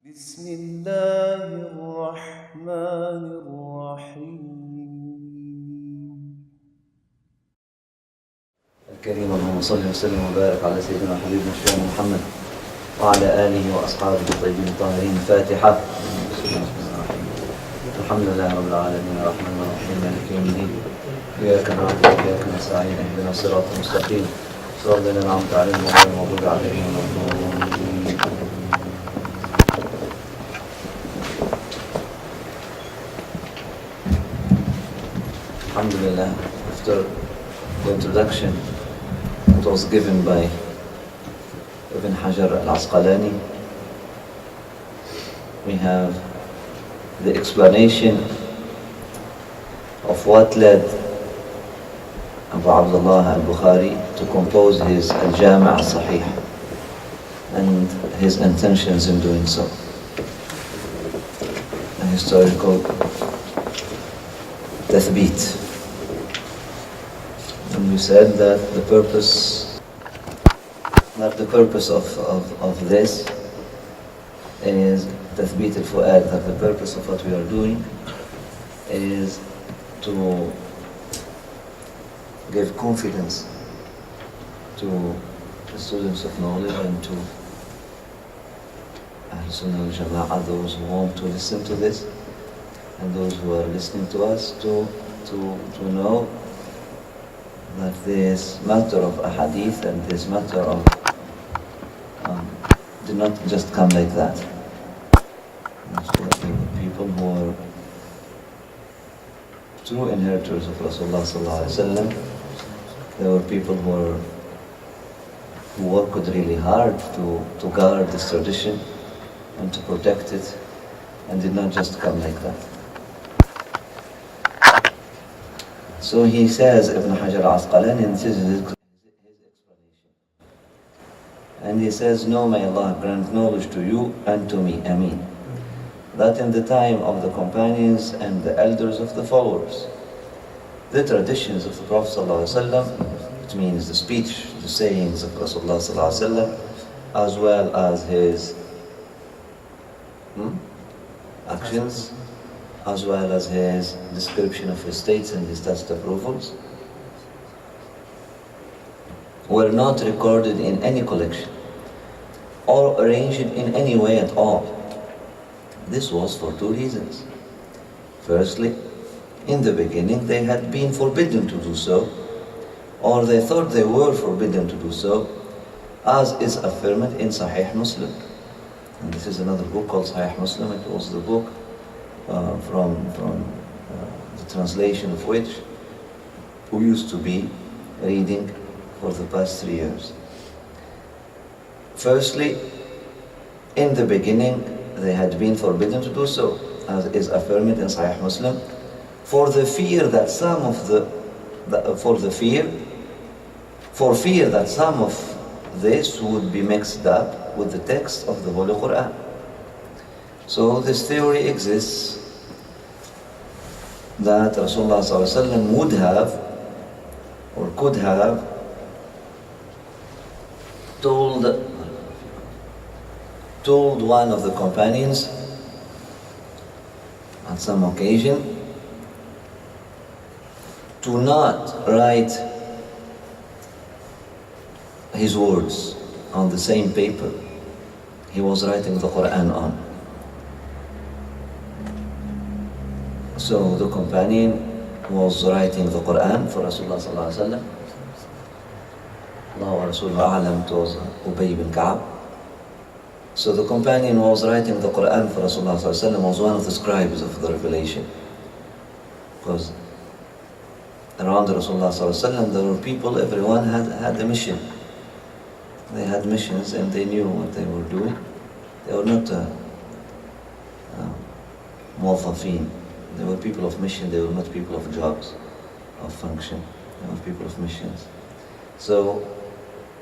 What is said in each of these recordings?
بسم الله الرحمن الرحيم. الكريم اللهم صل وسلم وبارك على سيدنا وحبيبنا شفيعنا محمد وعلى آله وأصحابه الطيبين الطاهرين. الفاتحة. الحمد لله رب العالمين الرحمن الرحيم مالك يوم الدين إياك نعبد وإياك نستعين اهدنا الصراط المستقيم صراط الذين أنعمت عليهم غير المغضوب عليهم ولا الضالين. Alhamdulillah, after the introduction that was given by Ibn Hajar al-Asqalani, we have the explanation of what led Abu Abdullah al-Bukhari to compose his al-Jami' al-Sahīḥ and his intentions in doing so. A historical tathbeet. And we said that the purpose of this is tathbeet al-fu'ad, that the purpose of what we are doing is to give confidence to the students of knowledge and to Ahl-Sunnah wal-Jama'ah, those who want to listen to this and those who are listening to us, to know that this matter of a hadith and this matter of did not just come like that. People who are true inheritors of Rasulullah sallallahu alaihi wasallam, there were people who worked really hard to guard this tradition and to protect it, and did not just come like that. So he says, Ibn Hajar al-Asqalani, and this is his explanation. And he says, "No, may Allah grant knowledge to you and to me, Ameen, that in the time of the companions and the elders of the followers, the traditions of the Prophet ﷺ, it means the speech, the sayings of Rasulullah ﷺ, as well as his actions, as well as his description of his states and his test approvals, were not recorded in any collection or arranged in any way at all. This was for two reasons. Firstly, in the beginning they had been forbidden to do so, or they thought they were forbidden to do so, as is affirmed in Sahih Muslim. And this is another book called Sahih Muslim. It was the book from the translation of which we used to be reading for the past 3 years. Firstly, in the beginning they had been forbidden to do so, as is affirmed in Sahih Muslim, for fear that some of this would be mixed up with the text of the Holy Qur'an. So this theory exists that Rasulullah ﷺ would have or could have told one of the companions on some occasion to not write his words on the same paper he was writing the Qur'an on. So the companion was writing the Qur'an for Rasulullah sallallahu alaihi wasallam. Allah wa Rasuluhu a'lam, it was Ubay ibn Ka'ab. So the companion was writing the Qur'an for Rasulullah sallallahu alaihi wasallam, was one of the scribes of the revelation. Because around Rasulullah sallallahu alaihi wasallam there were people, everyone had a mission. They had missions and they knew what they were doing. They were not muwazzafin. They were people of mission, they were not people of jobs, of function. They were people of missions. So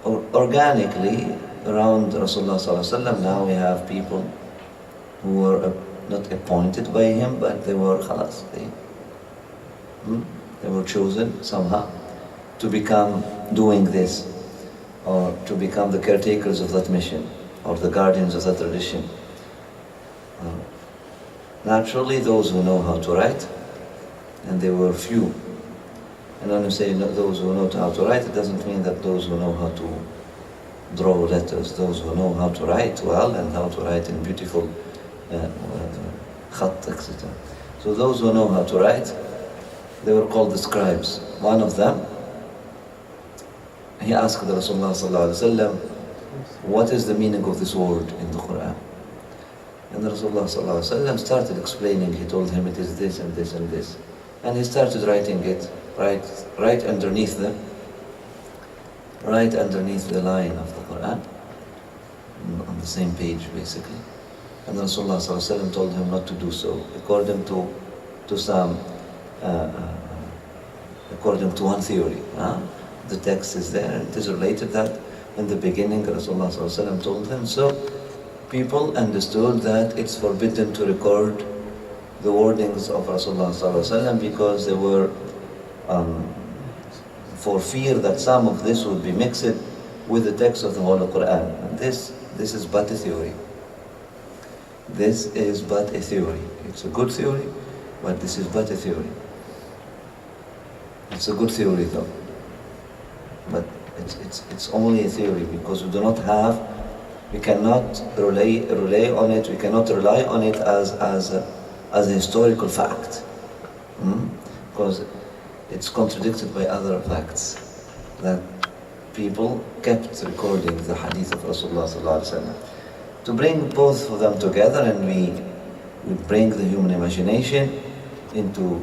organically, around Rasulullah sallallahu alaihi wasallam, now we have people who were not appointed by him, but they were khalas. They were chosen somehow to become doing this, or to become the caretakers of that mission, or the guardians of that tradition. Naturally, those who know how to write, and they were few. And when you say those who know how to write, it doesn't mean that those who know how to draw letters, those who know how to write well and how to write in beautiful khat, etc. So those who know how to write, they were called the scribes. One of them, he asked the Rasulullah sallallahu alaihi wasallam, what is the meaning of this word in the Qur'an? And the Rasulullah sallallahu alaihi wasallam started explaining. He told him it is this and this and this. And he started writing it right underneath the line of the Qur'an, on the same page basically. And Rasulullah ﷺ told him not to do so, according to one theory. The text is there, and it is related that in the beginning Rasulullah ﷺ told him so. People understood that it's forbidden to record the wordings of Rasulullah ﷺ because they were for fear that some of this would be mixed with the text of the Holy Qur'an. And this is but a theory. This is but a theory. It's a good theory, but this is but a theory. It's a good theory though, but it's only a theory because we cannot rely on it. We cannot rely on it as a historical fact, because it's contradicted by other facts that people kept recording the hadith of Rasulullah sallallahu alaihi wasallam. To bring both of them together, and we bring the human imagination into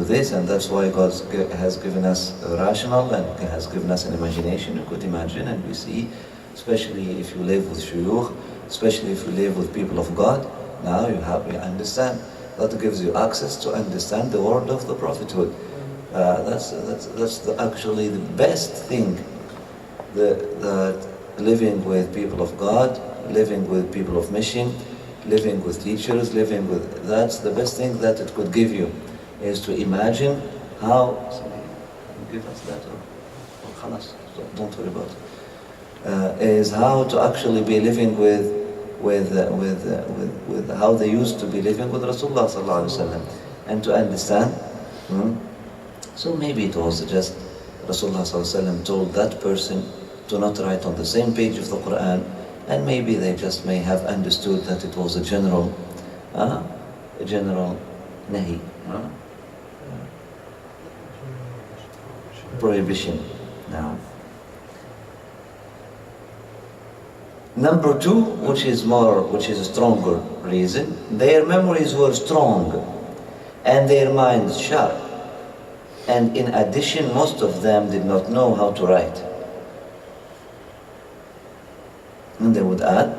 this, and that's why God has given us a rational and has given us an imagination. You could imagine, and we see, especially if you live with shuyukh, especially if you live with people of God, now you understand. That gives you access to understand the word of the prophethood. That's actually the best thing. That living with people of God, living with people of mission, living with teachers, that's the best thing that it could give you, is to imagine how. Give us that, or khalas, don't worry about it. Is how to actually be living with how they used to be living with Rasulullah sallallahu alaihi wasallam, and to understand. So maybe it was just Rasulullah sallallahu alaihi wasallam told that person to not write on the same page of the Qur'an, and maybe they just may have understood that it was a general nahi, prohibition. Now, number two, which is a stronger reason, their memories were strong and their minds sharp, and in addition most of them did not know how to write. And they would add,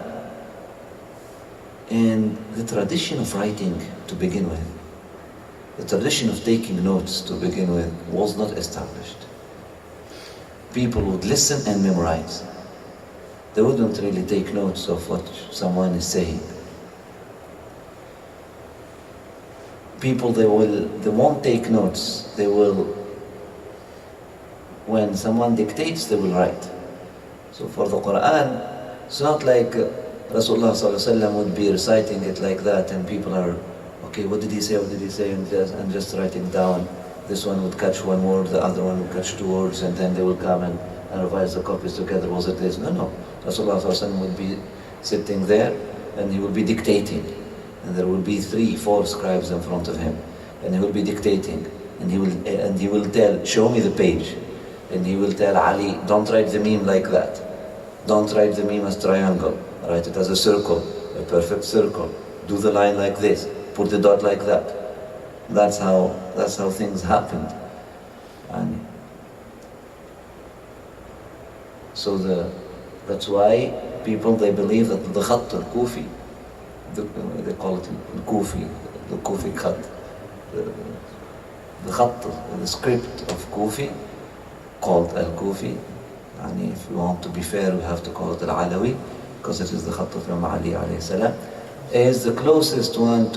and the tradition of writing to begin with, the tradition of taking notes to begin with was not established. People would listen and memorize. They wouldn't really take notes of what someone is saying. People, they won't take notes. They will, when someone dictates, they will write. So for the Qur'an, it's not like Rasulullah ﷺ would be reciting it like that, and people are, okay, what did he say, and just writing down. This one would catch one word, the other one would catch two words, and then they will come and revise the copies together. Was it this? No. Rasulullah ﷺ would be sitting there, and he would be dictating. And there will be 3-4 scribes in front of him, and he will be dictating, and he will tell, show me the page, and he will tell Ali, don't write the meme like that, don't write the meme as triangle, write it as a circle, a perfect circle, do the line like this, put the dot like that. That's how things happened. And so that's why people, they believe that the khat al-Kufi, they call it al-Kufi, the Kufi khat, the khat, the script of Kufi, called al-Kufi. And if you want to be fair, we have to call it al-Alawi, because it is the khat of Imam Ali alayhi salam, is the closest one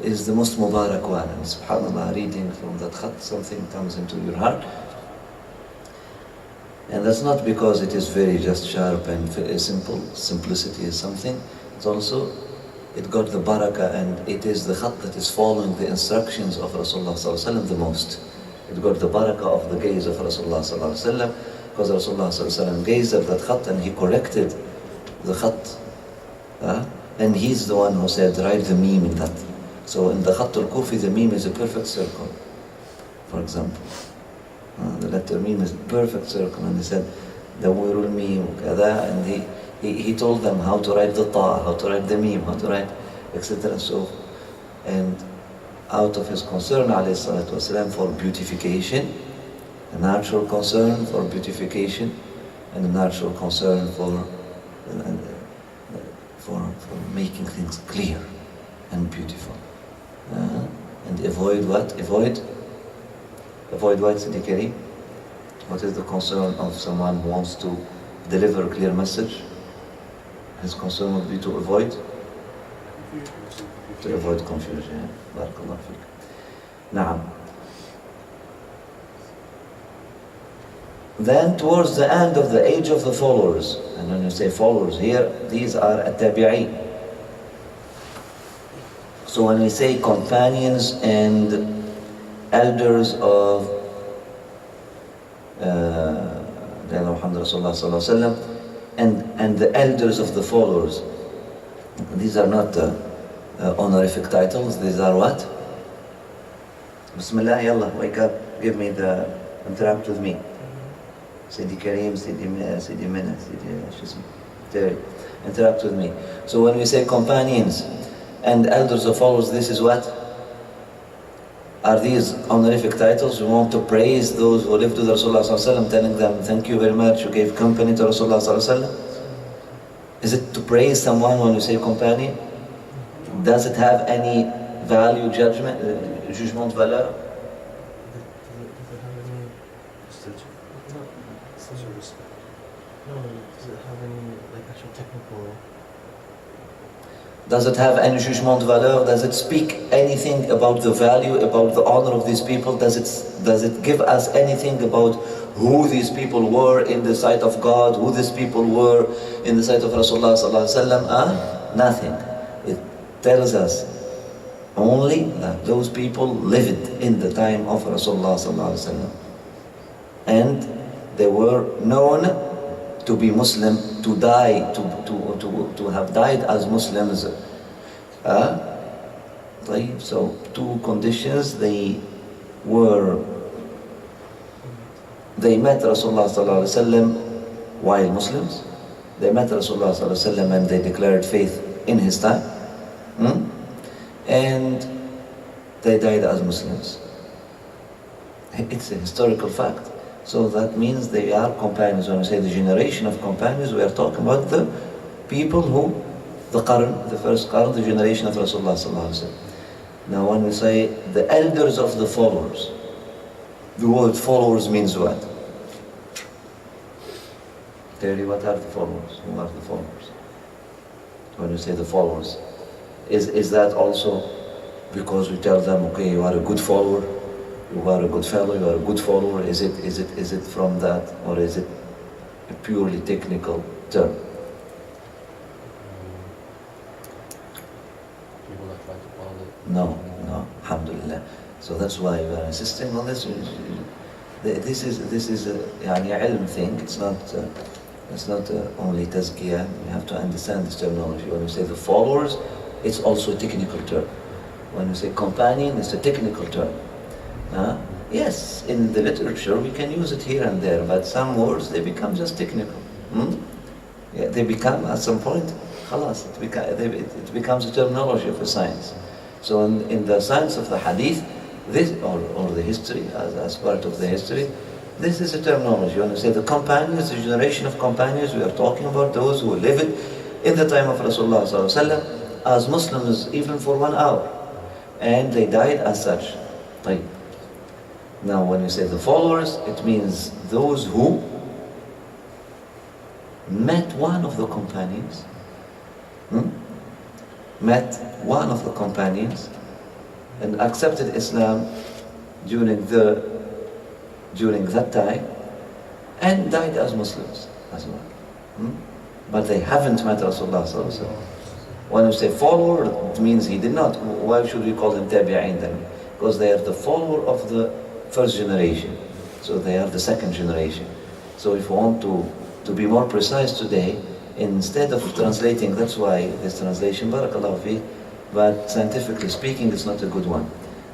is the most mubarak one. And subhanAllah, reading from that khat, something comes into your heart. And that's not because it is very just sharp and simple. Simplicity is something. It's also it got the barakah, and it is the khat that is following the instructions of Rasulullah sallallahu alaihi wasallam the most. It got the barakah of the gaze of Rasulullah sallallahu alaihi wasallam, because Rasulullah sallallahu alaihi wasallam gazed at that khat and he corrected the khat. And he's the one who said, write the meme in that. So in the khat al-Kufi, the meme is a perfect circle, for example. The letter meme is a perfect circle, and he said, دوروا الميم وكذا, and he told them how to write the ta, how to write the meme, how to write, etc. So, and out of his concern, alayhi salatu wasalam, for beautification, a natural concern for beautification, and a natural concern for making things clear and beautiful. And avoid what? Avoid what, Sidi Karim? What is the concern of someone who wants to deliver a clear message? His concern would be to avoid confusion. Barakallah feek. Na'am. Then towards the end of the age of the followers, and when you say followers here, these are at-tabi'in. So when we say companions and elders of Muhammad Rasulullah sallallahu alaihi wasallam, and the elders of the followers, these are not honorific titles. These are what? Bismillah, yallah, wake up, give me the, interact with me. Sidi Karim, Sidi Mina, Sidi Terry, interact with me. So when we say companions and elders of followers, this is what? Are these honorific titles? We want to praise those who lived with Rasulullah sallallahu alaihi wasallam, telling them, thank you very much, you gave company to Rasulullah sallallahu alaihi wasallam. Is it to praise someone when you say companion? Does it have any value, judgment, jugement, valeur? Does it have any jugement, valeur? Does it speak anything about the value, about the honor of these people? Does it give us anything about who these people were in the sight of God, who these people were in the sight of Rasulullah sallallahu alaihi wasallam? Nothing. It tells us only that those people lived in the time of Rasulullah sallallahu alaihi wasallam, and they were known to be Muslim, to die, to have died as Muslims. So two conditions: they met Rasulullah sallallahu alaihi wasallam while Muslims. They met Rasulullah sallallahu alaihi wasallam and they declared faith in his time, and they died as Muslims. It's a historical fact. So that means they are companions. When we say the generation of companions, we are talking about the people who, the first qarn, the generation of Rasulullah sallallahu alaihi wasallam. Now when we say the elders of the followers, the word followers means what? Tell you, what are the followers? Who are the followers? When you say the followers, is that also because we tell them, okay, you are a good follower, you are a good fellow, you are a good follower? Is it from that, or is it a purely technical term? People that try to follow it. No, alhamdulillah. So that's why we are insisting on this. This is a ilm thing. It's not only tazkiyah. You have to understand this terminology. When you say the followers, it's also a technical term. When you say companion, it's a technical term. Yes, in the literature we can use it here and there, but some words, they become just technical. Yeah, they become, at some point, khalas, it becomes a terminology of a science. So in the science of the hadith, this, or the history, as part of the history, this is a terminology. When we say the companions, the generation of companions, we are talking about those who lived in the time of Rasulullah sallallahu alaihi wasallam as Muslims even for 1 hour, and they died as such. Right. Now when we say the followers, it means those who met one of the companions, met one of the companions and accepted Islam during that time and died as Muslims as well. But they haven't met Rasulullah sallallahu alaihi wasallam. When you say follower, it means he did not. Why should we call them tabi'in then? Because they are the follower of the first generation. So they are the second generation. So if we want to be more precise today, instead of translating, that's why this translation, barakallahu fi, but scientifically speaking, it's not a good one.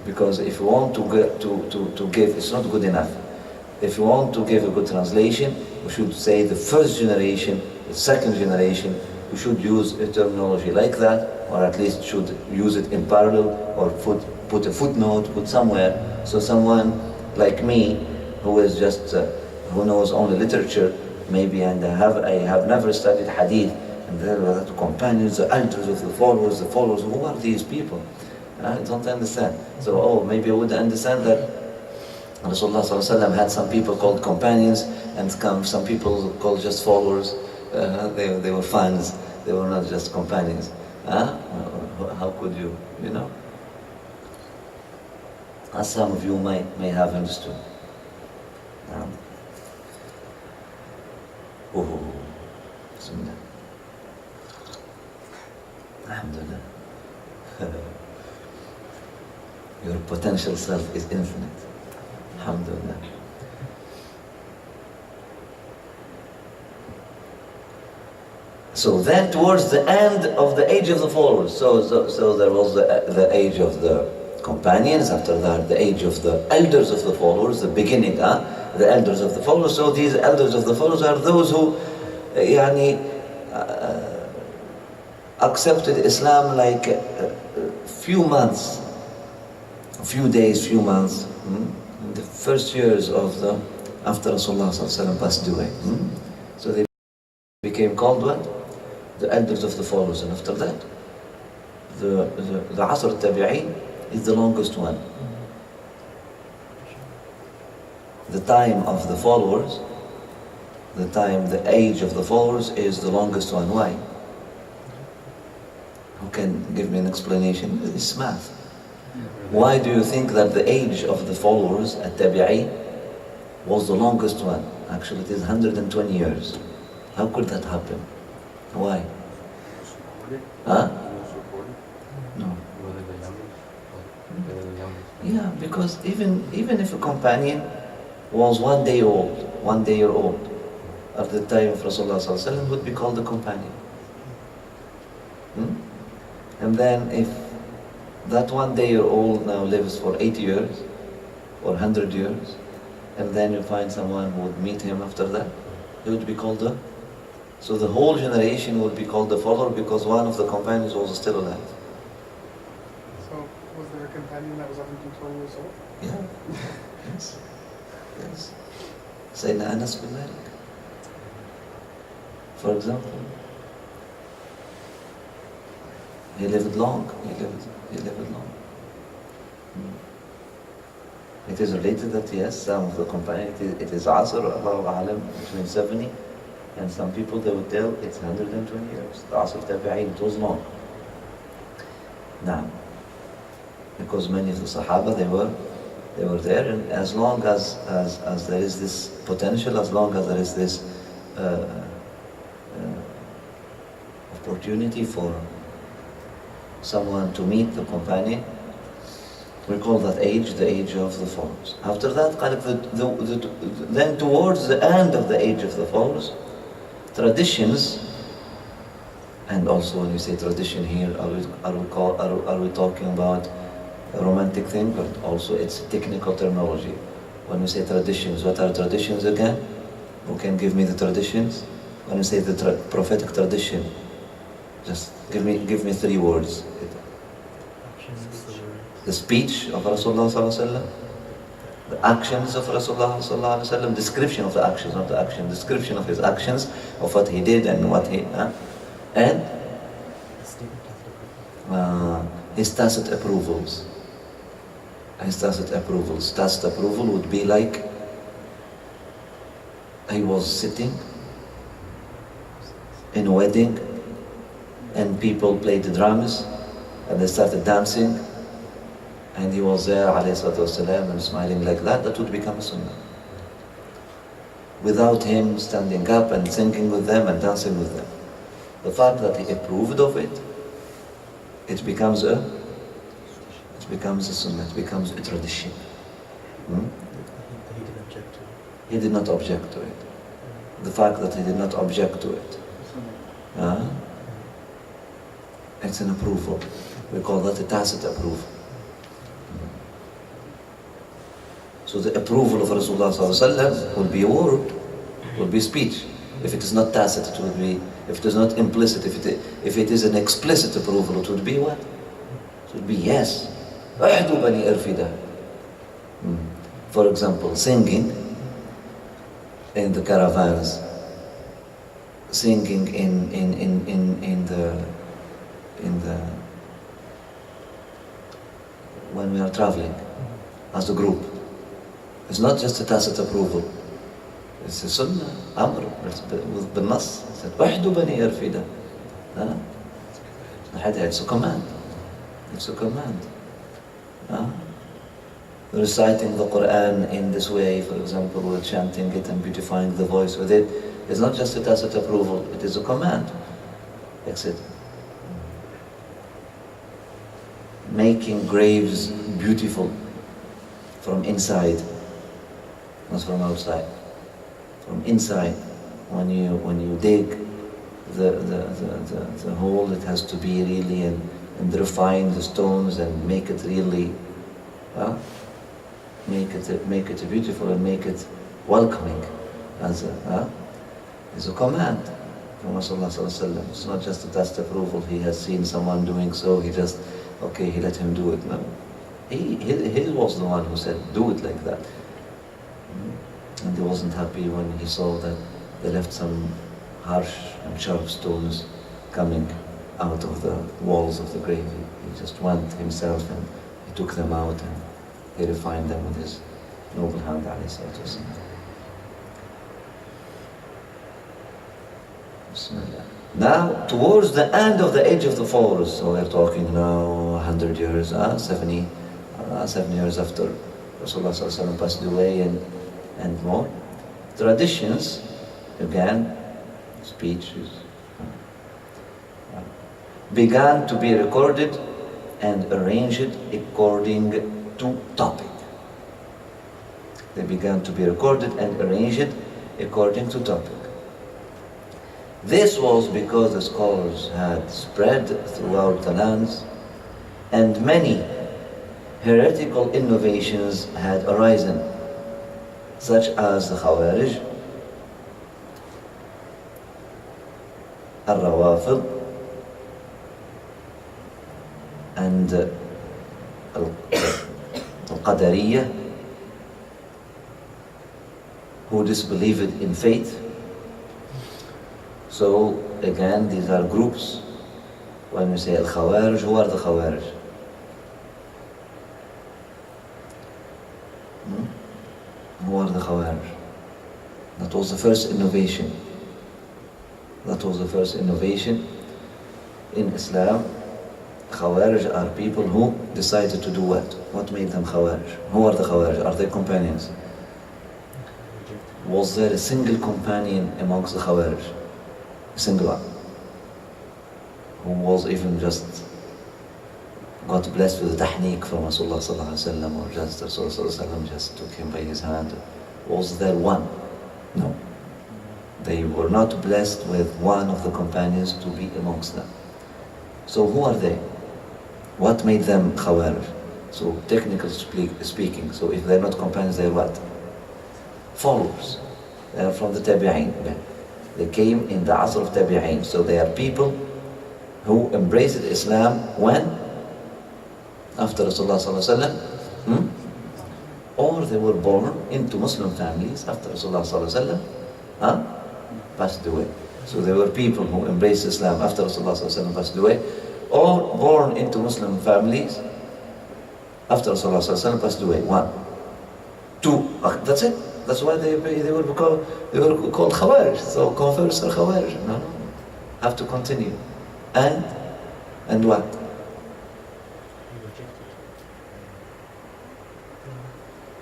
Because if you want to give, it's not good enough. If you want to give a good translation, we should say the first generation, the second generation. We should use a terminology like that, or at least should use it in parallel, or put a footnote, put somewhere, so someone like me, who is just who knows only literature, maybe, and I have never studied Hadith, and there are the companions, the elders of the followers, who are these people? I don't understand. So, maybe I would understand that Rasulullah ﷺ had some people called companions, and some people called just followers. They were fans, they were not just companions. How could you, As some of you may have understood. Bismillah. Alhamdulillah. Your potential self is infinite. Alhamdulillah. So then towards the end of the age of the followers, so there was the age of the companions, after that the age of the elders of the followers, the beginning, the elders of the followers. So these elders of the followers are those who accepted Islam like a few months, a few days, few months, in the first years after Rasulullah ﷺ passed away. So they became called what? The elders of the followers. And after that, the Asr al-Tabi'in is the longest one. The time of the followers, the age of the followers is the longest one. Why? Who can give me an explanation? It's math. Why do you think that the age of the followers at Tabi'i was the longest one? Actually, it is 120 years. How could that happen? Why? No. Yeah, because even if a companion was one day year old, at the time of Rasulullah ﷺ, would be called a companion. And then if that 1 year old now lives for 80 years or 100 years, and then you find someone who would meet him after that, he would be called so the whole generation would be called the follower, because one of the companions was still alive. So was there a companion that was 120 years old? Yeah. Yes. Sayyidina Anas bin Malik, for example. He lived long. He lived long. It is related that yes, some of the companions, it is Asr, Allahu A'lam, between 70, and some people they would tell it's 120 years. The Asr Tabi'in, it was long. Now, because many of the Sahaba, they were there, and as long as there is this potential, as long as there is this opportunity for someone to meet the companion, we call that age the age of the followers. After that, then towards the end of the age of the followers, traditions, and also when you say tradition here, are we talking about a romantic thing, but also it's technical terminology. When we say traditions, what are traditions again? Who can give me the traditions? When you say the prophetic tradition, just give me 3 words. The speech of Rasulullah ﷺ, the actions of Rasulullah ﷺ, description of the actions, not the action, description of his actions, of what he did and what he, and his tacit approvals. His tacit approvals. Tacit approval would be like, he was sitting in a wedding and people played the drums and they started dancing, and he was there, alayhi salatu wasalam, and smiling like that, that would become a sunnah. Without him standing up and singing with them and dancing with them. The fact that he approved of it, it becomes a sunnah, it becomes a tradition. He didn't object to it. He did not object to it. The fact that he did not object to it, it's an approval. We call that a tacit approval. So the approval of Rasulullah ﷺ would be a word, would be speech. If it is not tacit, it would be, if it is not implicit, if it is an explicit approval, it would be what? It would be yes. أحدوا بني أرفدة. For example, singing in the caravans, singing in the when we are traveling as a group. It's not just a tacit approval. It's a sunnah, amr, بالنص. It said, وَحْدُ بَنِي أَرْفِدَةً. It's a command. It's a command. Reciting the Qur'an in this way, for example, with chanting it and beautifying the voice with it, is not just a tacit approval, it is a command. Etc. Making graves beautiful from inside, not from outside. From inside, when you dig the hole, it has to be really and refine the stones and make it really, make it beautiful and make it welcoming as a command from Rasulullah sallallahu alaihi wasallam. It's not just a tacit approval. He has seen someone doing so, he let him do it. No, he was the one who said, do it like that. And he wasn't happy when he saw that they left some harsh and sharp stones coming out of the walls of the grave. He just went himself and he took them out and he refined them with his noble hand, alayhi salatu wasalam. Bismillah. Now, towards the end of the age of the forest, so we're talking now 100 years, 7 years after Rasulullah sallallahu alaihi wasallam passed away and more, traditions, again, speeches, began to be recorded and arranged according to topic. They began to be recorded and arranged according to topic. This was because the scholars had spread throughout the lands and many heretical innovations had arisen, such as the Khawarij, al-Rawafid, and al-Qadariyah, who disbelieved in fate. So again, these are groups. When we say al-Khawarij, who are the Khawarij? Who are the Khawarij? That was the first innovation. That was the first innovation in Islam. Khawarij are people who decided to do what? What made them Khawarij? Who are the Khawarij? Are they companions? Was there a single companion amongst the Khawarij? A single one? Who was even just got blessed with the tahniq from Rasulullah sallallahu alaihi wasallam, or just Rasulullah sallallahu alaihi wasallam just took him by his hand? Was there one? No. They were not blessed with one of the companions to be amongst them. So who are they? What made them Khawarij? So technically speaking, so if they're not companions, they're what? Followers. They are from the Tabi'in. They came in the Asr of Tabi'in. So they are people who embraced Islam when? After Rasulullah sallallahu alaihi wasallam. Or they were born into Muslim families after Rasulullah sallallahu alaihi wasallam passed away. So there were people who embraced Islam after Rasulullah sallallahu alaihi wasallam passed away, or born into Muslim families after Rasulullah sallallahu alaihi wasallam passed away. 1, 2. That's it. That's why they were called Khawarij. So converts are Khawarij. No. Have to continue. And what?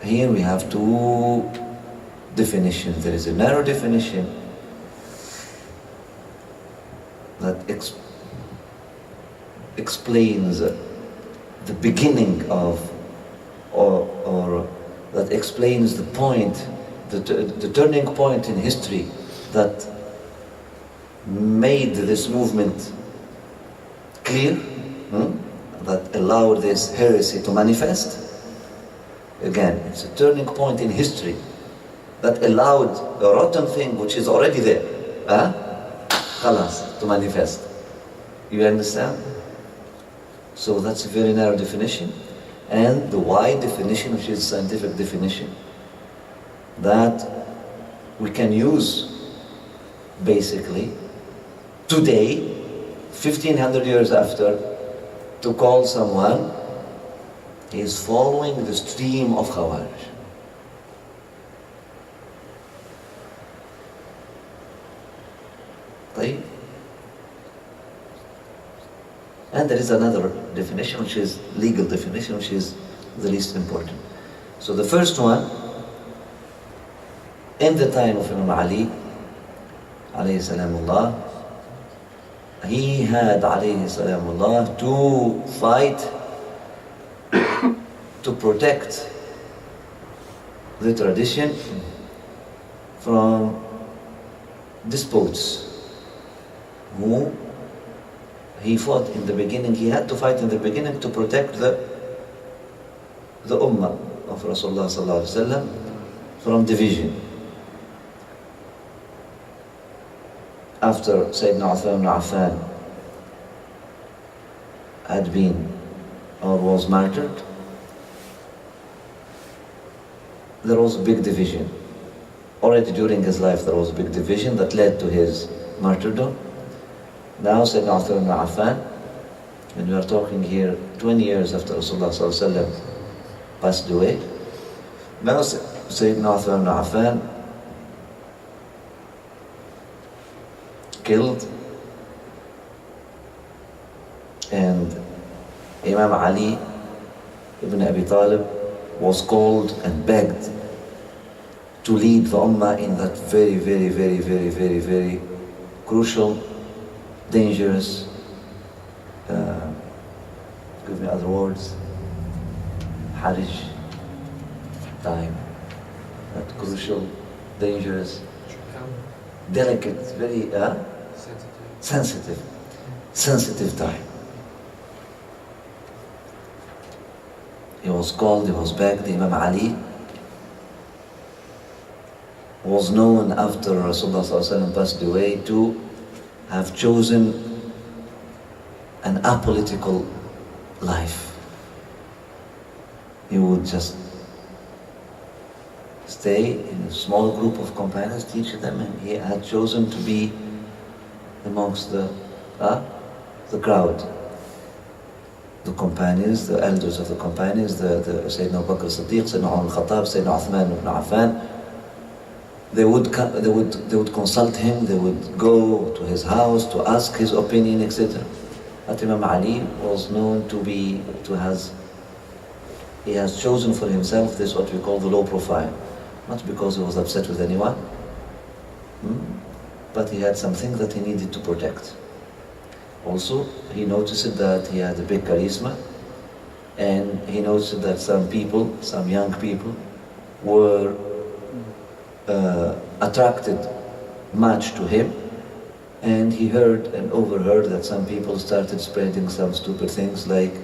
Here we have two definitions. There is a narrow definition that explains the beginning of, or that explains the point, the turning point in history that made this movement clear, that allowed this heresy to manifest. Again, it's a turning point in history that allowed a rotten thing which is already there, khalas, to manifest. You understand? So that's a very narrow definition. And the wide definition, which is scientific definition, that we can use basically today, 1500 years after, to call someone is following the stream of Khawarij. طيب. And there is another definition, which is legal definition, which is the least important. So the first one, in the time of Imam Ali, alayhi salamullah, he had, alayhi salamullah, to fight to protect the tradition from despots who he fought in the beginning. He had to fight in the beginning to protect the ummah of Rasulullah sallallahu alaihi wasallam from division. After Sayyidina Uthman ibn Affan had been or was martyred, there was a big division. Already during his life there was a big division that led to his martyrdom. Now Sayyidina Uthman ibn Affan, and we are talking here 20 years after Rasulullah sallallahu alaihi wasallam passed away, now Sayyidina Uthman ibn Affan killed, and Imam Ali ibn Abi Talib was called and begged to lead the ummah in that very, very, very, very, very, very crucial, dangerous, give me other words, harij time, that crucial, dangerous, delicate, very sensitive time. He was called, he was begged. Imam Ali was known after Rasulullah ﷺ passed away to have chosen an apolitical life. He would just stay in a small group of companions, teach them, and he had chosen to be amongst the crowd. The companions, the elders of the companions, the Sayyidina Abu Bakr as-Siddiq, Sayyidina Umar al-Khattab, Sayyidina Uthman ibn Affan, they would consult him, they would go to his house to ask his opinion, etc. But Imam Ali was known to be, he has chosen for himself this what we call the low profile. Not because he was upset with anyone, but he had something that he needed to protect. Also, he noticed that he had a big charisma, and he noticed that some people, some young people, were attracted much to him, and he heard and overheard that some people started spreading some stupid things like,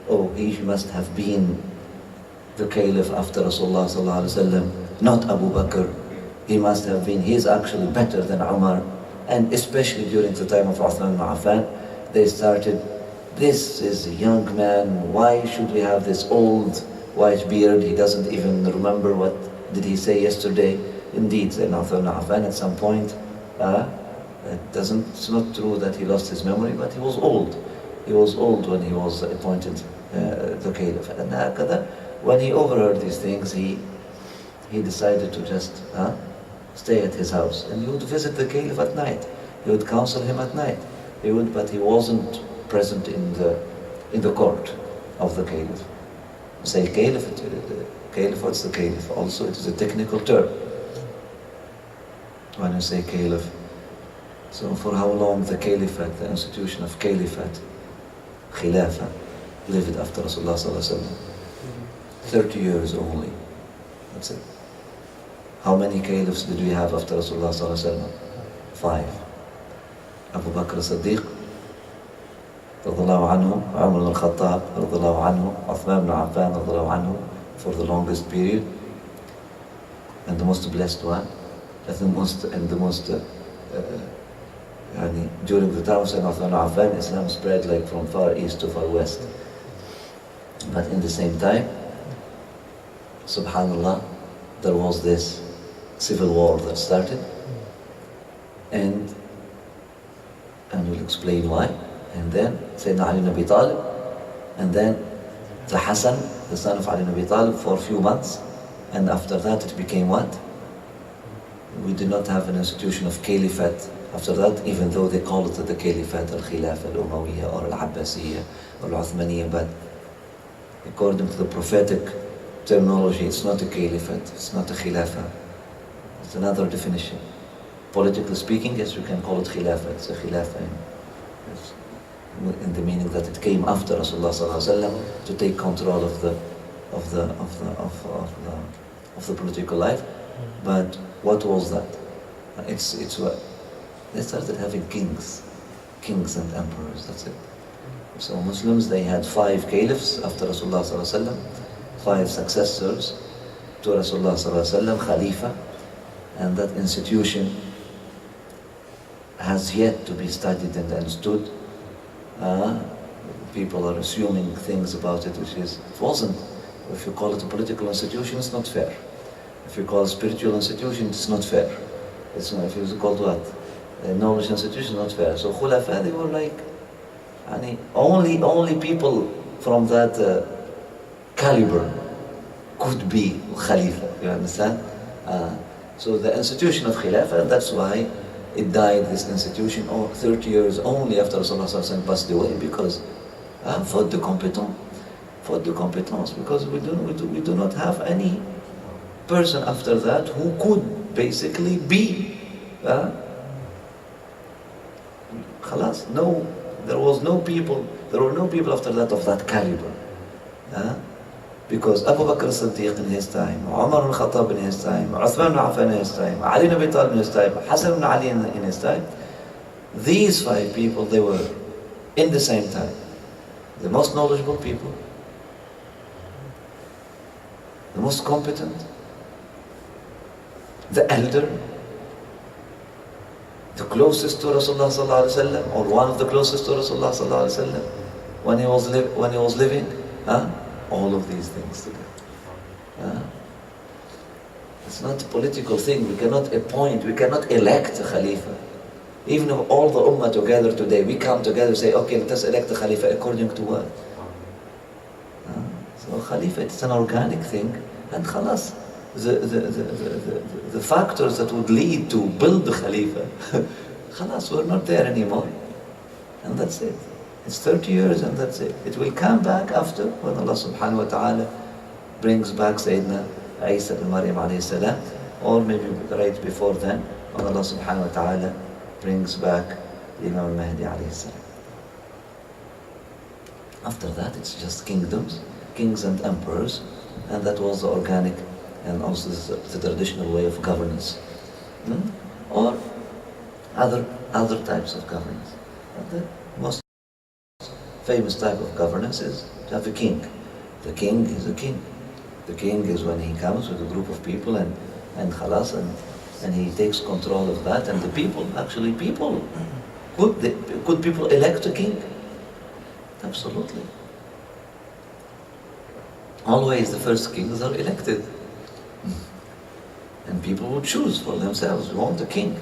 oh, he must have been the caliph after Rasulullah sallallahu alaihi wasallam, not Abu Bakr. He must have been, he is actually better than Umar. And especially during the time of Uthman ibn Affan, they started, this is a young man, why should we have this old white beard? He doesn't even remember what did he say yesterday. Indeed, Sayyidina Uthman ibn Affan at some point, it's not true that he lost his memory, but he was old. He was old when he was appointed the caliph. And when he overheard these things, he decided to just stay at his house. And he would visit the caliph at night. He would counsel him at night. But he wasn't present in the court of the caliph. Say caliph, what's the caliph? Also, it is a technical term. When you say caliph, so for how long the caliphate, the institution of caliphate, Khilafah lived after Rasulullah sallallahu alaihi wasallam? 30 years only. That's it. How many caliphs did we have after Rasulullah sallallahu alaihi wasallam? 5. Abu Bakr as-Siddiq, radiyallahu anhu, Umar al-Khattab, radiyallahu anhu, Uthman ibn Affan, radiyallahu anhu, for the longest period, and the most blessed one, during the time of Sayyidina Uthman ibn Affan, Islam spread like from far east to far west. But in the same time, subhanallah, there was this civil war that started, and we'll explain why. And then Sayyidina Ali ibn Abi Talib, and then the Hassan, the son of Ali ibn Abi Talib, for a few months, and after that it became what? We did not have an institution of caliphate after that, even though they call it the caliphate, al-Khilafah, al-Umayyah, or al-Abbasiyah, or al-Uthmaniyah, but according to the prophetic terminology, it's not a caliphate, it's not a khilafah. It's another definition. Politically speaking, yes, you can call it khilafah. It's a khilafah in the meaning that it came after Rasulullah sallallahu alaihi wasallam to take control of the political life. But what was that? It's what they started having kings and emperors. That's it. So Muslims, they had 5 caliphs after Rasulullah sallallahu alaihi wasallam, 5 successors to Rasulullah sallallahu alaihi wasallam, Khalifa, and that institution has yet to be studied and understood. People are assuming things about it which is, it wasn't. If you call it a political institution, it's not fair. If you call it a spiritual institution, it's not fair. It's not, if you call it what? A knowledge institution, not fair. So Khulafa, they were like, only people from that caliber could be Khalifa, you understand? So the institution of Khilafah, that's why it died, this institution, 30 years only after Rasulullah passed away, because faute de compétence, because we do not have any person after that who could basically be khalas, no, there were no people after that of that caliber. Because Abu Bakr as-Siddiq in his time, Umar al-Khattab in his time, Uthman ibn Affan in his time, Ali ibn Abi Talib in his time, Hassan ibn Ali in his time, these 5 people, they were in the same time the most knowledgeable people, the most competent, the elder, the closest to Rasulullah sallallahu alaihi wasallam, or one of the closest to Rasulullah sallallahu alaihi wasallam when he was living. All of these things together. It's not a political thing. We cannot appoint, we cannot elect a Khalifa. Even if all the Ummah together today, we come together and say, okay, let us elect a Khalifa according to what? So Khalifa, it's an organic thing, and khalas. The factors that would lead to build the Khalifa, khalas, we're not there anymore. And that's it. It's 30 years and that's it. It will come back after, when Allah subhanahu wa ta'ala brings back Sayyidina Aissa bin Maryam alayhi salam, or maybe right before then, when Allah subhanahu wa ta'ala brings back Imam Mahdi alayhi salam. After that, it's just kingdoms, kings and emperors, and that was the organic and also the traditional way of governance. Or other types of governance. And the most famous type of governance is to have a king. The king is a king. The king is when he comes with a group of people and khalas, and he takes control of that, and the people, could people elect a king? Absolutely. Always the first kings are elected. And people would choose for themselves, we want a king.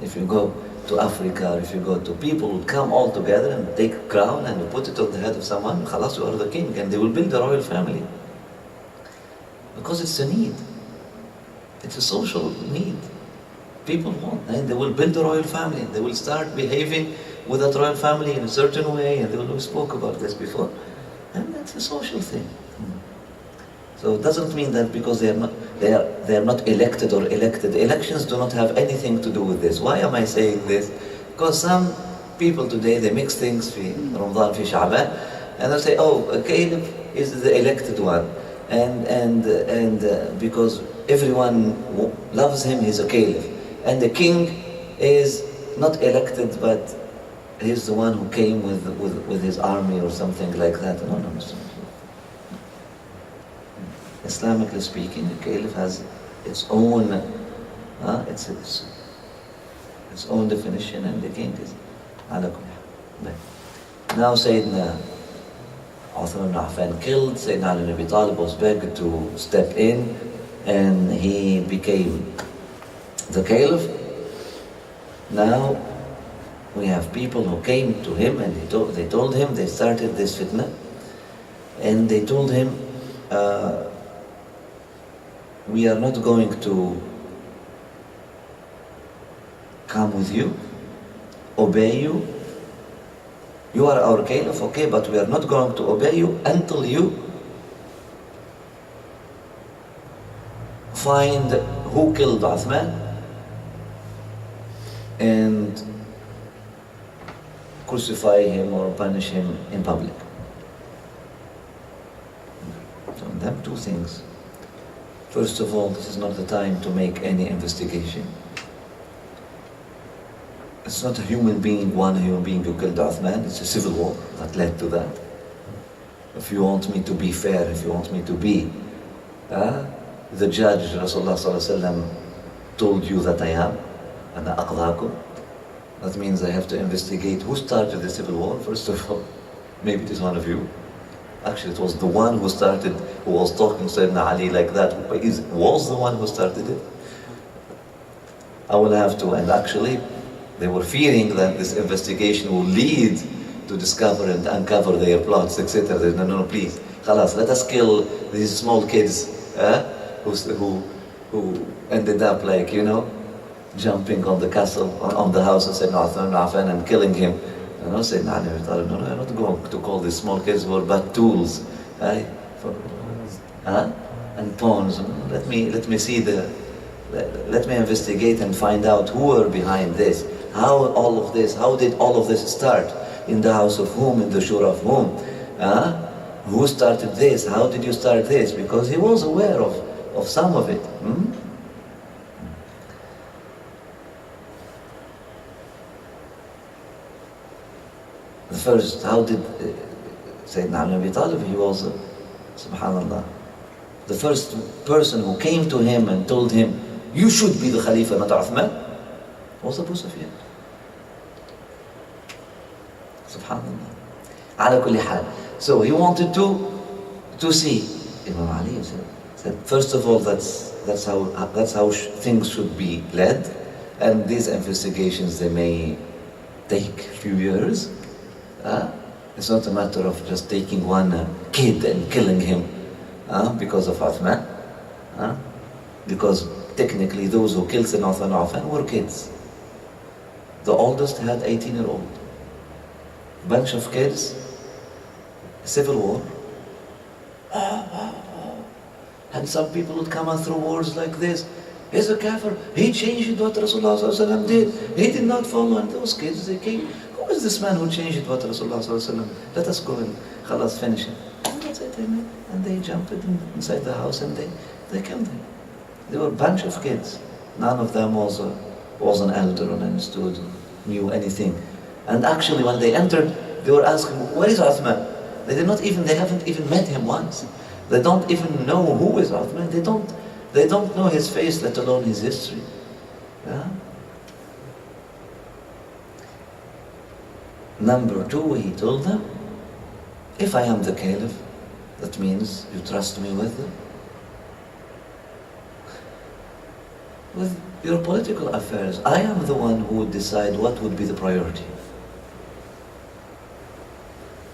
If you go to Africa, or if you go to, people would come all together and take a crown and put it on the head of someone, khalas, you are the king, and they will build a royal family. Because it's a need. It's a social need. People want, and they will build a royal family, and they will start behaving with that royal family in a certain way, and we spoke about this before. And that's a social thing. So it doesn't mean that because they are not elected or elected. Elections do not have anything to do with this. Why am I saying this? Because some people today, they mix things في رمضان في شعبان, and they'll say, oh, a caliph is the elected one, and because everyone loves him, he's a caliph, and the king is not elected, but he's the one who came with his army or something like that. No. Islamically speaking, the caliph has its own, its own definition, and the king is ala kulli hal. Now Sayyidina Uthman ibn Affan killed, Sayyidina Ali ibn Abi Talib was begged to step in, and he became the caliph. Now we have people who came to him, and they told him, they started this fitna, and they told him, we are not going to come with you, obey you. You are our caliph, okay, but we are not going to obey you until you find who killed Uthman and crucify him or punish him in public. So them two things. First of all, this is not the time to make any investigation. It's not a human being, one human being who killed Uthman, it's a civil war that led to that. If you want me to be fair, if you want me to be the judge Rasulullah told you that I am, and aqdakum, that means I have to investigate who started the civil war, first of all. Maybe it is one of you. Actually, it was the one who started, who was talking to Sayyidina Ali like that, was the one who started it. I will have to, and actually, they were fearing that this investigation will lead to discover and uncover their plots, etc. They said, no, please, khalas, let us kill these small kids who ended up like, jumping on the castle, on the house of Sayyidina Uthman ibn Affan and killing him. And I said, no, I'm not going to call these small kids who are but tools, and pawns. Let me see let me investigate and find out who are behind this. How did all of this start? In the house of whom? In the shura of whom? Who started this? How did you start this? Because he was aware of some of it. The first, how did Sayyidina Ali ibn Abi Talib, he was, subhanallah, the first person who came to him and told him, you should be the Khalifa, not Uthman, was Abu Sufyan. Subhanallah. Ala kulli hal. So he wanted to see. Imam Ali said, first of all, that's how things should be led, and these investigations, they may take a few years. It's not a matter of just taking one kid and killing him because of Uthman. Because technically those who killed Sayyidina Uthman were kids. The oldest had 18-year-old. Bunch of kids, civil war. And some people would come out through wars like this. He's a kafir, he changed what Rasulullah did. He did not follow, and those kids, they came. Who is this man who changed what Rasulullah? Let us go and khalas, finish it. And that's it, and they jumped inside the house and they killed him. They were a bunch of kids. None of them was an elder and understood, knew anything. And actually when they entered, they were asking, where is Uthman? They haven't even met him once. They don't even know who is Uthman. They don't know his face, let alone his history. Number two, he told them, if I am the caliph, that means you trust me with your political affairs. I am the one who would decide what would be the priority.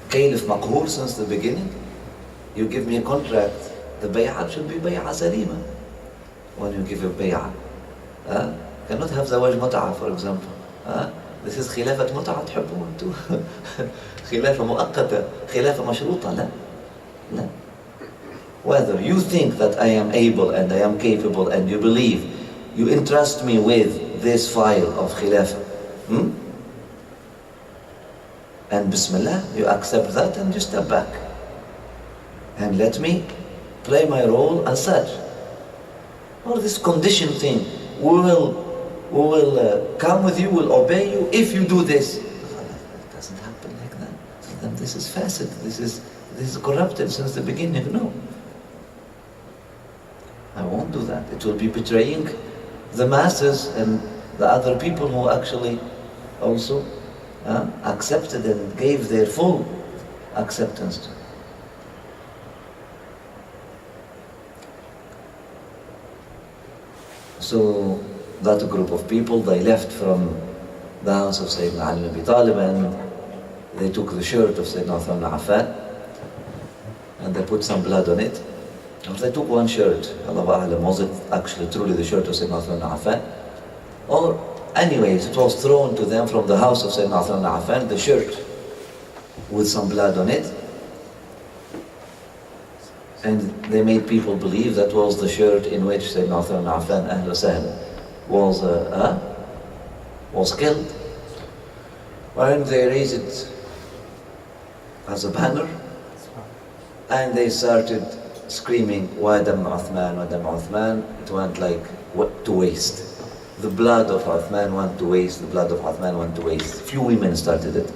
Caliph maqhoor since the beginning. You give me a contract, the bay'ah should be bay'ah salima. When you give a bay'ah, cannot have zawaj mut'ah, for example. This is khilafat mut'ah تحبوا أنتم. خلافة مؤقتة, خلافة مشروطة, لا. Whether you think that I am able and I am capable and you believe, you entrust me with this file of khilafah, And Bismillah, you accept that and you step back. And let me play my role as such. Or this condition thing, we will come with you, we'll obey you if you do this. It doesn't happen like that. Then this is facet, this is corrupted since the beginning. No. I won't do that. It will be betraying the masses and the other people who actually also accepted and gave their full acceptance to. So that group of people, they left from the house of Sayyidina Ali ibn Abi Talib and they took the shirt of Sayyidina Uthman ibn Affan and they put some blood on it. And they took one shirt, Allahu A'lam, was it actually truly the shirt of Sayyidina Uthman ibn Affan? Or anyways, it was thrown to them from the house of Sayyidina Uthman ibn Affan, the shirt with some blood on it. And they made people believe that was the shirt in which Sayyidina Uthman ibn Affan, Ahl was killed. And they raised it as a banner and they started screaming, "Wa dam Uthman, wa dam Uthman." It went like to waste. The blood of Uthman went to waste, the blood of Uthman went to waste. Few women started it.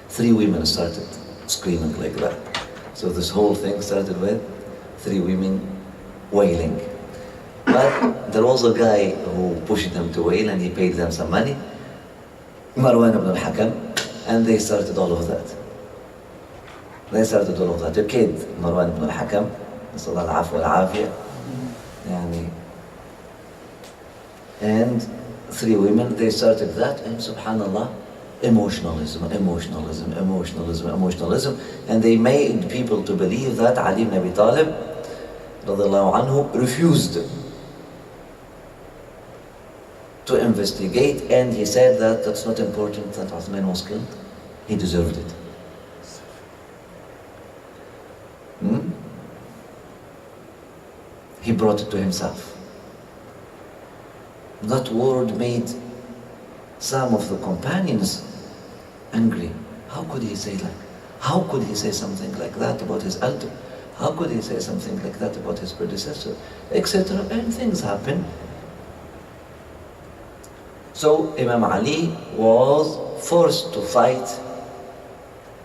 3 women started screaming like that. So this whole thing started with 3 women wailing. But there was a guy who pushed them to wail and he paid them some money, Marwan ibn al-Hakam, and they started all of that. They started all of that. A kid, Marwan ibn al-Hakam, Nasallallahu al-Afwa al-Afiyah, and 3 women, they started that, and subhanallah, emotionalism, and they made people to believe that Ali ibn Abi Talib radiallahu anhu refused to investigate, and he said that that's not important that Uthman was killed, he deserved it. He brought it to himself. That word made some of the companions angry. How could he say that? How could he say something like that about his elder? How could he say something like that about his predecessor? Etc. And things happen. So Imam Ali was forced to fight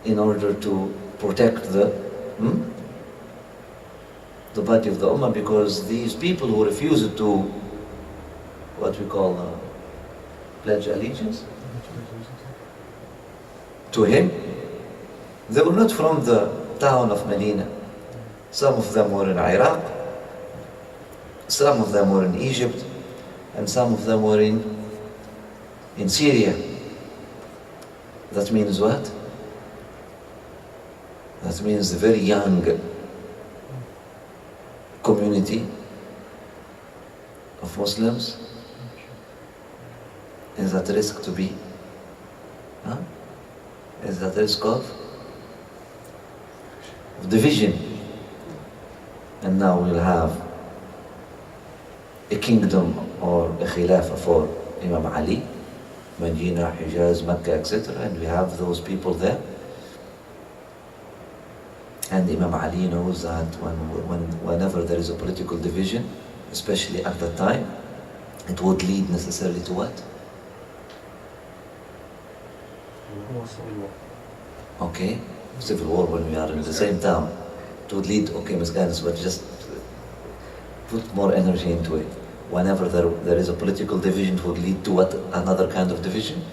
in order to protect the body of the Ummah, because these people who refused to what we call pledge allegiance to him, they were not from the town of Medina. Some of them were in Iraq, some of them were in Egypt, and some of them were in Syria. That means what? That means the very young community of Muslims is at risk to be, is at risk of division. And now we'll have a kingdom or a khilafah for Imam Ali, Medina, Hijaz, Mecca, etc. And we have those people there. And Imam Ali knows that whenever there is a political division, especially at that time, it would lead necessarily to what? Okay, civil war when we are in the same town. It would lead, okay, misguidance, but just put more energy into it. Whenever there is a political division, it would lead to what? Another kind of division?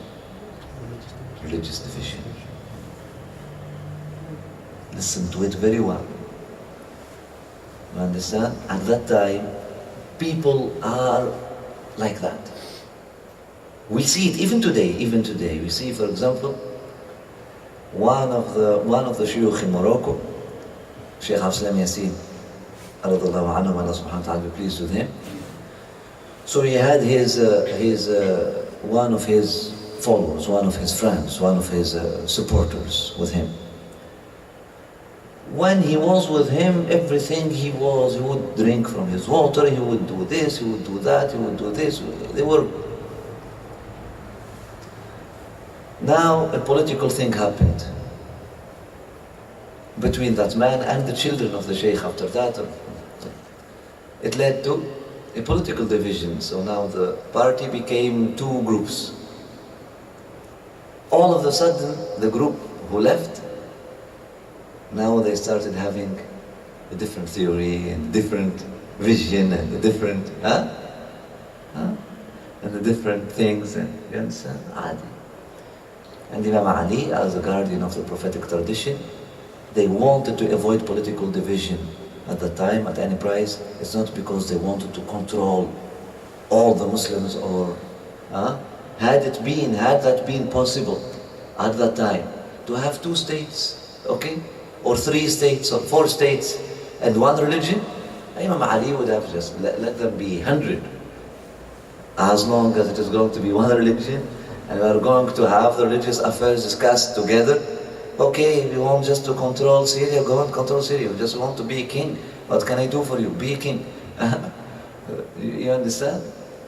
Religious division. Listen to it very well. You understand? At that time, people are like that. We see it even today. We see, for example, one of the shuyukh in Morocco, Shaykh Hamdi, radiallahu anhu, Allah subhanahu wa ta'ala be pleased with him. So he had one of his followers, one of his friends, one of his supporters with him. When he was with him, everything he would drink from his water, he would do this, he would do that, he would do this. Now a political thing happened between that man and the children of the Shaykh after that. It led to a political division. So now the party became two groups. All of a sudden, the group who left, now they started having a different theory and different vision and a different, and the different things. And you understand? Adi. And Imam Ali, as a guardian of the prophetic tradition, they wanted to avoid political division at that time at any price. It's not because they wanted to control all the Muslims or had that been possible at that time to have 2 states, okay, or 3 states or 4 states and one religion, Imam Ali would have just let them be 100. As long as it is going to be one religion and we are going to have the religious affairs discussed together. Okay, if you want just to control Syria, go and control Syria. You just want to be a king. What can I do for you? Be a king. You understand?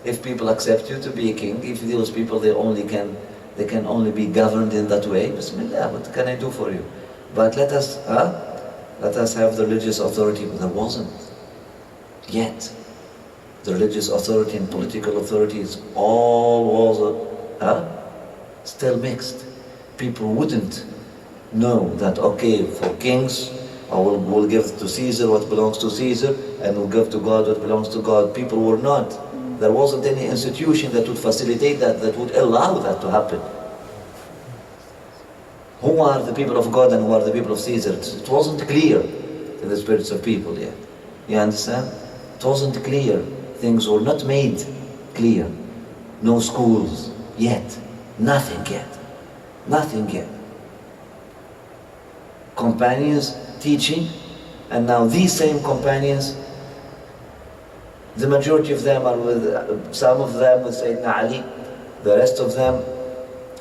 If people accept you to be a king, if those people they can only be governed in that way, Bismillah, what can I do for you? But let us have the religious authority. There wasn't yet. The religious authority and political authorities all was still mixed. People wouldn't know that, okay, for kings, we'll give to Caesar what belongs to Caesar, and we'll give to God what belongs to God. People were not. There wasn't any institution that would facilitate that would allow that to happen. Who are the people of God and who are the people of Caesar? It wasn't clear in the spirits of people yet. You understand? It wasn't clear. Things were not made clear. No schools yet. Nothing yet. Nothing yet. Companions teaching, and now these same companions, the majority of them are with, some of them with Sayyidina Ali, the rest of them,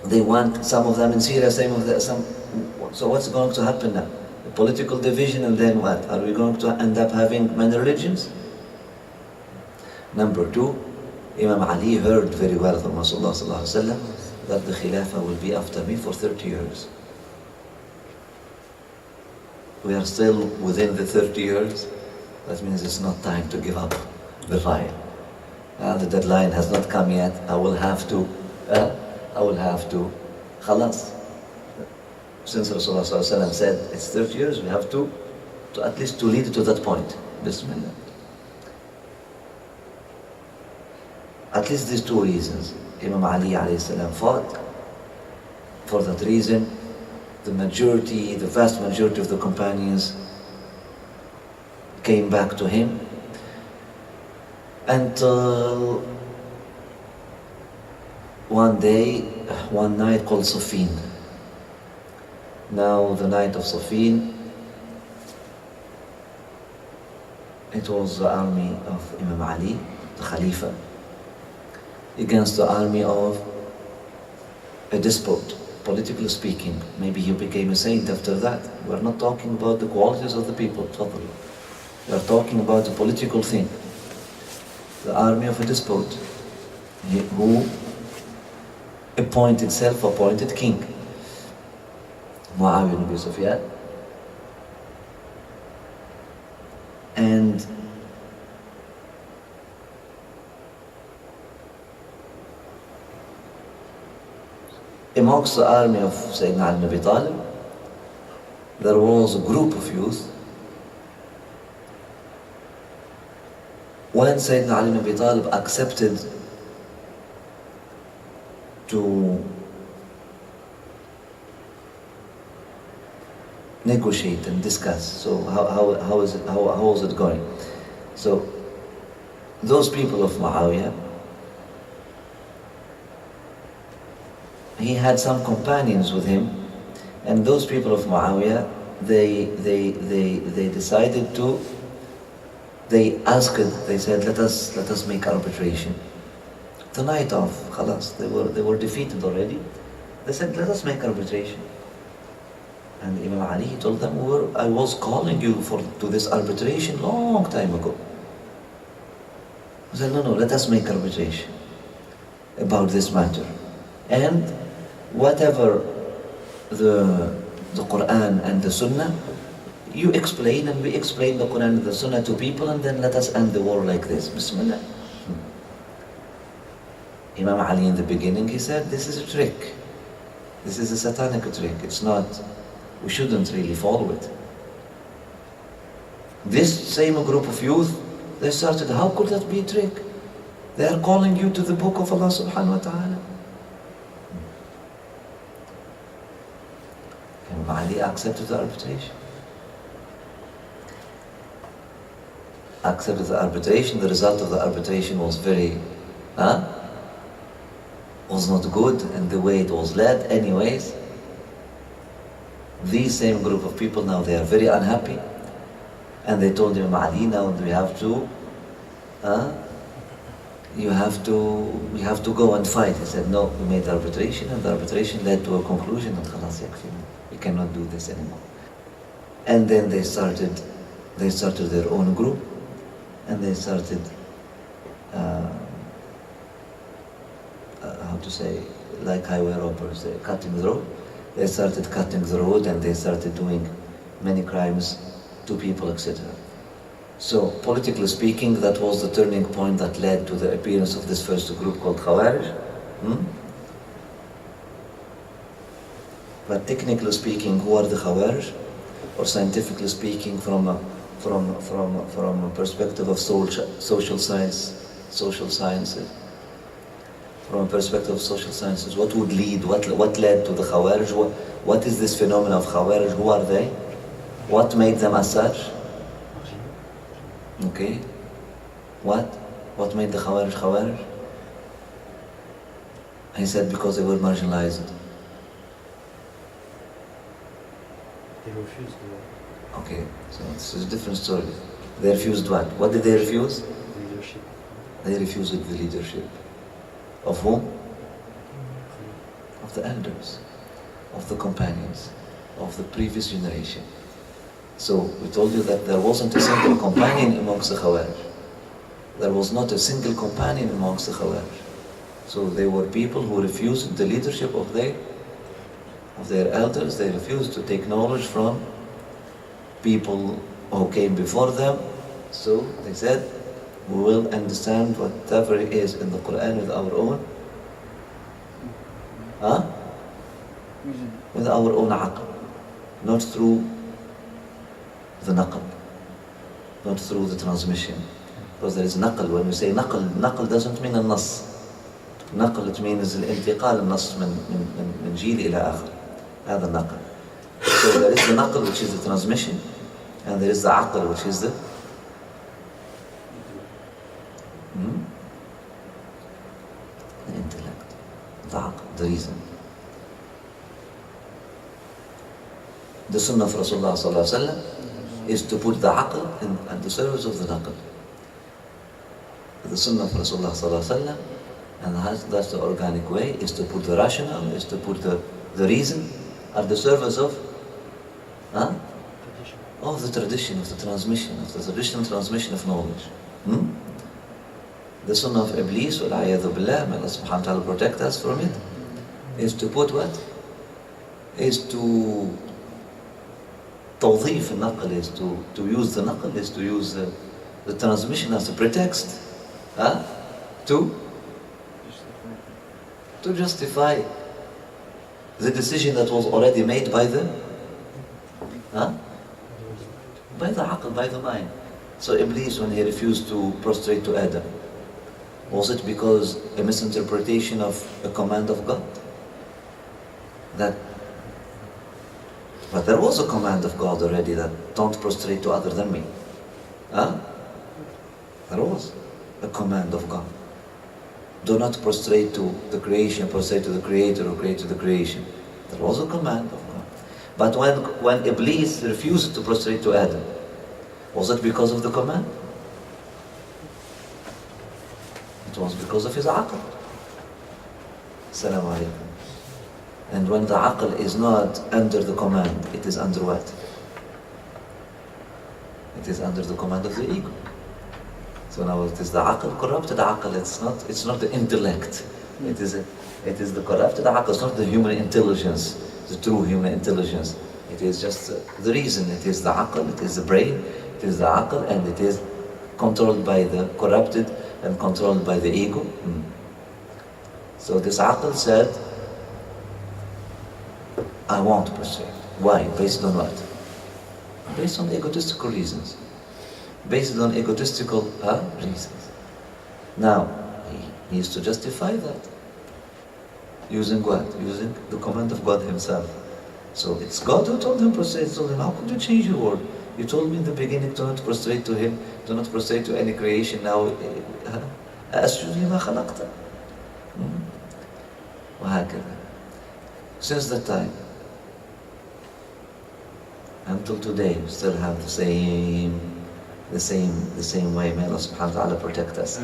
they want, some of them in Syria, some. So what's going to happen now? A political division, and then what? Are we going to end up having many religions? Number 2, Imam Ali heard very well from Rasulullah that the Khilafah will be after me for 30 years. We are still within the 30 years. That means it's not time to give up the fight. The deadline has not come yet. I will have to, khalas. Since Rasulullah said it's 30 years, we have to at least to lead to that point. Bismillah. At least these 2 reasons. Imam Ali alayhi fought. For that reason, the vast majority of the companions came back to him until one night called Safin. Now the night of Safin, it was the army of Imam Ali, the Khalifa, against the army of a despot. Politically speaking, maybe he became a saint after that. We're not talking about the qualities of the people, we are talking about the political thing. The army of a despot, who self-appointed king, Muawiyah ibn Abi Sufyan. And amongst the army of Sayyidina Ali ibn Abi Talib, there was a group of youth. When Sayyidina Ali ibn Abi Talib accepted to negotiate and discuss, so how was it going? So those people of Muawiyah, he had some companions with him, and those people of Muawiyah, they decided to, they said, let us make arbitration. The night of, khalas, they were defeated already. They said, let us make arbitration. And Imam Ali told them, I was calling you to this arbitration long time ago. He said, no, let us make arbitration about this matter. And whatever the Qur'an and the Sunnah, you explain and we explain the Qur'an and the Sunnah to people, and then let us end the war like this. Bismillah. Imam Ali in the beginning, he said, this is a trick. This is a satanic trick. It's not, we shouldn't really follow it. This same group of youth, they started, how could that be a trick? They are calling you to the book of Allah subhanahu wa ta'ala. Imam Ali accepted the arbitration. Accepted the arbitration. The result of the arbitration was was not good, and the way it was led anyways. These same group of people now, they are very unhappy, and they told Imam Ali, now we have to we have to go and fight. He said, no, we made arbitration, and the arbitration led to a conclusion that khalas yakfina, we cannot do this anymore. And then they started their own group, and they started how to say, like highway robbers, they're cutting the road. They started cutting the road, and they started doing many crimes to people, etc. So, politically speaking, that was the turning point that led to the appearance of this first group called Khawarij. But technically speaking, who are the Khawarij? Or scientifically speaking, from a perspective of social sciences, from a perspective of social sciences, what would lead, what led to the Khawarij? What is this phenomenon of Khawarij? Who are they? What made them as such? Okay. What made the Khawarij? He said because they were marginalized. They refused to Okay, so this is a different story. They refused what? What did they refuse? leadership. They refused the leadership. Of whom? Of the elders, of the companions, of the previous generation. So we told you that there wasn't a single companion amongst the Khawarij. There was not a single companion amongst the Khawarij. So they were people who refused the leadership of their elders. They refused to take knowledge from people who came before them. So they said, we will understand whatever is in the Qur'an with our own with our own aql, not through the naql, not through the transmission. Because there is naql. When we say naql doesn't mean al-nas. نقل, it means الانتقال النص من جيل إلى آخر. هذا النقل. So there is the naql, which is the transmission, and there is the aql, which is the intellect, the aql, the reason. The sunnah of Rasulullah sallallahu alaihi wasallam is to put the aql at the service of the naql. The sunnah of Rasulullah sallallahu alaihi wasallam, and that's the organic way, is to put the rational, is to put the reason at the service of the tradition, of the transmission, of the traditional transmission of knowledge. The sunnah of Iblis, wal-'iyadhu billah, may Allah subhanahu wa ta'ala protect us from it, is to put what? Is to tawdhif al-naql, is to use the naql, is to use the transmission as a pretext to justify the decision that was already made by the aql, by the mind. So Iblis, when he refused to prostrate to Adam, was it because a misinterpretation of a command of God? But there was a command of God already that don't prostrate to other than me. There was a command of God. Do not prostrate to the creation, prostrate to the Creator, or create to the creation. There was a command of God. But when Iblis refused to prostrate to Adam, was it because of the command? It was because of his aql. Assalamu alaikum. And when the aql is not under the command, it is under what? It is under the command of the ego. So now it is the aql, corrupted aql. It's not the intellect. It is It is the corrupted aql. It's not the human intelligence, the true human intelligence. It is just the reason. It is the aql, it is the brain, it is the aql, and it is controlled by the corrupted and controlled by the ego. So this aql said, I want to prostrate. Why? Based on what? Based on egotistical reasons. Based on egotistical reasons. Now, he used to justify that. Using what? Using the command of God Himself. So it's God who told him prostrate. He told him, how could you change your word? You told me in the beginning to not prostrate to Him, do not prostrate to any creation. Now, أسجد لما خلقت. وهكذا. Since that time, until today, we still have the same way. May Allah subhanahu wa ta'ala protect us.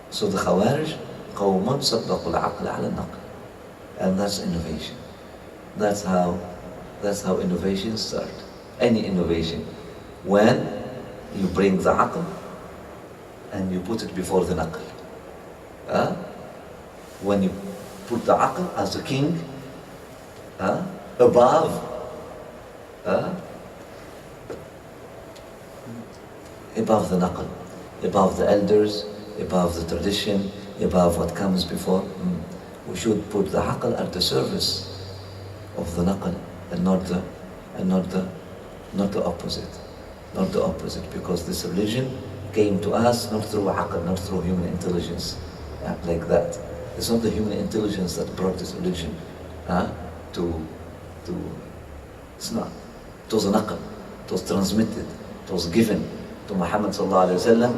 So the Khawarij, قوم صدقوا العقل على النقل. And that's innovation. That's how innovations start. Any innovation. When you bring the aql and you put it before the naql. When you put the aql as a king above the naql, above the elders, above the tradition, above what comes before. We should put the aql at the service of the naql and not the opposite. Not the opposite, because this religion came to us not through aql, not through human intelligence, like that. It's not the human intelligence that brought this religion it's not. It was an aql. It was transmitted. It was given to Muhammad sallallahu alayhi wa sallam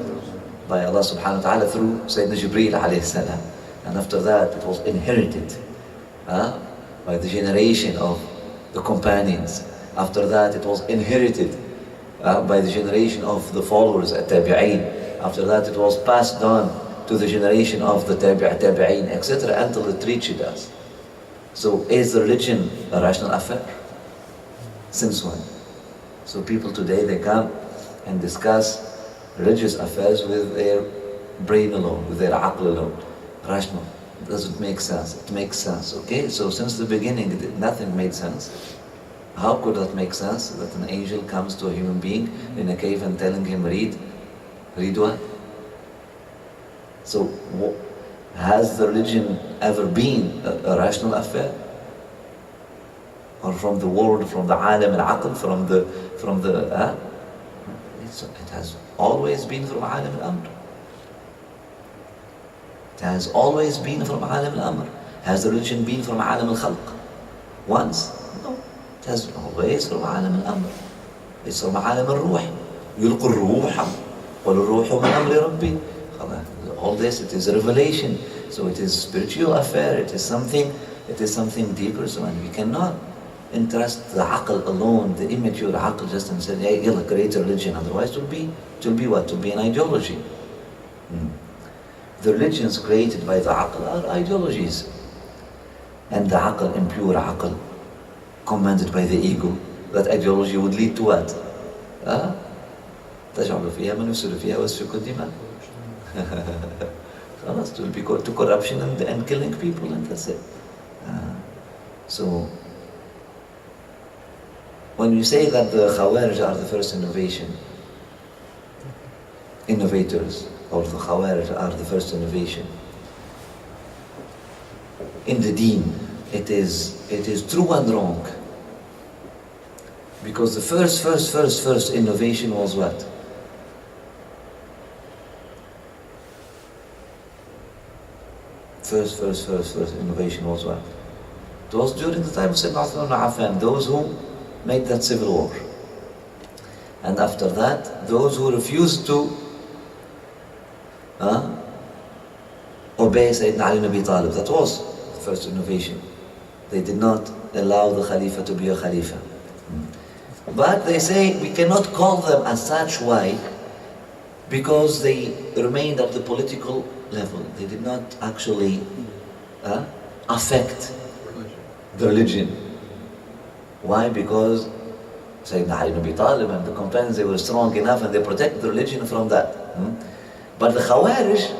by Allah subhanahu wa ta'ala through Sayyidina Jibreel alayhi salam. And after that it was inherited by the generation of the companions. After that it was inherited by the generation of the followers at Tabi'een. After that it was passed on to the generation of the Tabi'een, etc. until it reached us. So is the religion a rational affair? Since when? So people today, they come and discuss religious affairs with their brain alone, with their aql alone. Rational. Does it make sense? It makes sense, okay? So since the beginning, nothing made sense. How could that make sense? That an angel comes to a human being in a cave and telling him, read what? So has the religion ever been a rational affair? Or from the world, from the alam al-aql, it has always been from alam al-amr. It has always been from alam al-amr. Has the religion been from alam al-khalq? Once? No. It has always from alam al-amr. It's from alam al-ruh. يلقوا الروح والروح من أمر ربي. All this, it is a revelation. So it is a spiritual affair. It is something deeper. So and we cannot entrust the aql alone, the immature aql, just and say, hey, you'll create a religion. Otherwise it will be what? It will be an ideology. The religions created by the aql are ideologies. And the aql, impure aql, commanded by the ego, that ideology would lead to what? تجعل فيها من يفسد فيها ويسفك الدماء. It will be to corruption and killing people, and that's it. So when you say that the Khawarij are the first innovators, or the Khawarij are the first innovation in the deen, it is true and wrong. Because the first innovation was what? First innovation was what? It was during the time of Sayyidina Uthman ibn Affan, those who made that civil war. And after that, those who refused to obey Sayyidina Ali ibn Abi Talib. That was the first innovation. They did not allow the Khalifa to be a Khalifa. But they say we cannot call them as such. Why? Because they remained at the political level. They did not actually affect the religion. Why? Because Sayyidina Ali ibn Abi Talib and the companions, they were strong enough and they protected the religion from that. But the Khawarij,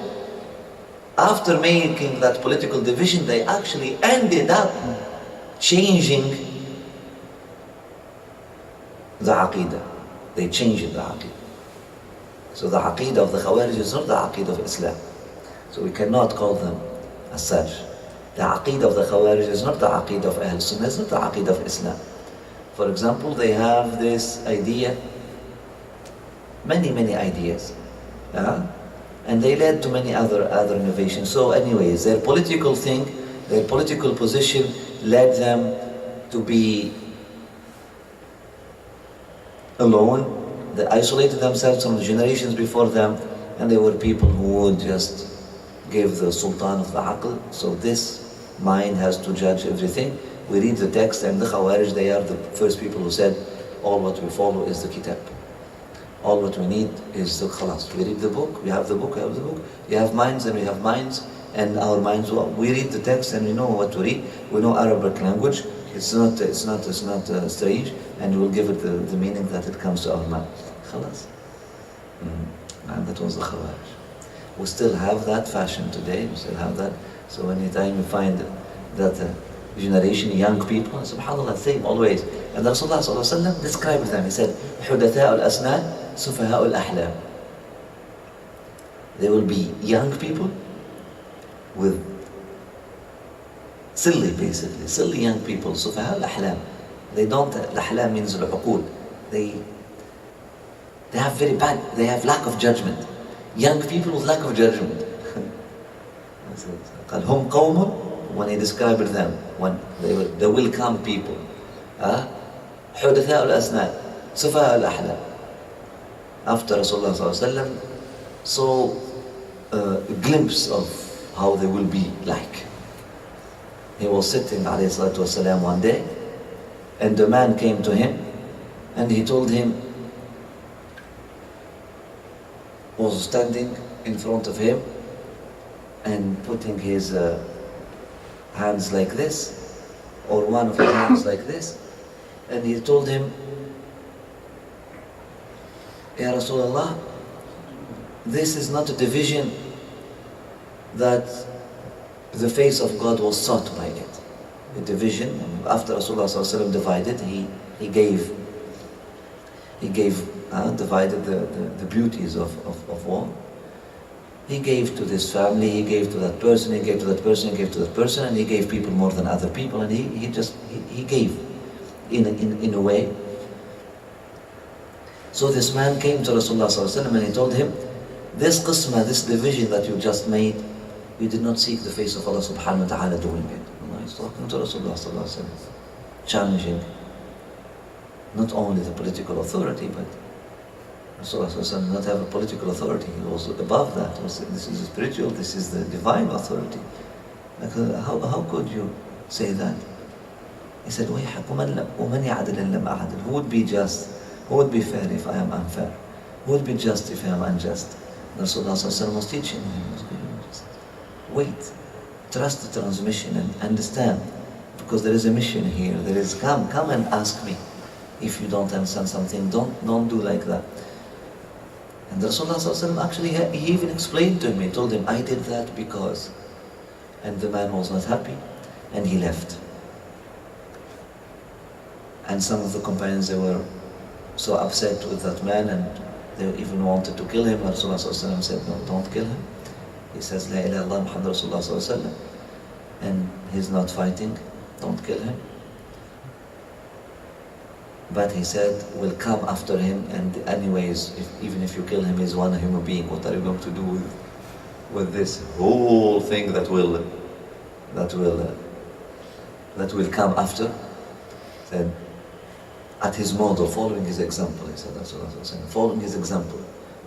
after making that political division, they actually ended up changing the Aqidah. They changed the Aqidah. So the Aqidah of the Khawarij is not the Aqidah of Islam. So we cannot call them as such. The Aqidah of the Khawarij is not the Aqidah of Ahl Sunnah, it's not the Aqidah of Islam. For example, they have this idea, many ideas, and they led to many other innovations. So anyways, their political thing, their political position led them to be alone. They isolated themselves from the generations before them, and they were people who would just give the sultan of the aql. So this mind has to judge everything. We read the text, and the Khawarij, they are the first people who said, all what we follow is the kitab. All what we need is the khalas. We read the book, we have the book, we have the book. We have minds and we have minds, and our minds, we read the text and we know what to read. We know Arabic language. It's not strange, and we'll give it the meaning that it comes to our mind. Khalas. And that was the Khawarij. We still have that fashion today, we still have that. So anytime you find that generation, young people, subhanAllah, same always. And Rasulullah ﷺ described them. He said, حُدَثَاءُ الْأَسْنَانِ سُفَهَاءُ الْأَحْلَامِ. They will be young people with silly, basically, silly young people, سُفَهَاءُ الْأَحْلَامِ. They don't, الْأَحْلَام means الْعُقُول. They have they have lack of judgment. Young people with lack of judgment. هُمْ قَوْمٌ, when he described them, when they will come people. حُدَثَاءُ الْأَسْنَانِ سُفَهَاءُ الْأَحْلَامِ. After Rasulullah ﷺ saw a glimpse of how they will be like. He was sitting ﷺ one day, and the man came to him, and he told him, was standing in front of him and putting his hands like this, or one of his hands like this, and he told him, Ya Rasulullah, this is not a division that the face of God was sought by it. The division, after Rasulullah ﷺ divided, he divided the beauties of war. He gave to this family, he gave to that person, he gave to that person, he gave to that person, and he gave people more than other people, and he gave in a way. So this man came to Rasulullah ﷺ and he told him, this qisma, this division that you just made, you did not seek the face of Allah subhanahu wa ta'ala doing it. Allah is talking to Rasulullah ﷺ, challenging not only the political authority, but Rasulullah ﷺ did not have a political authority. He was above that. This is spiritual, this is the divine authority. Like, how could you say that? He said, who would be just? Who would be fair if I am unfair? Who would be just if I am unjust? Rasulullah ﷺ was teaching him. Wait, trust the transmission and understand, because there is a mission here. There is, come and ask me. If you don't understand something, don't do like that. And Rasulullah ﷺ actually, he even explained to him, he told him, I did that because. And the man was not happy, and he left. And some of the companions, they were so upset with that man, and they even wanted to kill him. Rasulullah ﷺ said, no, don't kill him. He says, La ilaha illallah Muhammad Rasulullah ﷺ, and he's not fighting, don't kill him. But he said, we'll come after him, and anyways, even if you kill him, he's one human being. What are you going to do with this whole thing that will come after? Said, at his model, following his example, he said, following his example,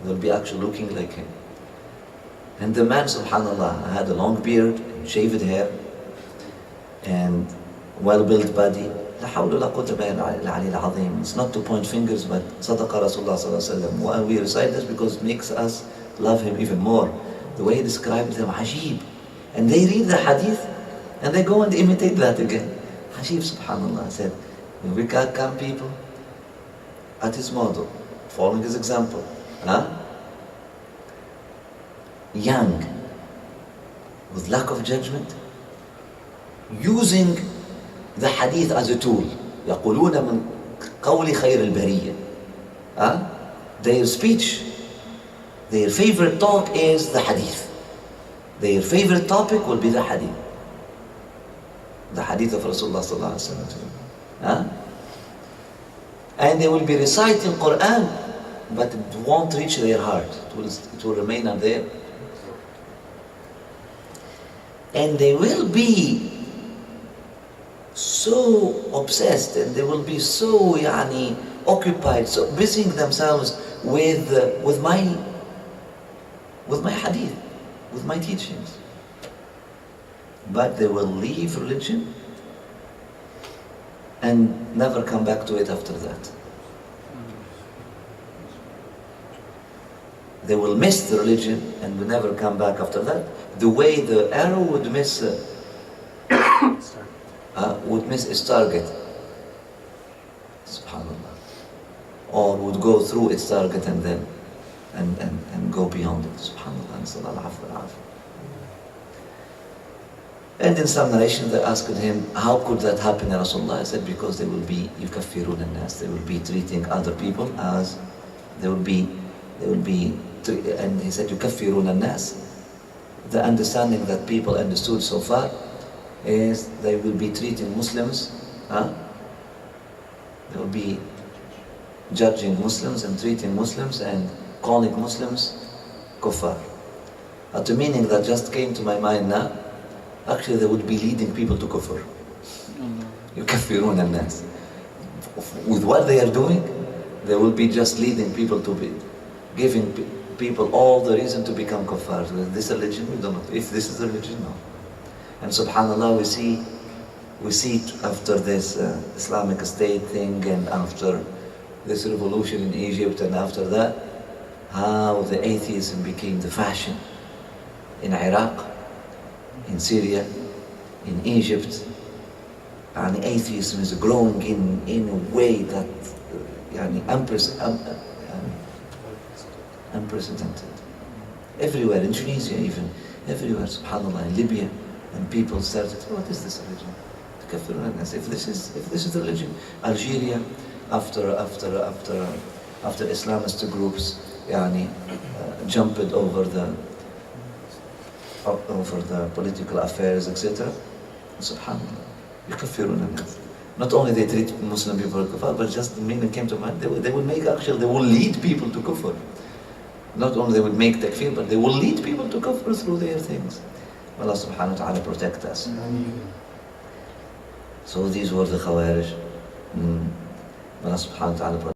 they'll be actually looking like him. And the man, subhanAllah, had a long beard, shaved hair, and well-built body. It's not to point fingers, but Sadaqa Rasulullah ﷺ. Why we recite this? Because it makes us love him even more. The way he described them, ajib. And they read the hadith, and they go and imitate that again. Ajib, subhanAllah. I said, when we come people at his model, following his example, young, with lack of judgment, using the hadith as a tool. يقولون من قول خير البرية. Their speech, their favorite talk is the hadith. Their favorite topic will be the hadith. The hadith of Rasulullah sallallahu alaihi wasallam. And they will be reciting Qur'an, but it won't reach their heart. It will remain on there. And they will be so obsessed, and they will be so occupied, so busying themselves with my hadith, with my teachings. But they will leave religion and never come back to it after that. They will miss the religion and will never come back after that, the way the arrow would miss its target. Subhanallah. Or would go through its target and then and go beyond it. Subhanallah. And in some narration they asked him, how could that happen, Ya Rasulullah? I said, because they will be yukaffirun an-nas. They will be treating other people as they will be, and he said, yukaffirun an-nas. The understanding that people understood so far is they will be treating Muslims, they will be judging Muslims and treating Muslims and calling Muslims kuffar. The meaning that just came to my mind now, actually they would be leading people to kufr. Yukaffirun an-nas. With what they are doing, they will be just leading people to be giving people all the reason to become kuffar. This religion, we don't know. If this is the religion, no. And subhanallah, we see it after this Islamic State thing, and after this revolution in Egypt, and after that, how the atheism became the fashion in Iraq, in Syria, in Egypt. And atheism is growing in a way that unprecedented. Everywhere, in Tunisia even, everywhere, subhanallah, in Libya, and people started, what is this religion? If this is the religion. Algeria, after Islamist groups jumped over the political affairs, etc. Subhanallah. Not only they treat Muslim people as kufar, but just the meaning came to mind, they will lead people to kufr. Not only they would make takfir, but they will lead people to kufr through their things. Allah subhanahu wa ta'ala protect us. So these were the Khawarij. Allah subhanahu wa ta'ala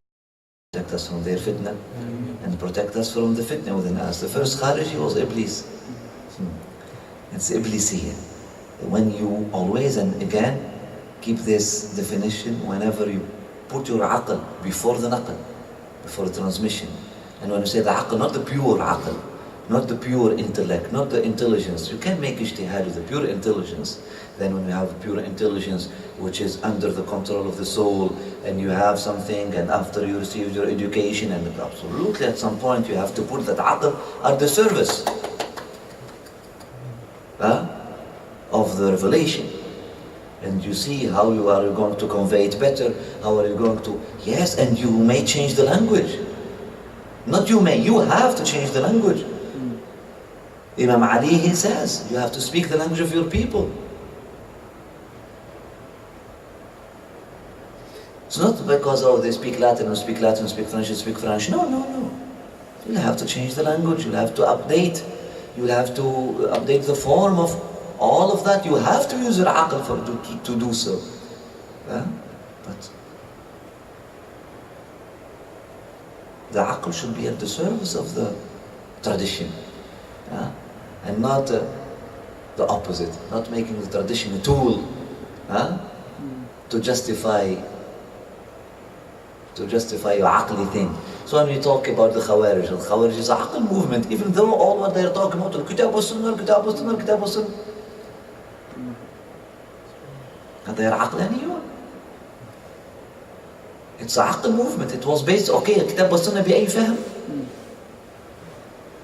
protect us from their fitna and protect us from the fitna within us. The first Khariji was Iblis. It's Iblisiyya. When you always and again keep this definition whenever you put your aql before the naql, before the transmission. And when you say the aql, not the pure aql, not the pure intellect, not the intelligence. You can't make ijtihad with the pure intelligence. Then when you have pure intelligence which is under the control of the soul, and you have something, and after you received your education, and absolutely at some point you have to put that aql at the service of the revelation. And you see how you are going to convey it better, how are you going to, yes, and you may change the language. Not you may, you have to change the language. Imam Ali, he says, you have to speak the language of your people. It's not because, they speak Latin, or speak Latin, speak French, or speak French. No. You'll have to change the language, you'll have to update. You'll have to update the form of all of that. You have to use your aql to do so. But the aql should be at the service of the tradition. And not the opposite, not making the tradition a tool to justify your aqli thing. So when we talk about the Khawarij is a aql movement, even though all what they are talking about, Kitab wa Sunnah, Kitab wa Sunnah, Kitab wa Sunnah. And they are aqlaniyun. It's a aql movement. It was based, Kitab wa Sunnah bi ay fahm.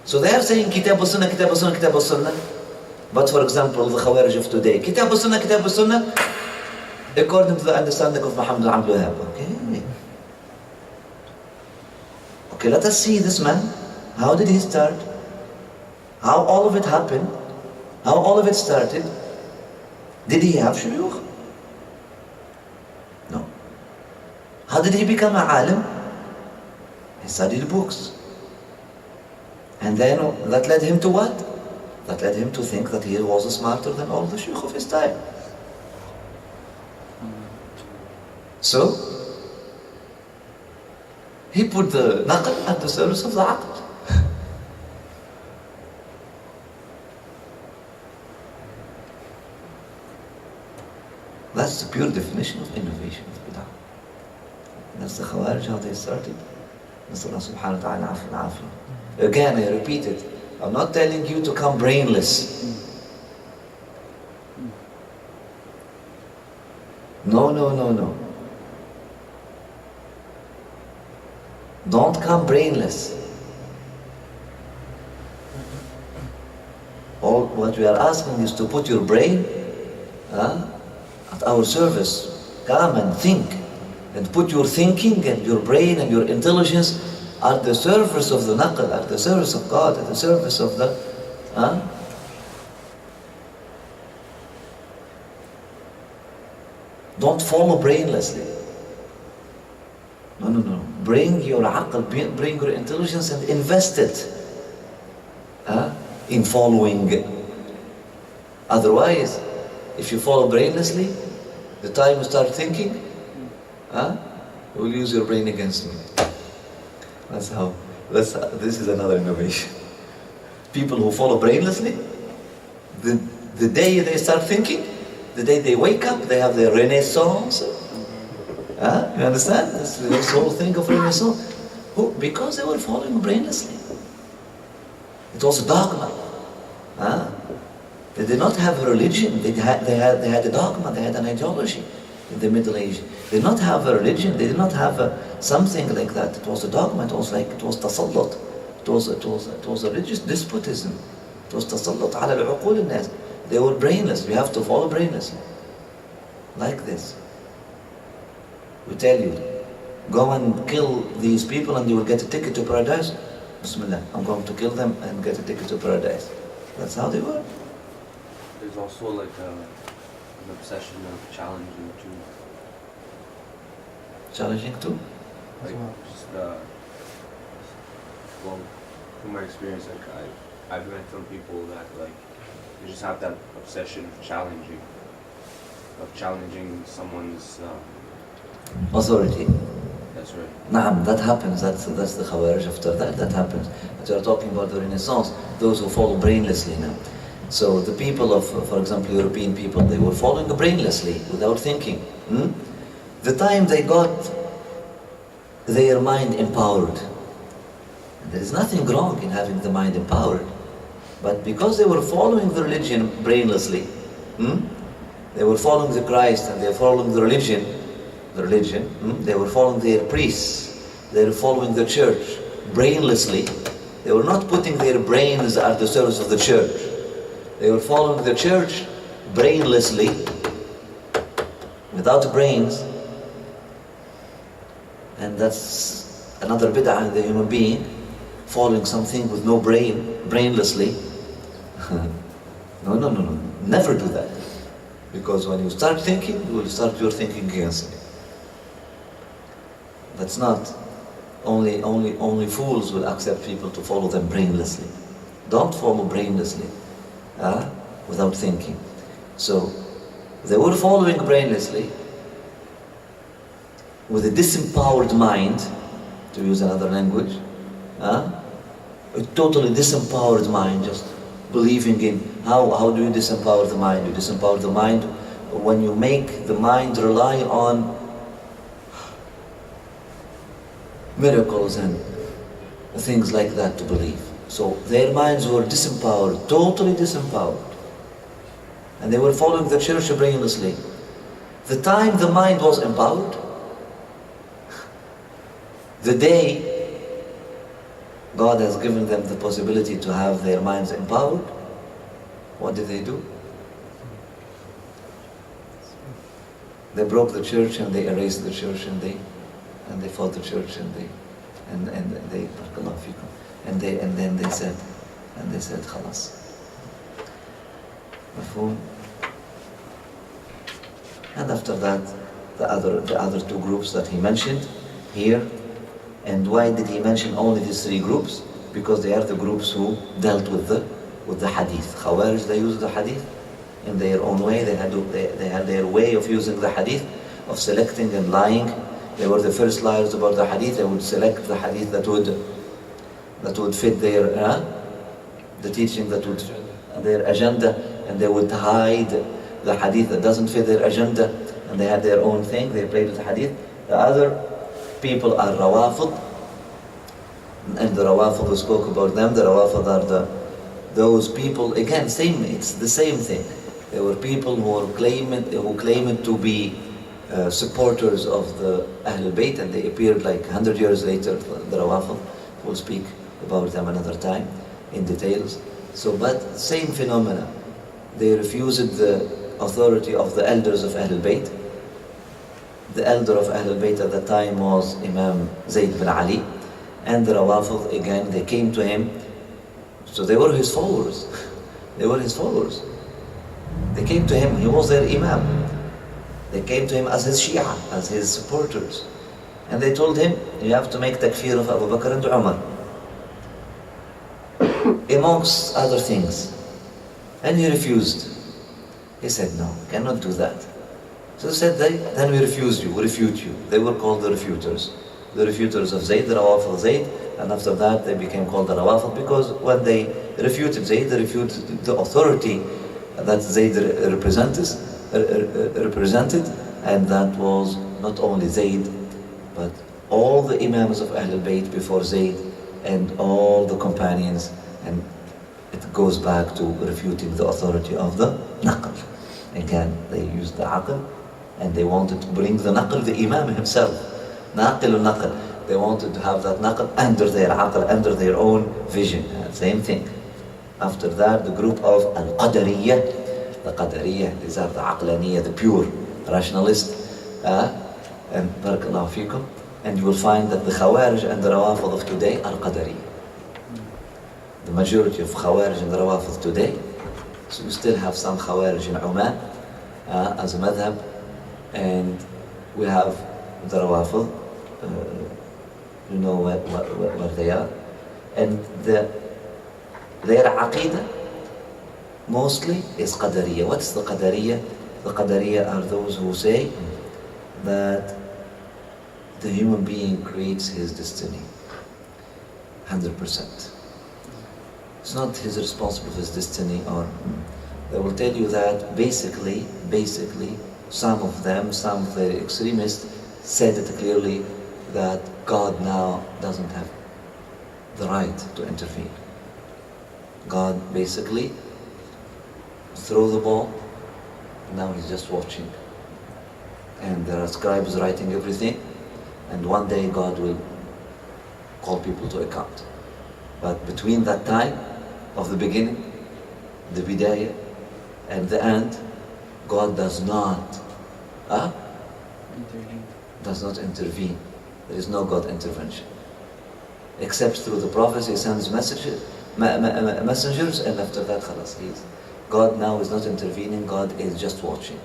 So they are saying Kitab wa Sunnah, Kitab wa Sunnah, Kitab wa Sunnah. But for example, the Khawarij of today, Kitab al-Sunnah, according to the understanding of Muhammad Abdul Wahhab. Okay, let us see this man. How did he start? How all of it happened? How all of it started? Did he have shuyukh? No. How did he become an alim? He studied books. And then that led him to what? That led him to think that he was smarter than all the shuyukh of his time. So, he put the naql at the service of the aql. That's the pure definition of innovation of bid'ah. That's the Khawarij, how they started. Nas'Allah subhanahu wa ta'ala afiyah. Again, I repeat it. I'm not telling you to come brainless. No. Don't come brainless. All what we are asking is to put your brain at our service. Come and think. And put your thinking and your brain and your intelligence at the service of the naql, at the service of God, at the service of the... Don't follow brainlessly. No. Bring your aql, bring your intelligence and invest it in following. Otherwise, if you follow brainlessly, the time you start thinking, you will use your brain against me. This is another innovation. People who follow brainlessly, the day they start thinking, the day they wake up, they have their renaissance. You understand? This whole thing of renaissance. Because they were following brainlessly. It was a dogma. They did not have a religion. They had a dogma. They had an ideology in the Middle Age. They did not have a religion. They did not have something like that. It was a dogma. It was tasallut. It was a religious despotism. It was tasallut ala al-uqul al-nas. They were brainless. We have to follow brainlessly. Like this. We tell you, go and kill these people and you will get a ticket to paradise. Bismillah, I'm going to kill them and get a ticket to paradise. That's how they were. There's also like an obsession of challenging too. Challenging too? Like just well, from my experience, like I've met from people that like they just have that obsession of challenging someone's authority. That's right. Naam, that happens. That's the Khawarij after that happens. But we are talking about the Renaissance, those who follow brainlessly now. So the people of, for example, European people, they were following brainlessly, without thinking. The time they got their mind empowered, and there is nothing wrong in having the mind empowered, but because they were following the religion brainlessly, they were following the Christ and they were following the religion, they were following their priests, they were following the church brainlessly. They were not putting their brains at the service of the church. They were following the church brainlessly, without brains. And that's another bid'ah in the human being, following something with no brain, brainlessly. No. Never do that. Because when you start thinking, you will start your thinking against me. That's not, only fools will accept people to follow them brainlessly. Don't follow brainlessly, without thinking. So, they were following brainlessly, with a disempowered mind, to use another language, a totally disempowered mind, just believing in, how do you disempower the mind? You disempower the mind when you make the mind rely on miracles and things like that to believe. So their minds were disempowered, totally disempowered. And they were following the church brainlessly. The time the mind was empowered, the day God has given them the possibility to have their minds empowered, What did they do? They broke the church and they erased the church and they fought the church and then they said خلاص. مفهوم? And after that, the other two groups that he mentioned here. And why did he mention only these three groups? Because they are the groups who dealt with the hadith. Khawarij, they used the hadith in their own way. They had their way of using the hadith, of selecting and lying. They were the first liars about the hadith. They would select the hadith that would fit their the teaching that would their agenda, and they would hide the hadith that doesn't fit their agenda, and they had their own thing. They played with the hadith. The other people are Rawafid, and the Rawafid who spoke about them. The Rawafid are those people, again, it's the same thing. There were people who claimed to be supporters of the Ahlul Bayt, and they appeared like 100 years later. The Rawafid, we'll speak about them another time in details. So, but same phenomena. They refused the authority of the elders of Ahlul Bayt. The elder of Ahlul Bayt at the time was Imam Zayd bin Ali, and the Rawafid, again, they came to him. So they were his followers. They were his followers. They came to him, he was their Imam. They came to him as his Shia, as his supporters. And they told him, you have to make takfir of Abu Bakr and Umar, amongst other things. And he refused. He said, no, cannot do that. So said they, then we refuse you, we refute you. They were called the refuters. The refuters of Zayd, the Rawafid Zayd, and after that they became called the Rawafid because when they refuted Zayd, they refuted the authority that Zayd represented, and that was not only Zayd, but all the Imams of Ahlul Bayt before Zayd and all the companions, and it goes back to refuting the authority of the Naql. Again, they used the Aql, and they wanted to bring the Naql, the Imam himself, Naql al-Naql. They wanted to have that Naql under their Aql, under their own vision. Same thing. After that, the group of al-Qadariyah. The Qadariyah, these are the Aqlaniyah, the pure rationalist. And barakallahu fikum. And you will find that the Khawarij and the Rawafid of today are Qadariyah. The majority of Khawarij and the Rawafid today. So we still have some Khawarij in Oman as a madhab, and we have the Rawafid, you know where they are. And their Aqidah mostly is Qadariyah. What's the Qadariyah? The Qadariyah are those who say that the human being creates his destiny, 100%. It's not his responsibility for his destiny, or they will tell you that basically, some of the extremists said it clearly that God now doesn't have the right to intervene. God basically threw the ball, now he's just watching. And there are scribes writing everything, and one day God will call people to account. But between that time of the beginning, the bidayah, and the end, God does not intervene. There is no God intervention. Except through the prophets, he sends messengers, and after that, khalas, God now is not intervening, God is just watching.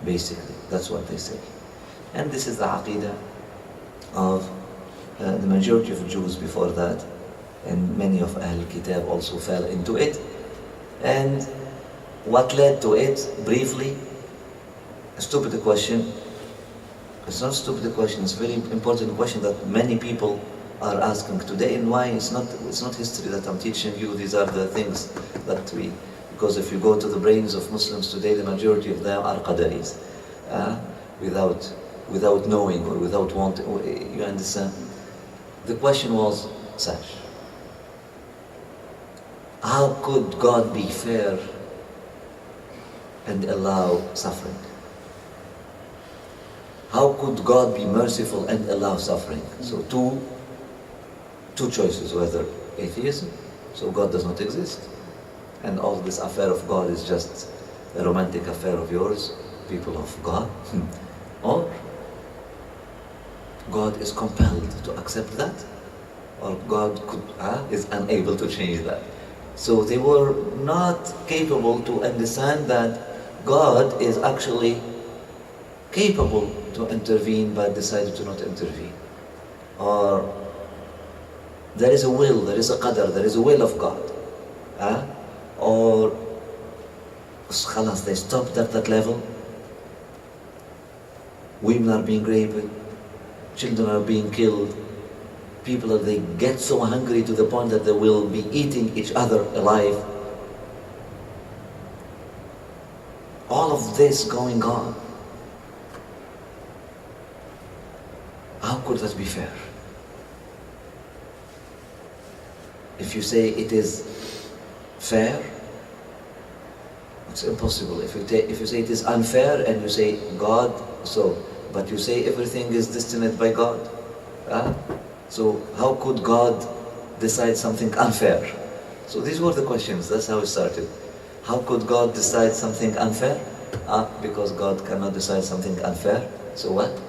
Basically, that's what they say. And this is the aqidah of the majority of Jews before that, and many of Ahl Kitab also fell into it. And what led to it, briefly, a stupid question. It's not a stupid question, it's a very important question that many people are asking today, and why it's not history that I'm teaching you. These are the things that because if you go to the brains of Muslims today, the majority of them are Qadaris, without knowing or without wanting. You understand? The question was such: how could God be fair and allow suffering? How could God be merciful and allow suffering? So two choices, whether atheism, so God does not exist, and all this affair of God is just a romantic affair of yours, people of God, or God is compelled to accept that, or God is unable to change that. So they were not capable to understand that God is actually capable to intervene but decided to not intervene. Or there is a will, there is a qadr, there is a will of God. Or khalas, they stopped at that level. Women are being raped, children are being killed, people, they get so hungry to the point that they will be eating each other alive. All of this going on. How could that be fair? If you say it is fair, it's impossible. If you say it is unfair and you say God, but you say everything is destined by God. So how could God decide something unfair? So these were the questions. That's how it started. How could God decide something unfair? Because God cannot decide something unfair. So what?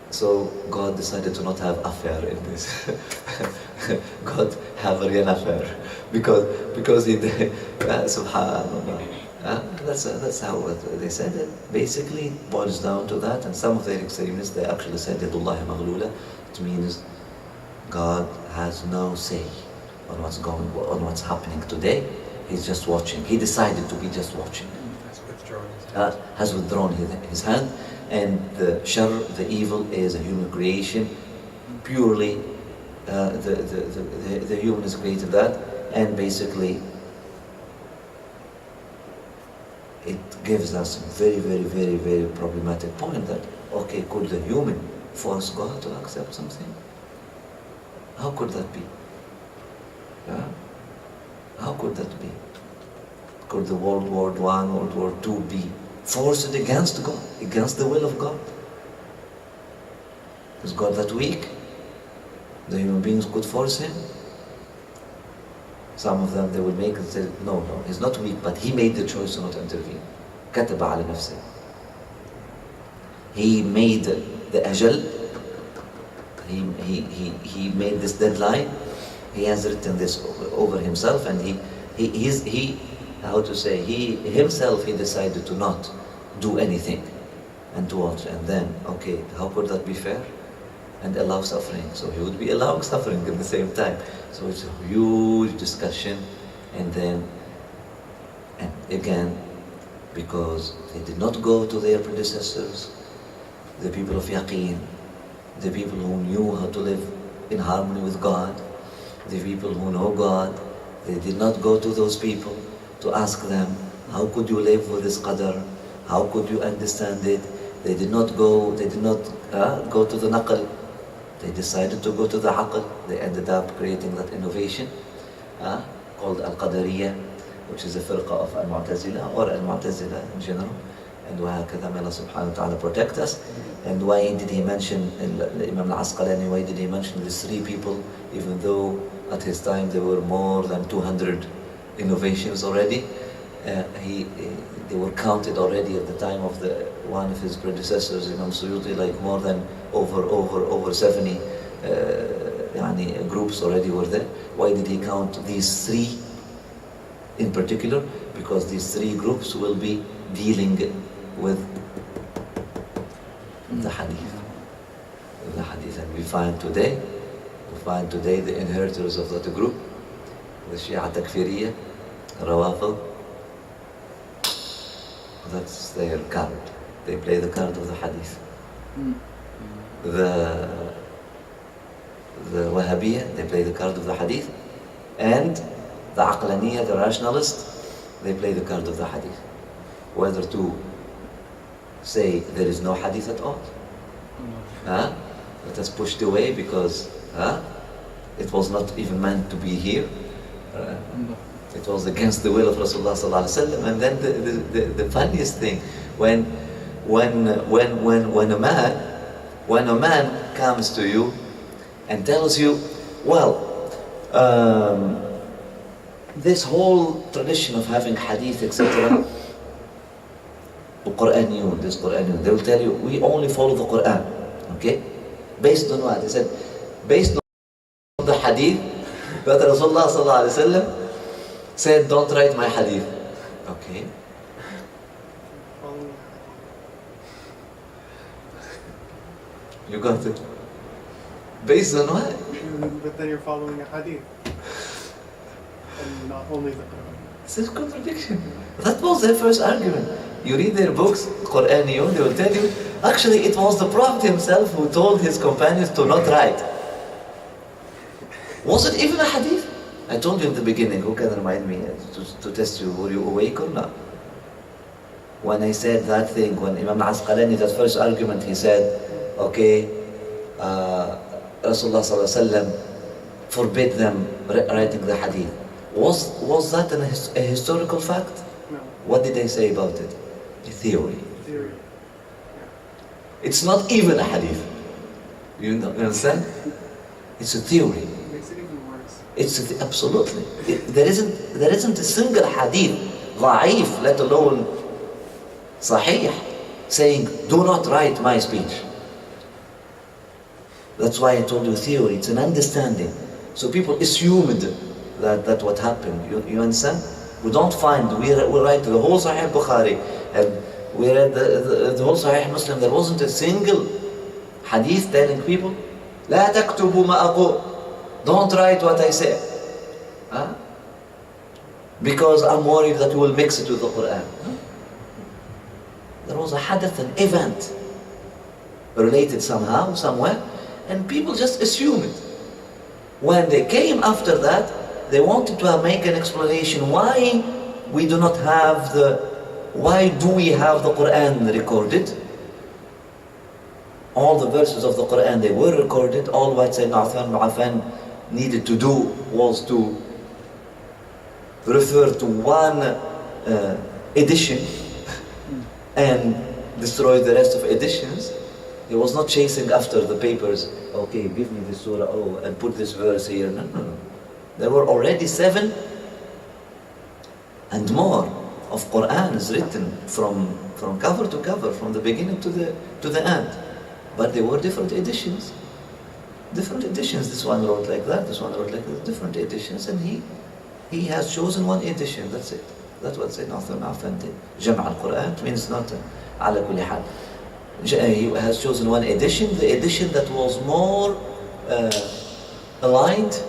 So God decided to not have affair in this. God have a real affair because he did. Subhanallah. That's how they said it. Basically, it boils down to that. And some of the extremists, they actually said Yadullahi maghlula. It means God has no say on what's happening today. He's just watching. He decided to be just watching. Has withdrawn his hand. And the shar, the evil, is a human creation. Purely, the human has created that, and basically, it gives us a very, very, very, very problematic point that, okay, could the human force God to accept something? How could that be? How could that be? Could the World War I, World War II be forced against God, against the will of God? Is God that weak? The human beings could force him? Some of them, they will make and say, no, he's not weak, but he made the choice to not intervene. كتب على نفسه. He made the ajal. He made this deadline. He has written this over himself, and he himself decided to not do anything and to watch. And then, okay, how could that be fair? And allow suffering. So he would be allowing suffering at the same time. So it's a huge discussion. And again, because they did not go to their predecessors, the people of yaqeen, the people who knew how to live in harmony with God, the people who know God, they did not go to those people to ask them, how could you live with this qadr? How could you understand it? They did not go to the naql. They decided to go to the aql. They ended up creating that innovation called al-Qadariyya, which is a firqa of al-Mu'tazila or al-Mu'tazila in general. And وهكذا, may Allah subhanahu wa ta'ala protect us. And why did he mention Imam al-Asqalani, why did he mention these three people, even though at his time there were more than 200 innovations already? They were counted already at the time of one of his predecessors, Imam Suyuti, like more than over 70 groups already were there. Why did he count these three in particular? Because these three groups will be dealing with the hadith. And we find today the inheritors of that group, the Shia Takfiriyya, Rawafid. That's their card. They play the card of the hadith. The Wahhabiyya, they play the card of the hadith. And the Aqlaniyya, the rationalist, they play the card of the hadith. Whether to say there is no hadith at all. Let us pushed away because it was not even meant to be here. It was against the will of Rasulullah sallallahu alaihi wasallam. And then the funniest thing, when a man comes to you and tells you, well, this whole tradition of having hadith, etc., Qur'aniyun, this Qur'aniyun, they will tell you, we only follow the Qur'an, okay? Based on what? They said, based on the hadith, that Rasulullah sallallahu alayhi wa sallam said, don't write my hadith. Okay. You got it. Based on what? But then you're following a hadith. And not only the Quran. This is contradiction. That was their first argument. You read their books, Qur'aniyun, they will tell you, actually it was the Prophet himself who told his companions to not write. Was it even a hadith? I told you in the beginning, who can remind me to test you, were you awake or not? When I said that thing, when Imam Asqalani, that first argument, he said, okay, Rasulullah sallallahu alaihi wasallam forbid them writing the hadith. Was that a historical fact? No. What did they say about it? A theory. Theory. It's not even a hadith. You understand? It's a theory. Makes it even worse. Absolutely. There isn't a single hadith, ضعيف, let alone Sahih, saying, do not write my speech. That's why I told you theory, it's an understanding. So people assumed that what happened. You understand? We don't find, we write the whole Sahih Bukhari, and we read the whole Sahih Muslim, there wasn't a single hadith telling people, لا تكتبوا ما أقول, don't write what I say. Huh? Because I'm worried that you will mix it with the Qur'an. Huh? There was a hadith, an event, related somehow, somewhere, and people just assume it. When they came after that, they wanted to make an explanation why we do not have why do we have the Qur'an recorded? All the verses of the Qur'an, they were recorded. All what Sayyidina Uthman ibn Affan needed to do was to refer to one edition and destroy the rest of editions. He was not chasing after the papers, okay, give me this surah, oh, and put this verse here. No, no, no. There were already 7 and more of Qur'an is written from cover to cover, from the beginning to the end. But they were different editions. Different editions. This one wrote like that, this one wrote like that, different editions, and he has chosen one edition, that's it. That's what Sayyidina Uthman ibn Affan did. Jam' al-Qur'an means not ala kulli hal. He has chosen one edition, the edition that was more aligned,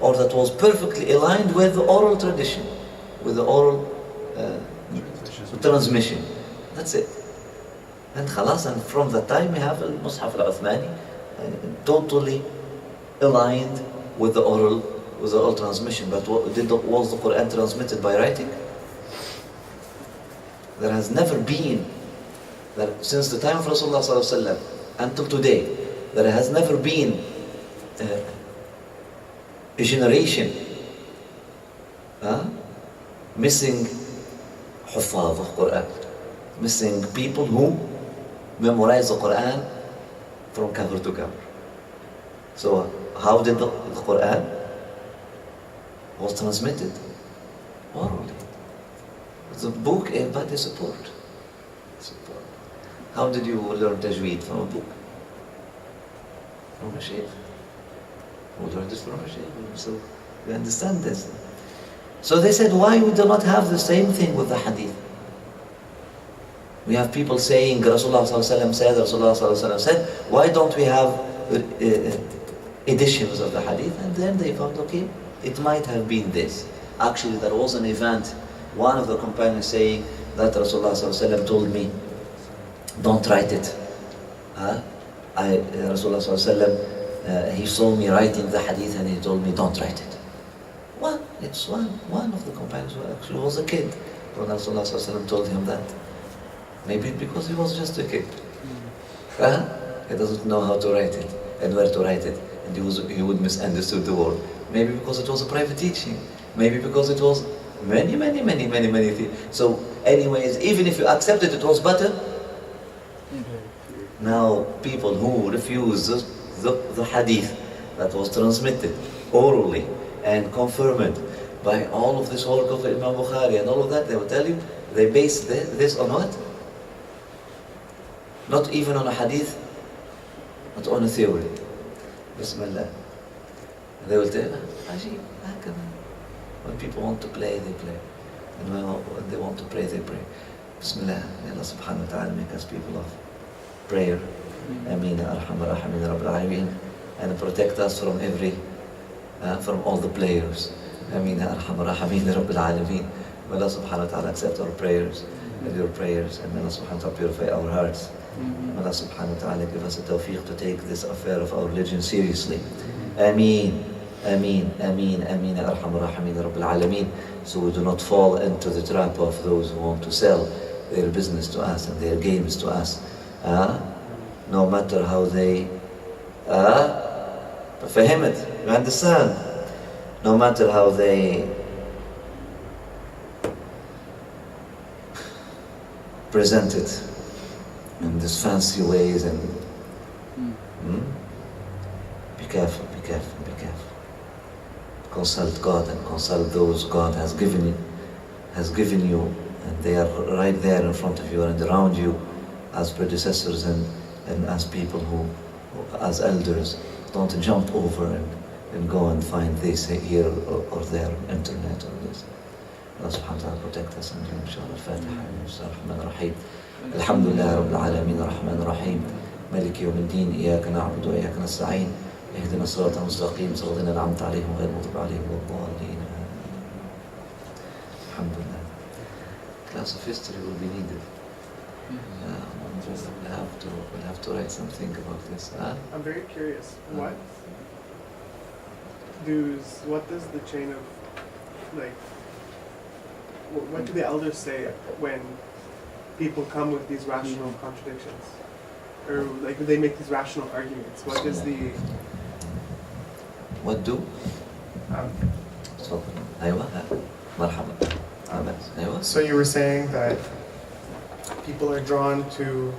or that was perfectly aligned with the oral tradition, with the oral transmission. That's it. And khalas, and from that time we have al-Mushaf al-Uthmani totally aligned with the oral transmission. But was the Qur'an transmitted by writing? There has never been, since the time of Rasulullah sallallahu alaihi wasallam until today, there has never been a generation missing Huffaz of Qur'an, missing people who memorize the Qur'an from cover to cover. So how did the Qur'an was transmitted? Orally. The book, but the support. How did you learn tajweed? From a book? From a shaykh. Who learned this from a shaykh? So you understand this. So they said, why we do not have the same thing with the hadith? We have people saying, Rasulullah said, Rasulullah said, why don't we have editions of the hadith? And then they found, okay, it might have been this. Actually, there was an event, one of the companions saying that Rasulullah told me, don't write it. Rasulullah he saw me writing the hadith and he told me, don't write it. Well, it's one of the companions who actually was a kid when Rasulullah told him that. Maybe because he was just a kid. He doesn't know how to write it and where to write it, and he would misunderstood the word. Maybe because it was a private teaching. Maybe because it was many things. So anyways, even if you accepted it was better, now people who refuse the hadith that was transmitted orally and confirmed by all of this work of Imam Bukhari and all of that. They will tell you, they base this on what? Not even on a hadith, not on a theory. Bismillah. And they will tell you, Ajib, when people want to play, they play. And when they want to pray, they pray. Bismillah. May Allah subhanahu wa ta'ala make us people of prayer. Ameen. Arhamar Rahameen Rabbil Alameen. And protect us from from all the players. Ameen. Arhamar Rahameen Rabbil Alameen. May Allah subhanahu wa ta'ala accept our prayers and your prayers. And may Allah subhanahu wa ta'ala purify our hearts. May Allah subhanahu wa ta'ala give us a tawfiq to take this affair of our religion seriously. Ameen. Ameen, Ameen, Ameen, Arhamar Rahameen Rabbil Alameen. So we do not fall into the trap of those who want to sell their business to us and their games to us. No matter how they فهمت, you understand? No matter how they present it in these fancy ways and be careful, be careful, be careful. Consult God and consult those God has given you, and they are right there in front of you and around you as predecessors and as people who as elders. Don't jump over and go and find this here or there on internet or this. Allah subhanahu wa ta'ala protect us and inshallah. Fatḥ. Bismillahir-Rahmanir-Rahim. Alhamdulillah Rabbil Alameen Ar-Rahmanir-Rahim. Maliki Yawmiddin. Iyyaka na'budu wa iyyaka nasta'in. اهدنا الصراط المستقيم صراط الذين أنعمت عليهم غير المغضوب عليهم ولا الضالين. Alhamdulillah. Class of history will be needed. We'll have to write something about this. I'm very curious. What does the chain of, like, what do the elders say when people come with these rational contradictions? Or like they make these rational arguments? What is the... What do? أيوة مرحبا. أيوة. So you were saying that people are drawn to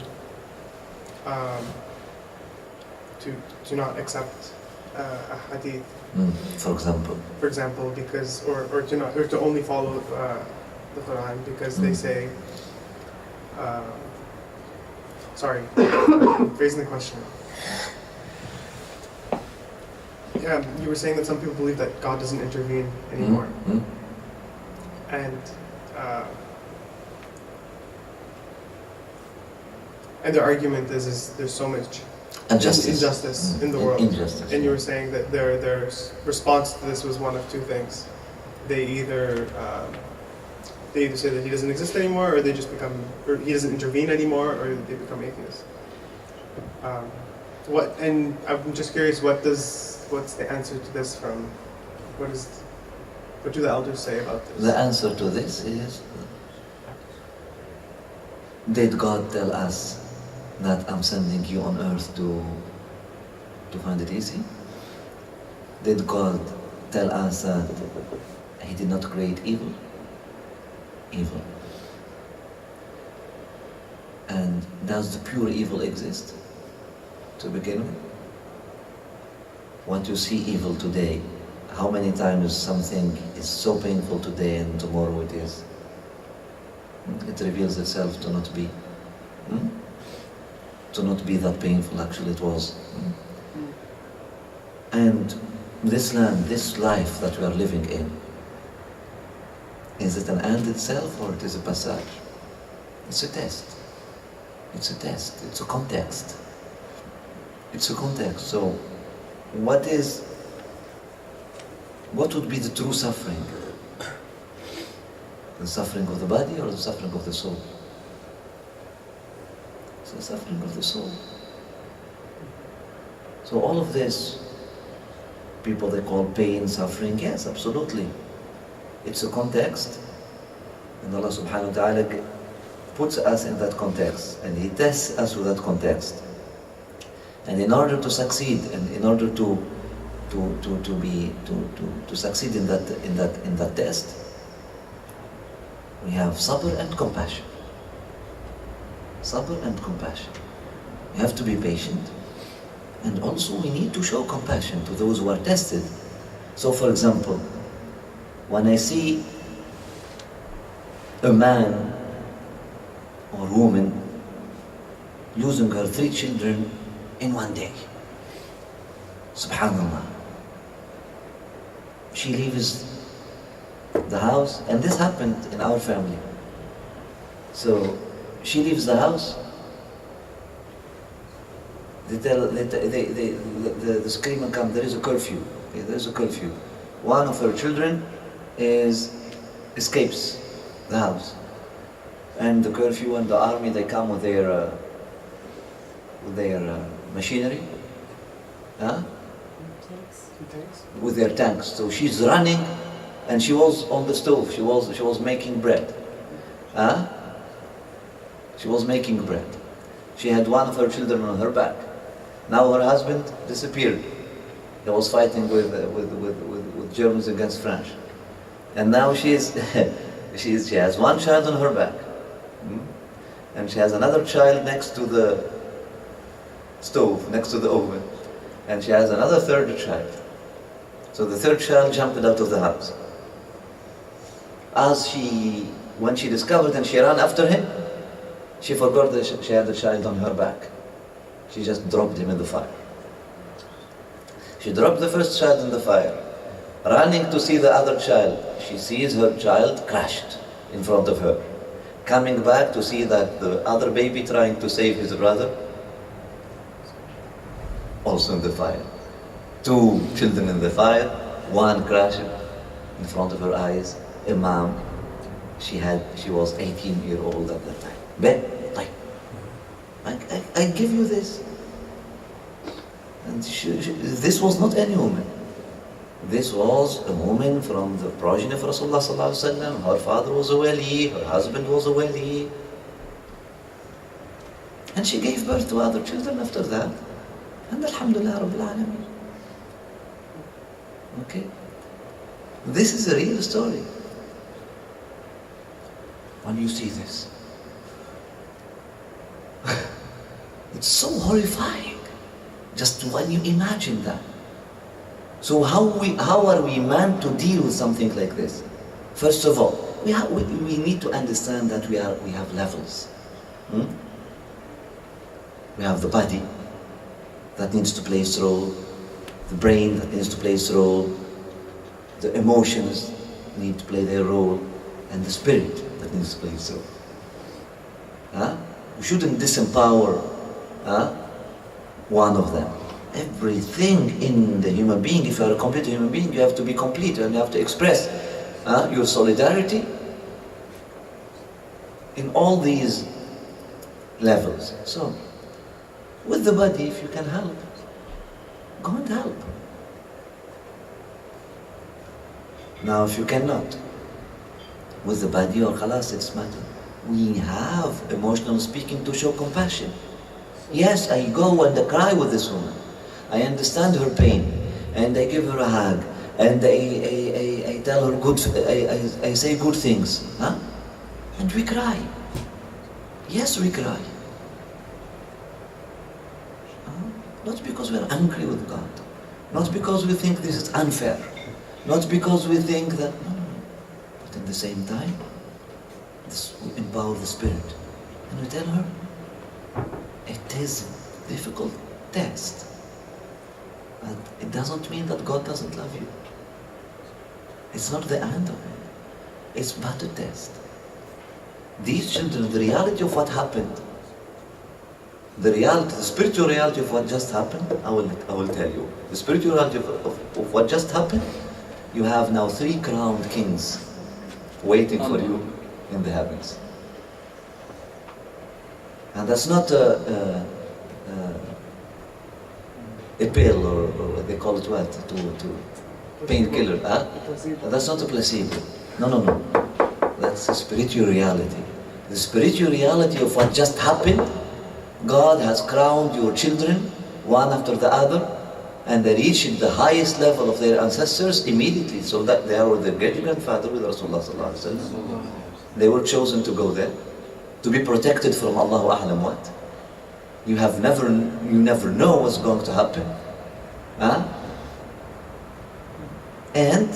not accept a hadith. For example, because or to only follow the Qur'an because they say. Sorry, phrasing the question. Yeah, you were saying that some people believe that God doesn't intervene anymore, and their argument is there's so much injustice in the world. Injustice. And you were saying that their response to this was one of two things. They either say that he doesn't exist anymore, or they just become, or he doesn't intervene anymore, or they become atheists. And I'm just curious, what's the answer to this from? What do the elders say about this? The answer to this is, did God tell us that I'm sending you on earth to find it easy? Did God tell us that He did not create evil? And does the pure evil exist to begin with? Once you see evil today, how many times something is so painful today and tomorrow it is? It reveals itself to not be that painful. Actually it was. And this land, this life that we are living in, is it an end itself or it is a passage? It's a test. It's a test. It's a context. It's a context. So what would be the true suffering? The suffering of the body or the suffering of the soul? It's the suffering of the soul. So all of this, people they call pain, suffering, yes, absolutely. It's a context, and Allah subhanahu wa ta'ala puts us in that context, and He tests us with that context. And in order to succeed, and in order to succeed in that test, we have sabr and compassion. Sabr and compassion. We have to be patient, and also we need to show compassion to those who are tested. So, for example, when I see a man or woman losing her 3 children in one day. Subhanallah. She leaves the house, and this happened in our family. So she leaves the house. The screamer comes, there is a curfew. Okay, there is a curfew. One of her children escapes the house. And the curfew and the army, they come with their machinery. Huh? With their tanks. So she's running, and she was on the stove. She was making bread. Huh? She was making bread. She had one of her children on her back. Now her husband disappeared. He was fighting with Germans against French. And now she has one child on her back. And she has another child next to the stove, next to the oven. And she has another third child. So the third child jumped out of the house. When she discovered and she ran after him, she forgot that she had a child on her back. She just dropped him in the fire. She dropped the first child in the fire. Running to see the other child, she sees her child crashed in front of her. Coming back to see that the other baby trying to save his brother, also in the fire. 2 children in the fire, one crashed in front of her eyes. Imam, she was 18-year-old at that time. I give you this. And this was not any woman. This was a woman from the progeny of Rasulullah sallallahu alaihi wasallam. Her father was a wali, her husband was a wali. And she gave birth to other children after that. And alhamdulillah rabbil alameen. Okay? This is a real story. When you see this, it's so horrifying, just when you imagine that. So how are we meant to deal with something like this? First of all, we need to understand that we have levels. We have the body that needs to play its role, the brain that needs to play its role, the emotions need to play their role, and the spirit that needs to play its role. We shouldn't disempower one of them. Everything in the human being, if you are a complete human being, you have to be complete and you have to express your solidarity in all these levels. So, with the body, if you can help, go and help. Now, if you cannot, with the body or khalas, it's matter. We have emotional speaking to show compassion. Yes, I go and I cry with this woman. I understand her pain, and I give her a hug, and I tell her I say good things, and we cry. Yes, we cry. Not because we are angry with God, not because we think this is unfair, not because we think that, no. But at the same time, we empower the spirit, and we tell her, it is a difficult test. But it doesn't mean that God doesn't love you. It's not the end of it. It's but a test. These children, the reality of what happened, the spiritual reality of what just happened, I will tell you. The spiritual reality of what just happened, you have now 3 crowned kings waiting for you in the heavens. And that's not a pill or they call it what? To painkiller. That's not a placebo. No. That's a spiritual reality. The spiritual reality of what just happened, God has crowned your children one after the other, and they reached the highest level of their ancestors immediately, so that they were the great-grandfather with Rasulullah sallallahu alaihi wasallam. They were chosen to go there, to be protected from Allahu A'lam what. You never know what's going to happen. And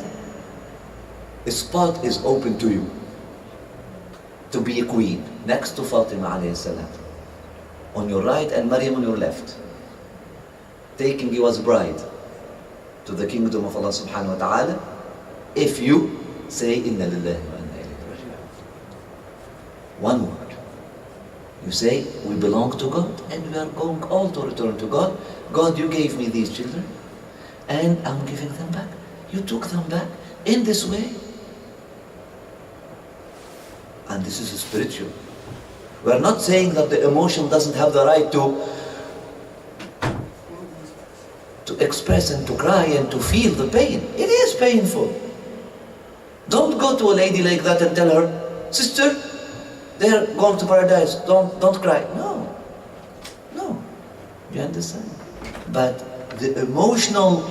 a spot is open to you to be a queen next to Fatima alayhi salam, on your right and Maryam on your left, taking you as bride to the kingdom of Allah subhanahu wa ta'ala, if you say inna lillahi wa inna ilayhi raji'un. One word. You say, we belong to God and we are going all to return to God. God, you gave me these children and I'm giving them back. You took them back in this way. And this is spiritual. We are not saying that the emotion doesn't have the right to express and to cry and to feel the pain. It is painful. Don't go to a lady like that and tell her, sister, they're going to paradise, don't cry. No. You understand? But the emotional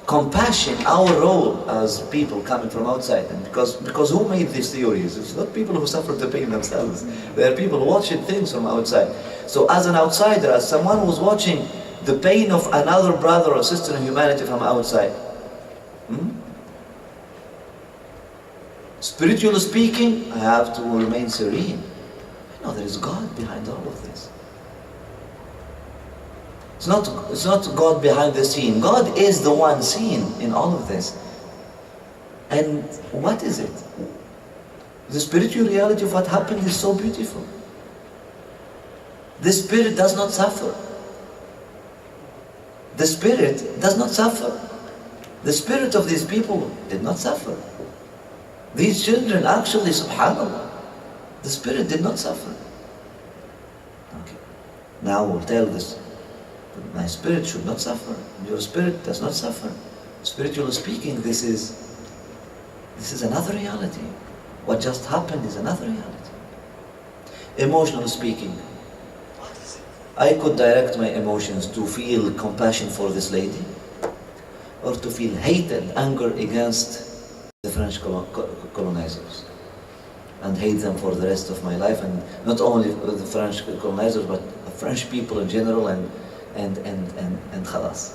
compassion, our role as people coming from outside, and because who made these theories? It's not people who suffered the pain themselves. There are people watching things from outside. So as an outsider, as someone who's watching the pain of another brother or sister in humanity from outside, spiritually speaking, I have to remain serene. I know there is God behind all of this. It's not God behind the scene. God is the one seen in all of this. And what is it? The spiritual reality of what happened is so beautiful. The spirit does not suffer. The spirit does not suffer. The spirit of these people did not suffer. These children actually, subhanAllah, the spirit did not suffer. Okay. Now we'll tell this. My spirit should not suffer. Your spirit does not suffer. Spiritually speaking, this is another reality. What just happened is another reality. Emotionally speaking, I could direct my emotions to feel compassion for this lady, or to feel hate and anger against the French colonizers, and hate them for the rest of my life, and not only the French colonizers, but the French people in general, and khalas,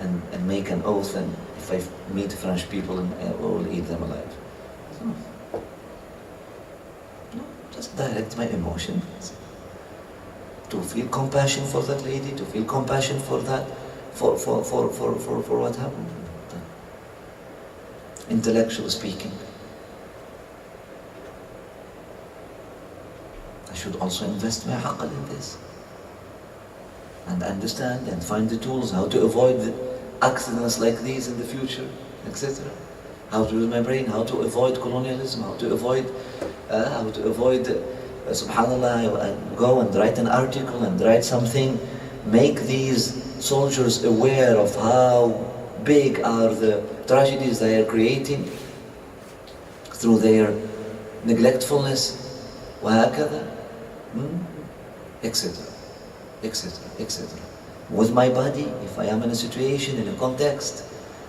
and make an oath, and if I meet French people, I will eat them alive. No, just direct my emotions to feel compassion for that lady, to feel compassion for that, for what happened. Intellectually speaking, I should also invest my aql in this, and understand and find the tools how to avoid the accidents like these in the future, etc. How to use my brain, how to avoid colonialism, how to avoid subhanallah, go and write an article and write something, make these soldiers aware of how big are the tragedies they are creating through their neglectfulness, etc. With my body, if I am in a situation, in a context,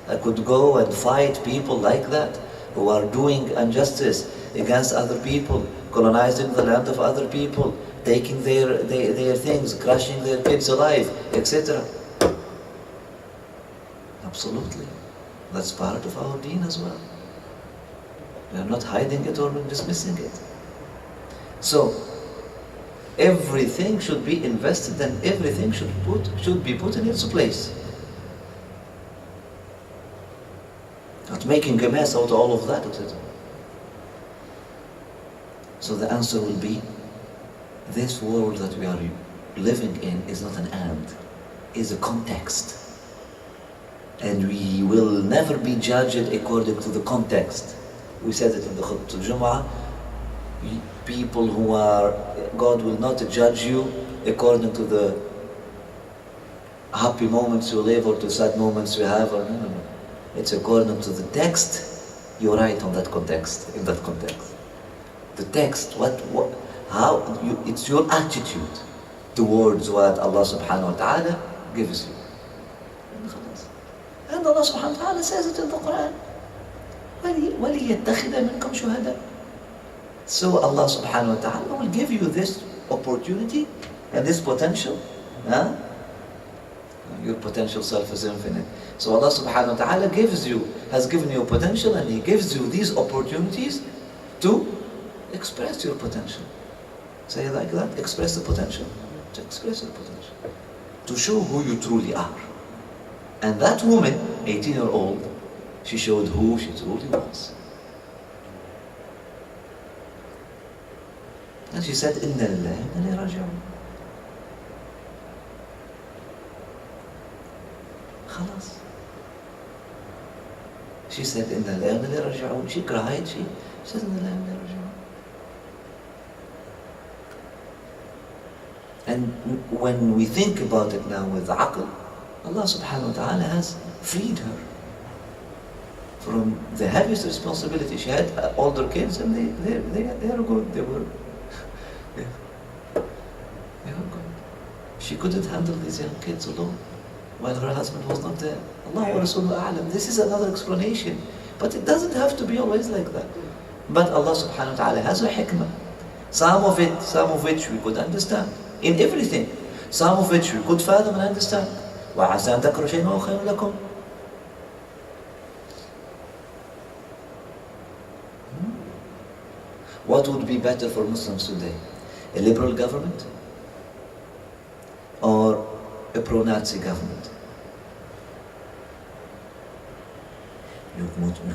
I could go and fight people like that, who are doing injustice against other people, colonizing the land of other people, taking their things, crushing their kids alive, etc. Absolutely. That's part of our deen as well. We are not hiding it or dismissing it. So, everything should be invested and everything should be put in its place. Not making a mess out of all of that, etc. So the answer will be, this world that we are living in is not an and, is a context. And we will never be judged according to the context. We said it in the Khutbah al-Jum'ah, people who are, God will not judge you according to the happy moments you live or to sad moments you have, or no. It's according to the text, you write on that context, in that context. The text, it's your attitude towards what Allah subhanahu wa ta'ala gives you. And Allah subhanahu wa ta'ala says it in the Qur'an. وَلِيَتَّخِذَ مِنْكُمْ شُهَدَاءَ. So Allah subhanahu wa ta'ala will give you this opportunity and this potential. Your potential self is infinite. So Allah subhanahu wa ta'ala has given you potential, and He gives you these opportunities to express your potential. Say it like that, express the potential. To express your potential. To show who you truly are. And that woman, 18-year-old, she showed who she truly was. And she said, Inna lillahi wa inna ilayhi raji'un. خلاص. She said, Inna lillahi wa inna ilayhi raji'un. She cried, she said, Inna lillahi wa inna ilayhi raji'un. And when we think about it now with aql, Allah subhanahu wa ta'ala has freed her from the heaviest responsibility. She had older kids, and they are good. They were good. She couldn't handle these young kids alone while her husband was not there. Allah wa Rasuluhu a'lam. This is another explanation. But it doesn't have to be always like that. But Allah subhanahu wa ta'ala has a hikmah. Some of which we could understand. In everything. Some of which we could fathom and understand. وَعَسَىٰ أَن تَكْرَهُوا شَيْئًا وَهُوَ خَيْرٌ لَكُمْ. What would be better for Muslims today? A liberal government or a pro-Nazi government? You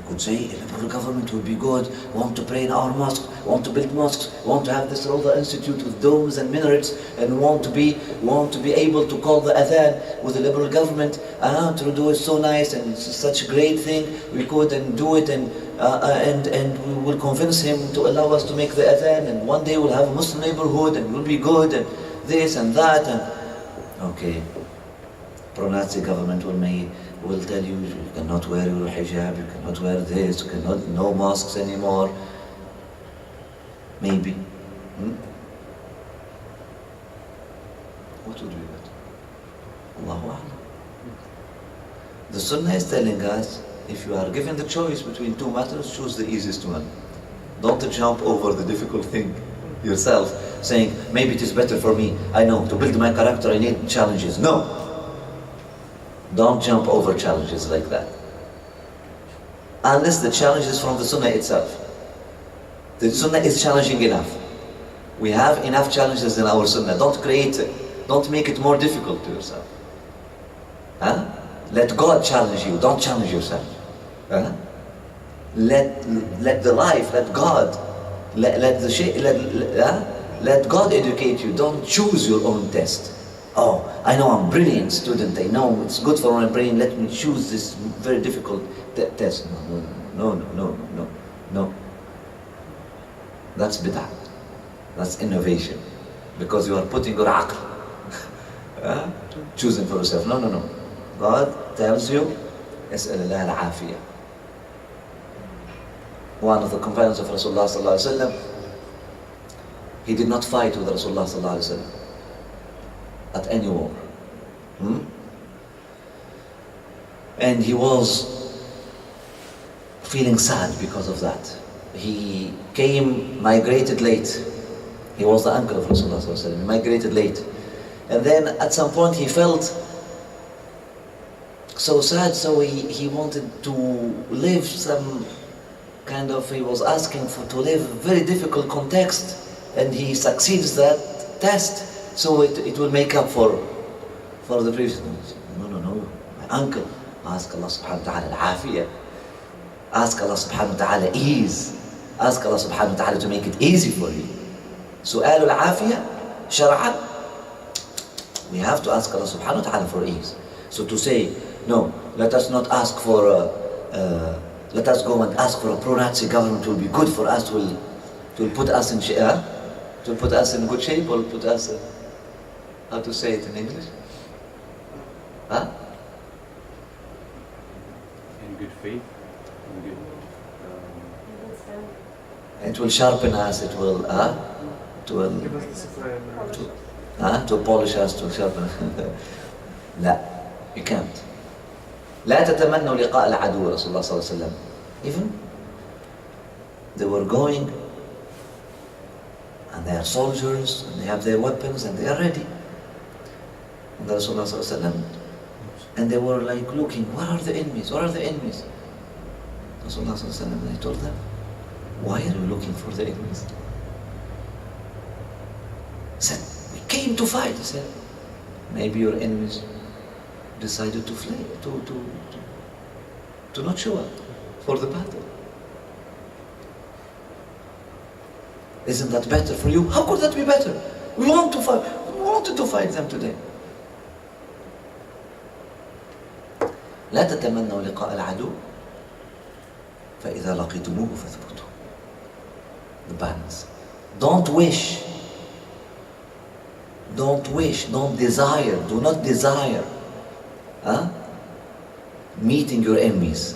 could say a liberal government would be good. We want to pray in our mosques, we want to build mosques, we want to have this Rawda Institute with domes and minarets, and we want to be able to call the adhan with a liberal government. To do it so nice, and it's such a great thing. We could and do it, and we will convince him to allow us to make the adhan, and one day we'll have a Muslim neighborhood, and we'll be good, and this and that, and okay. Pro-Nazi government will tell you cannot wear your hijab, you cannot wear this, you cannot, no mosques anymore. Maybe. What would be better? Allahu A'lam. The Sunnah is telling us, if you are given the choice between two matters, choose the easiest one. Don't jump over the difficult thing yourself, saying, maybe it is better for me. I know, to build my character I need challenges. No! Don't jump over challenges like that. Unless the challenge is from the Sunnah itself. The Sunnah is challenging enough. We have enough challenges in our Sunnah. Don't create it. Don't make it more difficult to yourself. Let God challenge you. Don't challenge yourself. Let the life, let God, let God educate you. Don't choose your own test. Oh, I know I'm a brilliant student. I know it's good for my brain. Let me choose this very difficult test. No. That's bid'ah. That's innovation. Because you are putting your aql. Choosing for yourself. No. God tells you, اسأل الله العافية. One of the companions of Rasulullah sallallahu alaihi wasallam, he did not fight with Rasulullah sallallahu alaihi wasallam at any war. And he was feeling sad because of that. He migrated late. He was the uncle of Rasulullah sallallahu alaihi wasallam. He migrated late. And then at some point he felt so sad, so he wanted to live some kind of, he was asking to live a very difficult context, and he succeeds that test, so it will make up for the previous. No, my uncle, ask Allah subhanahu wa ta'ala al-afiyah, ask Allah subhanahu wa ta'ala ease, ask Allah subhanahu wa ta'ala to make it easy for you. Su'al al-afiyah, shar'an, we have to ask Allah subhanahu wa ta'ala for ease. So to say, no, let us not ask for, let us go and ask for a pro-Nazi government will be good for us, will put us in to put us in good shape, or put us, how to say it in English? In good faith, in good, it will sharpen us, it will, Give us discipline. to polish us, to sharpen. لا, you can't. لا تتمنوا لقاء العدو. Rasulullah sallallahu alaihi wasallam. Even they were going, and they are soldiers, and they have their weapons, and they are ready. And Rasulullah sallallahu alaihi wasallam And they were like looking, where are the enemies? Where are the enemies? Rasulullah sallallahu alaihi wasallam, he told them, why are you looking for the enemies? He said, we came to fight. He said, maybe your enemies decided to flee, to not show up for the battle. Isn't that better for you? How could that be better? We want to fight. We wanted to fight them today. لا تتمنوا لقاء العدو فإذا لقيتموه فاثبتوا. The balance. Don't wish. Don't wish. Don't desire. Do not desire meeting your enemies.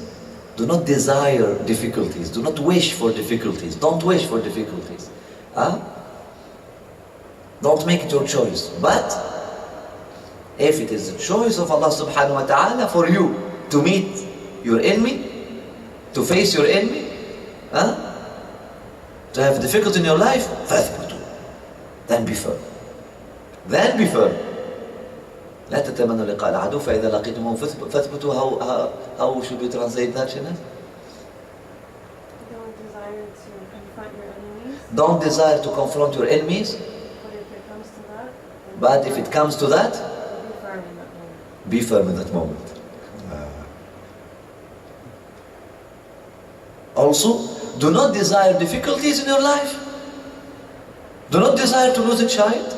Do not desire difficulties. Do not wish for difficulties. Don't wish for difficulties. Don't make it your choice. But if it is the choice of Allah subhanahu wa ta'ala for you to meet your enemy, to face your enemy, to have difficulty in your life, فَاثْبُتُوا. Then be firm. Then be firm. لا تتمنوا لقاء العدو فإذا لقيتموه فاثبتوا. How should we translate that, Shana? Don't desire to confront your enemies. Don't desire to confront your enemies. But if it comes to that, But if it comes to that, be firm in that moment. be firm in that moment. Also, do not desire difficulties in your life. Do not desire to lose a child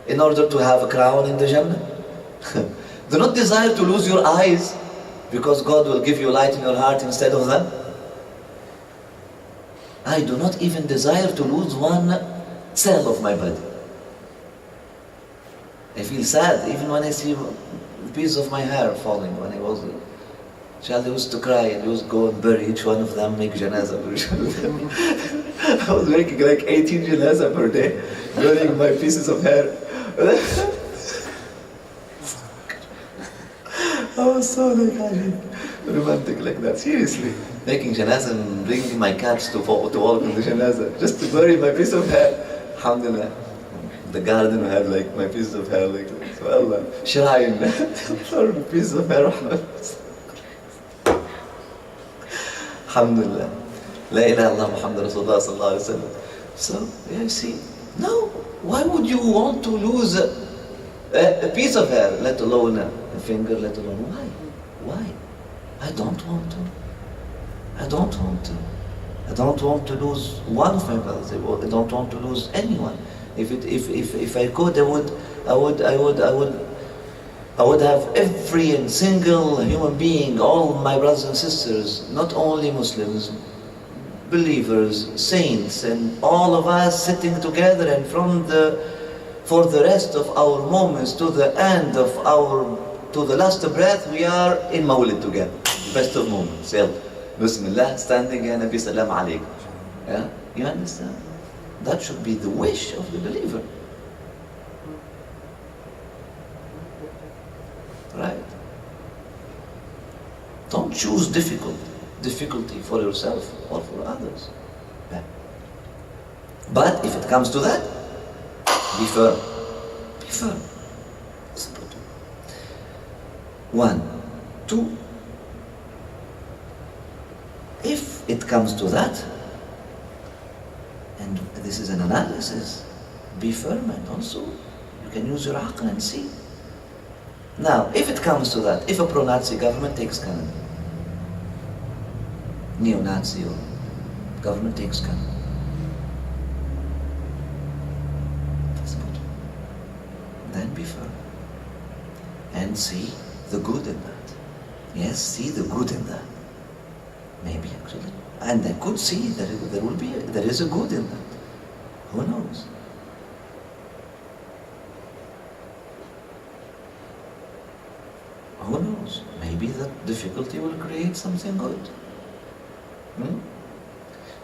in order to have a crown in the Jannah. Do not desire to lose your eyes because God will give you light in your heart instead of them. I do not even desire to lose one cell of my body. I feel sad even when I see a piece of my hair falling. When I was a child, I used to cry and I used to go and bury each one of them, make janazah for each one of them. I was making like 18 janazah per day, burying my pieces of hair. I was so like romantic like that, seriously. Making janazah and bringing my cats to walk in the janazah, just to bury my piece of hair. Alhamdulillah. The garden had like my piece of hair like this. So Allah, shrine for a piece of hair. Alhamdulillah. La ilaha illallah Muhammad Rasulullah sallallahu alaihi wasallam. So, you see, no. Why would you want to lose a piece of hair, let alone a finger, let alone why? Why? I don't want to. I don't want to. I don't want to lose one of my brothers. I don't want to lose anyone. If I could, I would have every and single human being, all my brothers and sisters, not only Muslims, believers, saints, and all of us sitting together, and for the rest of our moments to the end of to the last breath, we are in Mawlid together. Best of moments. Bismillah, standing, Ya Nabi, salam alaykum. Yeah? You understand? That should be the wish of the believer. Right? Don't choose difficulty for yourself or for others. Yeah. But if it comes to that, be firm. Be firm. One. Two. If it comes to that, and this is an analysis, be firm, and also you can use your aql and see. Now, if it comes to that, if a pro-Nazi government takes Canada, neo-Nazi or government takes Canada, that's good. Then be firm and see the good in that. Yes, see the good in that. Maybe actually. And I could see that there is a good in that. Who knows? Who knows? Maybe that difficulty will create something good.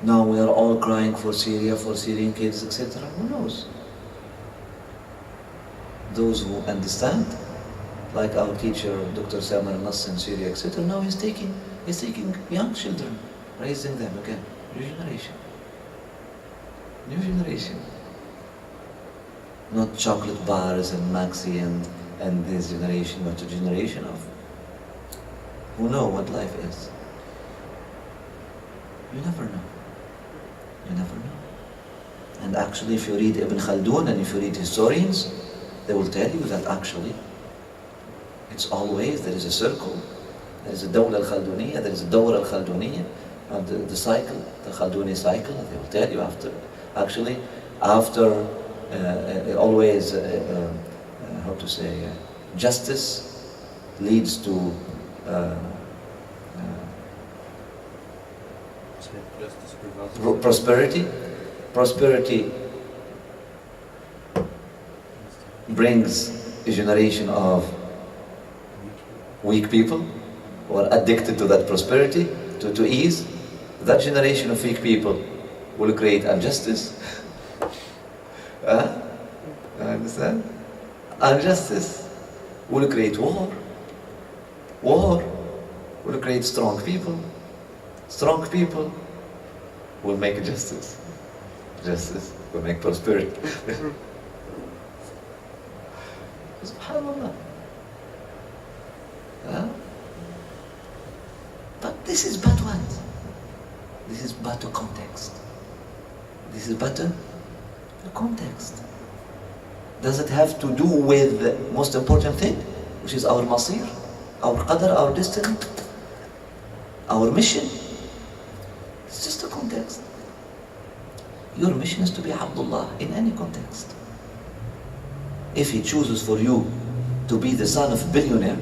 Now we are all crying for Syria, for Syrian kids, etc. Who knows? Those who understand, like our teacher, Dr. Samar Nass in Syria, etc. Now he's taking young children, raising them again. New generation. New generation. Not chocolate bars and Maxi and and this generation or to generation of who know what life is. You never know. You never know. And actually, if you read Ibn Khaldun and if you read historians, they will tell you that actually it's always, there is a circle, there is a Dawla al-Khalduniyya, there is a Dawra al-Khalduniyya, and the cycle, the Khalduni cycle, they will tell you after always, how to say, justice leads to prosperity. Prosperity brings a generation of weak people who are addicted to that prosperity, to ease. That generation of weak people will create injustice. Understand? Injustice will create war. War will create strong people. Strong people will make justice. Justice will make prosperity. SubhanAllah. But this is but what? This is but a context. This is but a context. Does it have to do with the most important thing, which is our masir, our qadr, our destiny, our mission? It's just a context. Your mission is to be Abdullah in any context. If he chooses for you to be the son of a billionaire,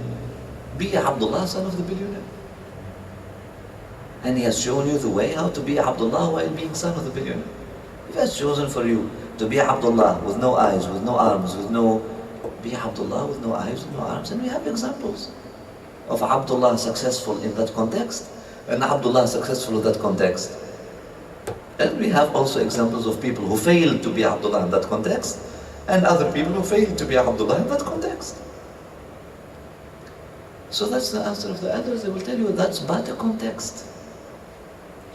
be Abdullah, son of the billionaire. And he has shown you the way how to be Abdullah while being son of the billionaire. If he has chosen for you to be Abdullah with no eyes, with no arms, be Abdullah with no eyes, with no arms. And we have examples of Abdullah successful in that context, and Abdullah successful in that context. And we have also examples of people who failed to be Abdullah in that context, and other people who failed to be Abdullah in that context. So that's the answer of the elders. They will tell you that's but a context.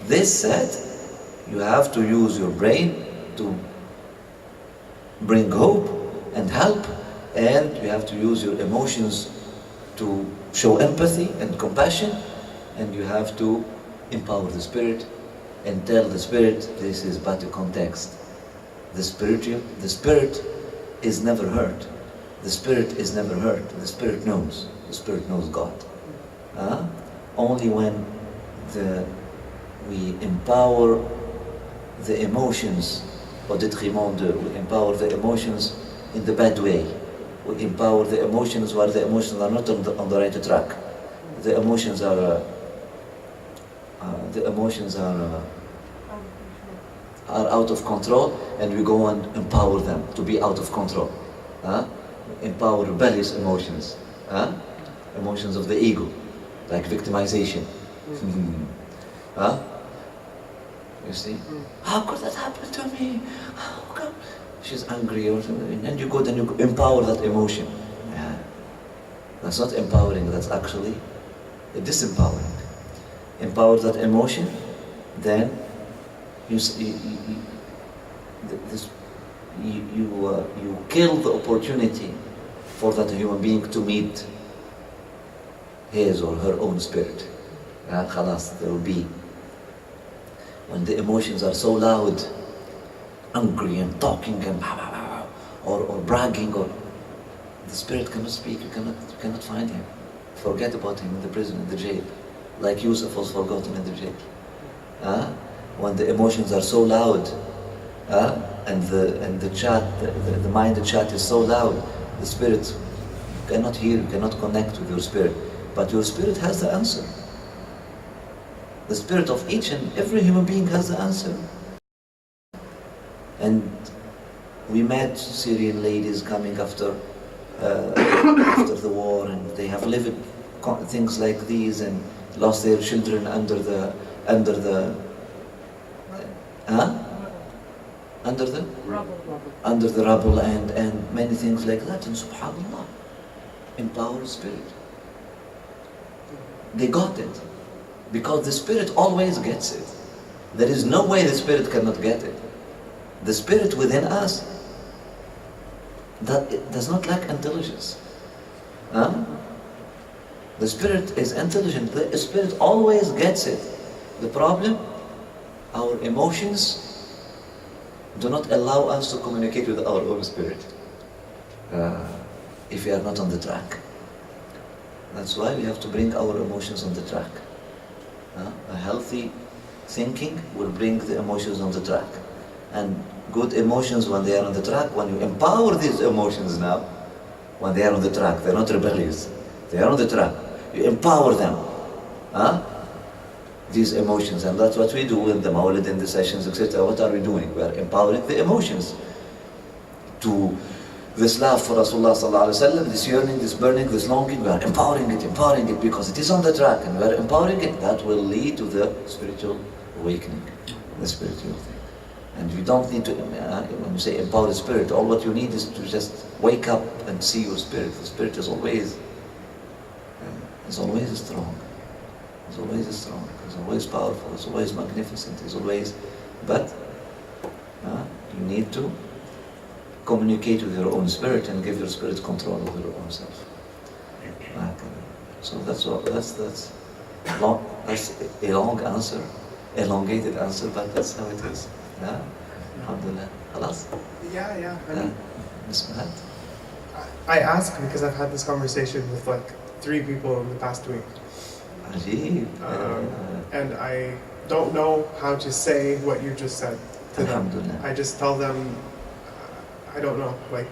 This said, you have to use your brain to bring hope and help, and you have to use your emotions to show empathy and compassion, and you have to empower the spirit and tell the spirit this is but a context. The spirit is never hurt. The spirit is never hurt. The spirit knows. The spirit knows God. Only when we empower the emotions au détriment de, we empower the emotions in the bad way. We empower the emotions where the emotions are not on the right track. The emotions are out of control, and we go and empower them to be out of control. Empower rebellious emotions, emotions of the ego, like victimization. You see, how could that happen to me? How come? She's angry or something, and you go then you empower that emotion. That's not empowering, that's actually disempowering. Empower that emotion, then you kill the opportunity for that human being to meet his or her own spirit. Khalas, there will be. When the emotions are so loud, angry and talking and or bragging, or the spirit cannot speak, you cannot find him. Forget about him in the prison, in the jail, like Yusuf was forgotten in the jail. When the emotions are so loud, and the chat, the mind chat is so loud, the spirit cannot hear, you cannot connect with your spirit. But your spirit has the answer. The spirit of each and every human being has the answer. And we met Syrian ladies coming after the war, and they have lived things like these and lost their children under the rubble and many things like that. And subhanallah, empower spirit. They got it. Because the spirit always gets it. There is no way the spirit cannot get it. The spirit within us, that it does not lack intelligence. Huh? The spirit is intelligent. The spirit always gets it. The problem, our emotions do not allow us to communicate with our own spirit if we are not on the track. That's why we have to bring our emotions on the track. A healthy thinking will bring the emotions on the track. And good emotions, when they are on the track, when you empower these emotions now, when they are on the track, they're not rebellious, they are on the track. You empower them, these emotions, and that's what we do in the Mawlid, in the sessions, etc. What are we doing? We are empowering the emotions to this love for Rasulullah sallallahu alaihi wasallam, this yearning, this burning, this longing. We are empowering it because it is on the track, and we are empowering it. That will lead to the spiritual awakening, the spiritual thing. And you don't need to, when you say empower the spirit, all what you need is to just wake up and see your spirit. The spirit is always strong. It's always strong. It's always powerful. It's always magnificent. It's always, but you need to communicate with your own spirit and give your spirit control over your own self. So that's all. That's long. That's a long answer, elongated answer, but that's how it is. Alhamdulillah. Khalas? Yeah. I mean, Bismillah. I ask because I've had this conversation with like 3 people in the past week. Ajib. And I don't know how to say what you just said to them. Alhamdulillah. I just tell them, I don't know, like,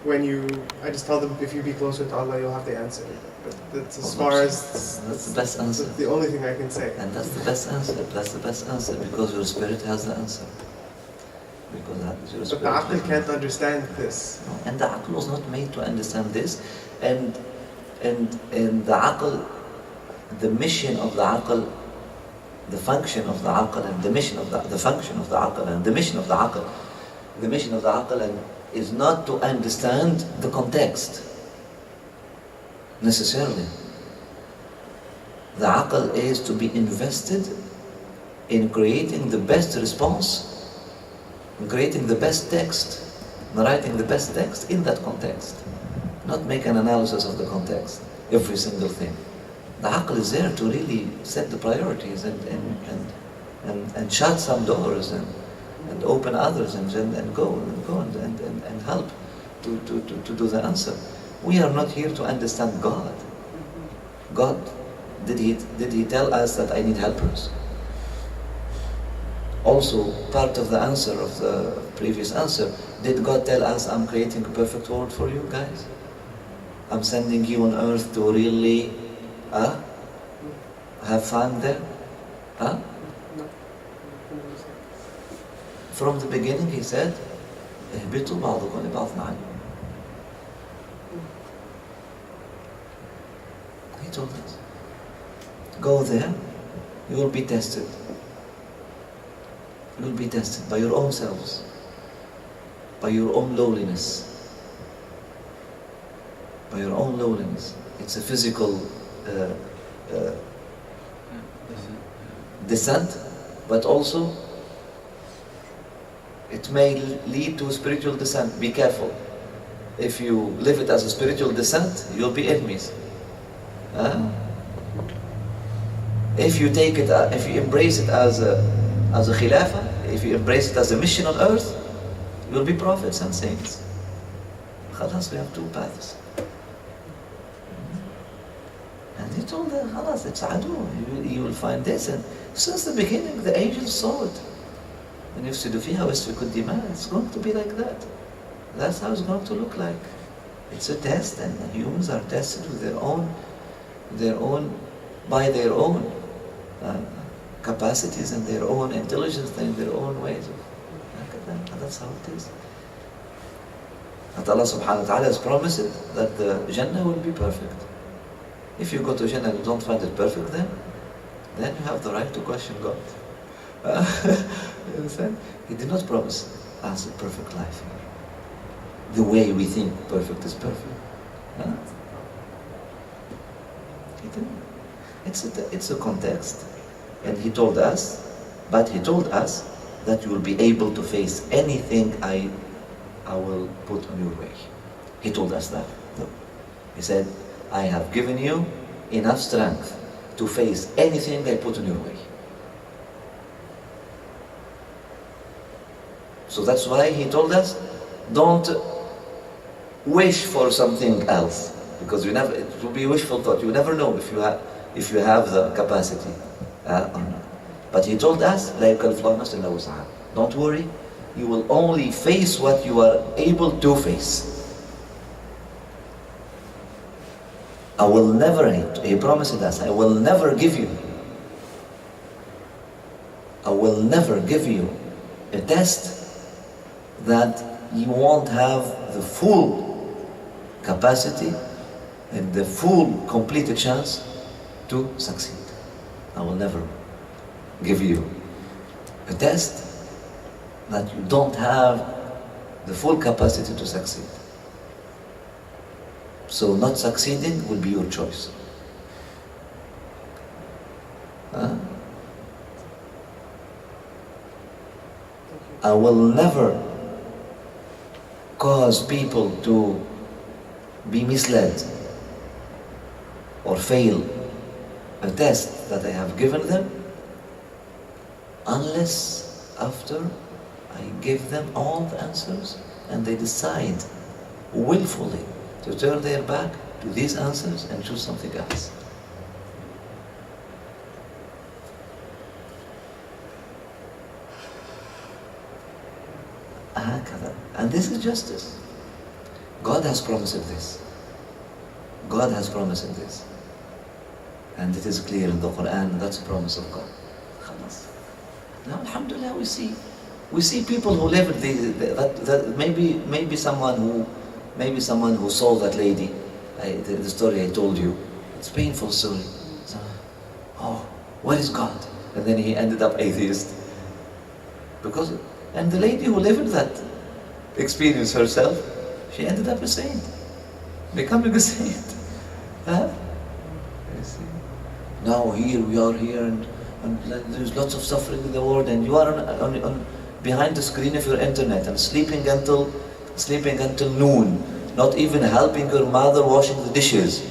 I just tell them if you be closer to Allah, you'll have the answer. But that's as far as, that's the best answer. that's the only thing I can say. And that's the best answer. That's the best answer because your spirit has the answer. Because that is your But spirit. the aql can't understand this. And the aql was not made to understand this. And the aql, the mission of the aql, the function of the aql, and the mission of the function of the aql, and the mission of the aql, the mission of the aql is not to understand the context necessarily. The aql is to be invested in creating the best response, in creating the best text, writing the best text in that context. Not make an analysis of the context, every single thing. The aql is there to really set the priorities and shut some doors and open others and go and help to do the answer. We are not here to understand God. God, did he tell us that I need helpers? Also, part of the answer of the previous answer, did God tell us I'm creating a perfect world for you guys? I'm sending you on earth to really have fun there? From the beginning he said, اهبطوا بعضكم لبعض عدو. He told us, go there, you will be tested. You will be tested by your own selves, by your own lowliness. By your own lowliness. It's a physical descent, but also it may lead to spiritual descent. Be careful. If you live it as a spiritual descent, you'll be enemies. If you take it, if you embrace it as a khilafah, if you embrace it as a mission on earth, you'll be prophets and saints. Khalas, we have 2 paths. And he told them, khalas, it's adu, you will find this. And since the beginning, the angels saw it. And يفسد فيها ويسفك الدماء. It's going to be like that. That's how it's going to look like. It's a test, and humans are tested with by their own capacities and their own intelligence and their own ways of. That's how it is. And Allah subhanahu wa ta'ala has promised that the Jannah will be perfect. If you go to Jannah and you don't find it perfect, then you have the right to question God. You understand? He did not promise us a perfect life. The way we think perfect is perfect. He didn't. It's a context. And he told us that you will be able to face anything I will put on your way. He told us that. No. He said, I have given you enough strength to face anything I put in your way. So that's why he told us, don't wish for something else, because you never, it will be wishful thought. You never know if you have the capacity or not. But he told us, لا يكلف الله نفسا إلا وسعها. Don't worry, you will only face what you are able to face. I will never, he promised us, I will never give you a test that you won't have the full capacity and the full complete chance to succeed. I will never give you a test that you don't have the full capacity to succeed. So not succeeding will be your choice. I will never cause people to be misled or fail a test that I have given them unless after I give them all the answers and they decide willfully to turn their back to these answers and choose something else. And this is justice. God has promised this. God has promised this. And it is clear in the Qur'an, and that's a promise of God. Now, alhamdulillah, we see people who live that maybe someone who saw that lady, the story I told you. It's a painful story. So, oh, what is God? And then he ended up atheist. And the lady who lived that experience herself, she ended up a saint, becoming a saint. Now here we are here, and there's lots of suffering in the world, and you are behind the screen of your internet and sleeping until noon, not even helping your mother washing the dishes,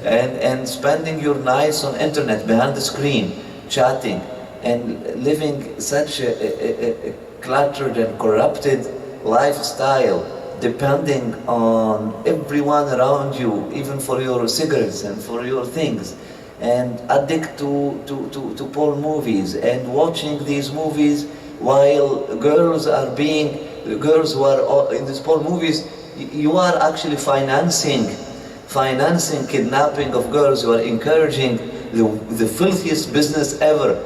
and spending your nights on internet behind the screen, chatting, and living such a cluttered and corrupted lifestyle, depending on everyone around you, even for your cigarettes and for your things, and addict to porn movies, and watching these movies while girls who are in these porn movies, you are actually financing kidnapping of girls. You are encouraging the filthiest business ever.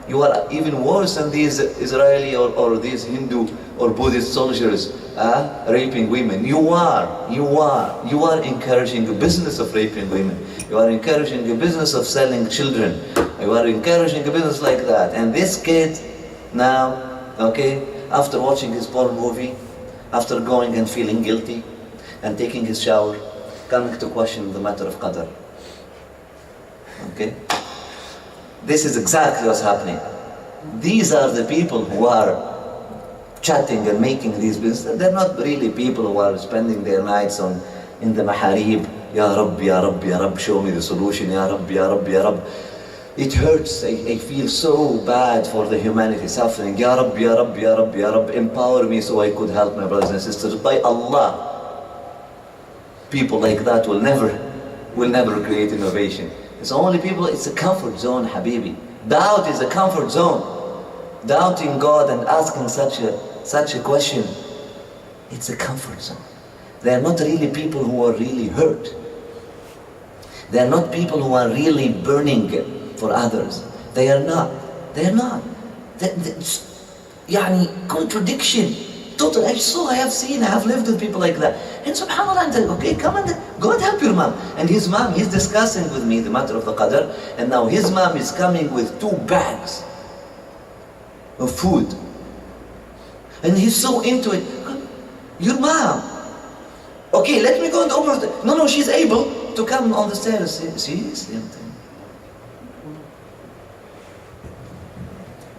You are even worse than these Israeli or these Hindu or Buddhist soldiers raping women. You are encouraging the business of raping women. You are encouraging the business of selling children. You are encouraging a business like that. And this kid now, after watching his porn movie, after going and feeling guilty and taking his shower, coming to question the matter of qadr. This is exactly what's happening. These are the people who are chatting and making these businesses. They're not really people who are spending their nights in the maharib. Ya Rabb, Ya Rabb, Ya Rabb, show me the solution. Ya Rabb, Ya Rabb, Ya Rabb. It hurts. I feel so bad for the humanity suffering. Ya Rabb, Ya Rabb, Ya Rabb, Ya Rabb, empower me so I could help my brothers and sisters. By Allah, people like that will never create innovation. It's only people, it's a comfort zone, Habibi. Doubt is a comfort zone. Doubting God and asking such a question, it's a comfort zone. They are not really people who are really hurt. They are not people who are really burning for others. They are not. Contradiction. Total. I have seen, I have lived with people like that. And subhanAllah, come and God help your mom. And his mom, he's discussing with me the matter of the qadr, and now his mom is coming with 2 bags of food. And he's so into it. Your mom. Let me go and open it. No, she's able to come on the stairs. Seriously, I'm telling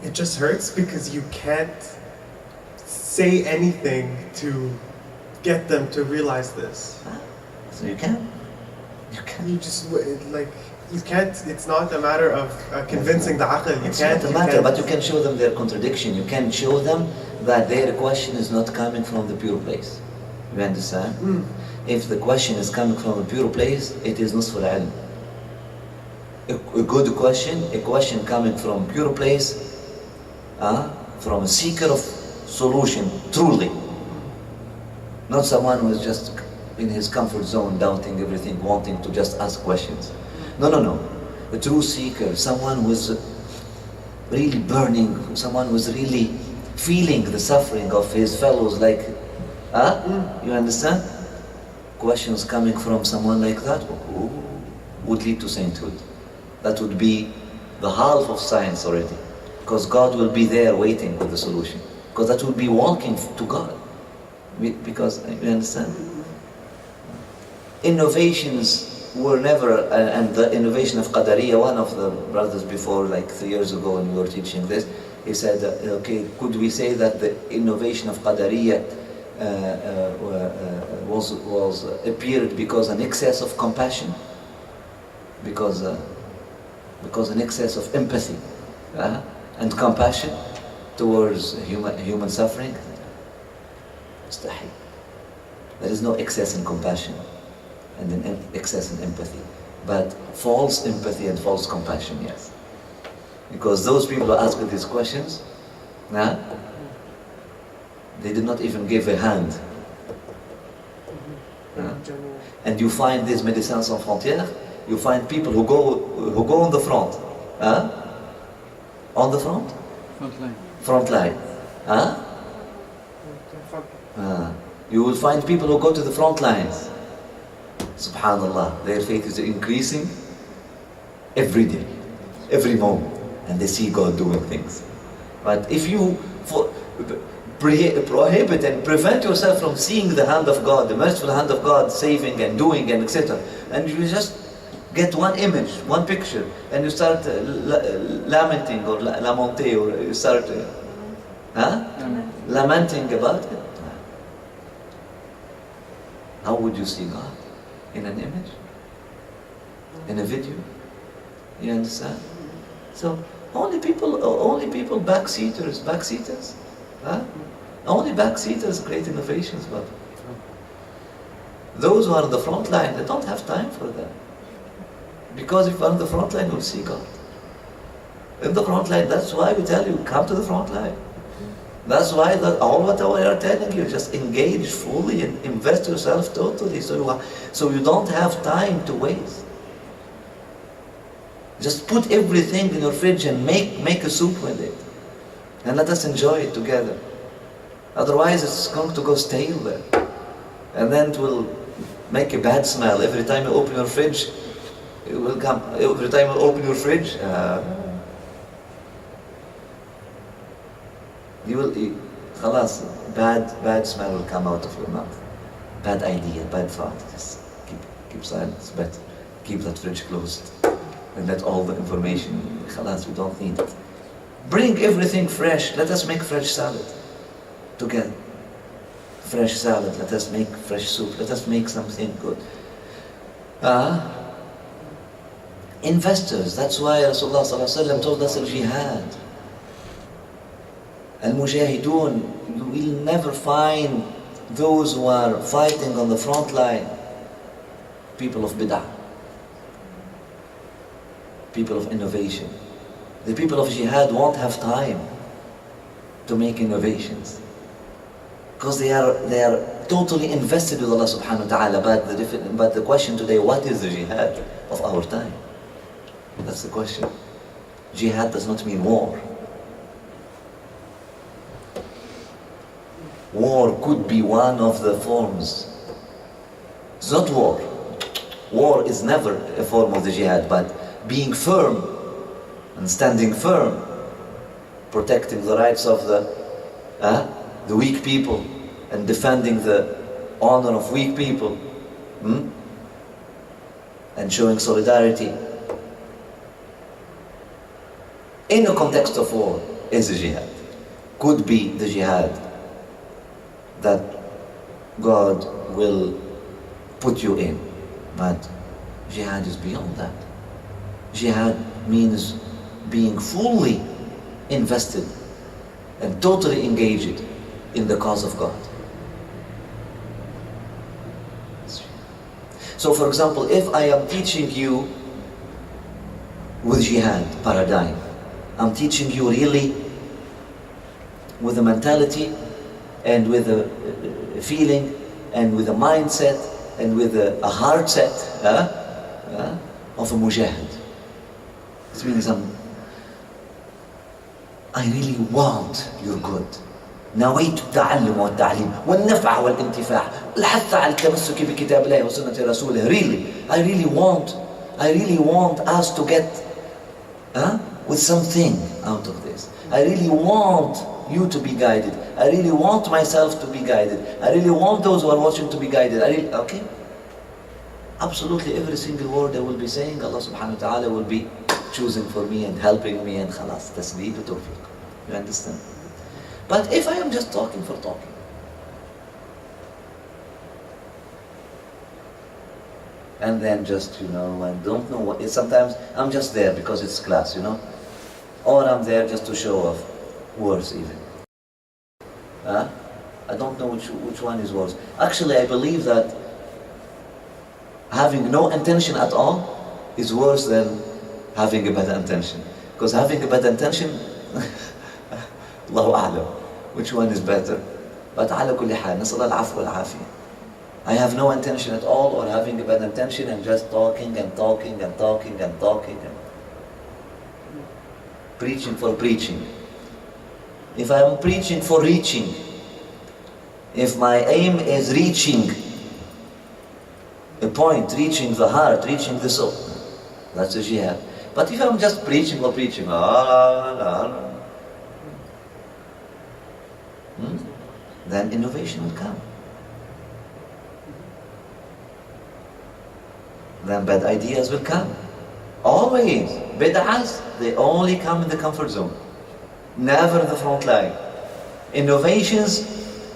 you. It just hurts because you can't say anything to get them to realize this? So you can. You can. You just like you can't. It's not a matter of convincing the aql. You It's can't. not a matter, but you can show them their contradiction. You can show them that their question is not coming from the pure place. You understand? If the question is coming from a pure place, it is nusf al-ilm. A good question, a question coming from pure place, from a seeker of solution, truly. Not someone who is just in his comfort zone, doubting everything, wanting to just ask questions. No. A true seeker, someone who is really burning, someone who is really feeling the suffering of his fellows, like, you understand? Questions coming from someone like that would lead to sainthood. That would be the half of science already, because God will be there waiting with the solution, because that would be walking to God. Because, you understand? Innovations were never, and the innovation of Qadariyya, one of the brothers before, like 3 years ago when we were teaching this, he said, okay, could we say that the innovation of Qadariyya appeared because an excess of compassion, because an excess of empathy and compassion towards human suffering? Mustahil. There is no excess in compassion and an excess in empathy, but false empathy and false compassion, yes. Because those people who ask these questions, they did not even give a hand. And you find these Médecins Sans Frontières, you find people who go on the front. On the front? Front line. You will find people who go to the front lines. Subhanallah, their faith is increasing every day, every moment, and they see God doing things. But if you prohibit and prevent yourself from seeing the hand of God, the merciful hand of God saving and doing and etc., and you just get one image, one picture, and you start lamenting or lamenting, or you start lamenting about it, how would you see God? In an image? In a video? You understand? So only people backseaters. Only backseaters create innovations, but those who are on the front line, they don't have time for that. Because if you're on the front line, you'll see God. In the front line, that's why we tell you, come to the front line. That's why all what we are telling you, just engage fully and invest yourself totally, so you don't have time to waste. Just put everything in your fridge and make a soup with it, and let us enjoy it together. Otherwise, it's going to go stale there, and then it will make a bad smell every time you open your fridge. It will come every time you open your fridge. You will eat. Khalas, bad smell will come out of your mouth. Bad idea, bad thought. Just keep silence. Better keep that fridge closed and let all the information. Khalas, we don't need it. Bring everything fresh. Let us make fresh salad together. Fresh salad. Let us make fresh soup. Let us make something good. Investors. That's why Rasulullah ﷺ told us al-jihad. Al-Mujahidun, you will never find those who are fighting on the front line, people of bid'ah, people of innovation. The people of jihad won't have time to make innovations, because they are totally invested with Allah subhanahu wa ta'ala. But the question today, what is the jihad of our time? That's the question. Jihad does not mean war. War could be one of the forms. It's not war. War is never a form of the jihad, but being firm and standing firm, protecting the rights of the weak people and defending the honor of weak people, and showing solidarity in a context of war is the jihad. Could be the jihad that God will put you in. But jihad is beyond that. Jihad means being fully invested and totally engaged in the cause of God. So for example, if I am teaching you with jihad paradigm, I'm teaching you really with a mentality and with a feeling and with a mindset and with a heart set of a mujahid. It means I really want your good. نويت التعلم والتعليم والنفع والانتفاع الحث على التمسك بكتاب الله وسنة رسوله. Really, I really want us to get with something out of this. I really want you to be guided. I really want myself to be guided. I really want those who are watching to be guided. Okay? Absolutely every single word I will be saying, Allah subhanahu wa ta'ala will be choosing for me and helping me, and khalas, tasdeed wa tawfiq. You understand? But if I am just talking for talking, and then just, I don't know what, sometimes I'm just there because it's class, or I'm there just to show off, worse even. I don't know which one is worse. Actually, I believe that having no intention at all is worse than having a bad intention. Because having a bad intention, Allahu a'lam, which one is better? But ala kulli hal, nas'al al-'afwa wal-'afiyah. I have no intention at all, or having a bad intention and just talking and talking and talking and talking and preaching for preaching. If I am preaching for reaching, if my aim is reaching a point, reaching the heart, reaching the soul, that's a jihad. But if I'm just preaching for preaching, then innovation will come. Then bad ideas will come. Always. Bid'ahs, they only come in the comfort zone. Never in the front line. Innovations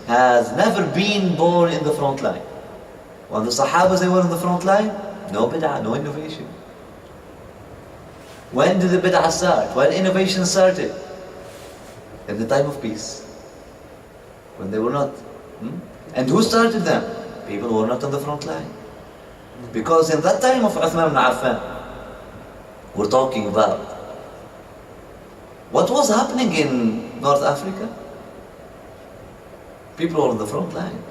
has never been born in the front line. When the Sahabas, they were in the front line, no bid'ah, no innovation. When did the bid'ah start? When innovation started? In the time of peace. When they were not. And who started them? People who were not on the front line. Because in that time of Uthman ibn Affan, we're talking about what was happening in North Africa. People were on the front line.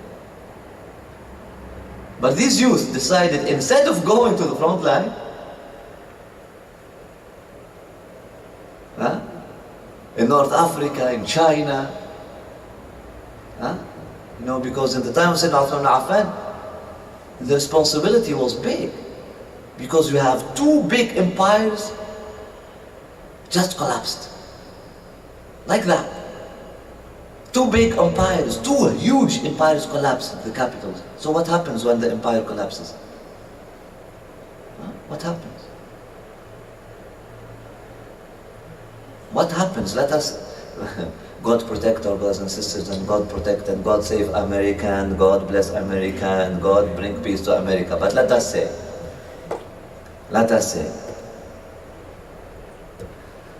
But these youth decided, instead of going to the front line, in North Africa, in China, because in the time of Sayyidina Uthman ibn Affan, the responsibility was big. Because you have two big empires just collapsed. Like that. Two big empires, two huge empires collapsed in the capitals. So what happens when the empire collapses? What happens? What happens? Let us, God protect our brothers and sisters, and God protect and God save America, and God bless America, and God bring peace to America. But let us say,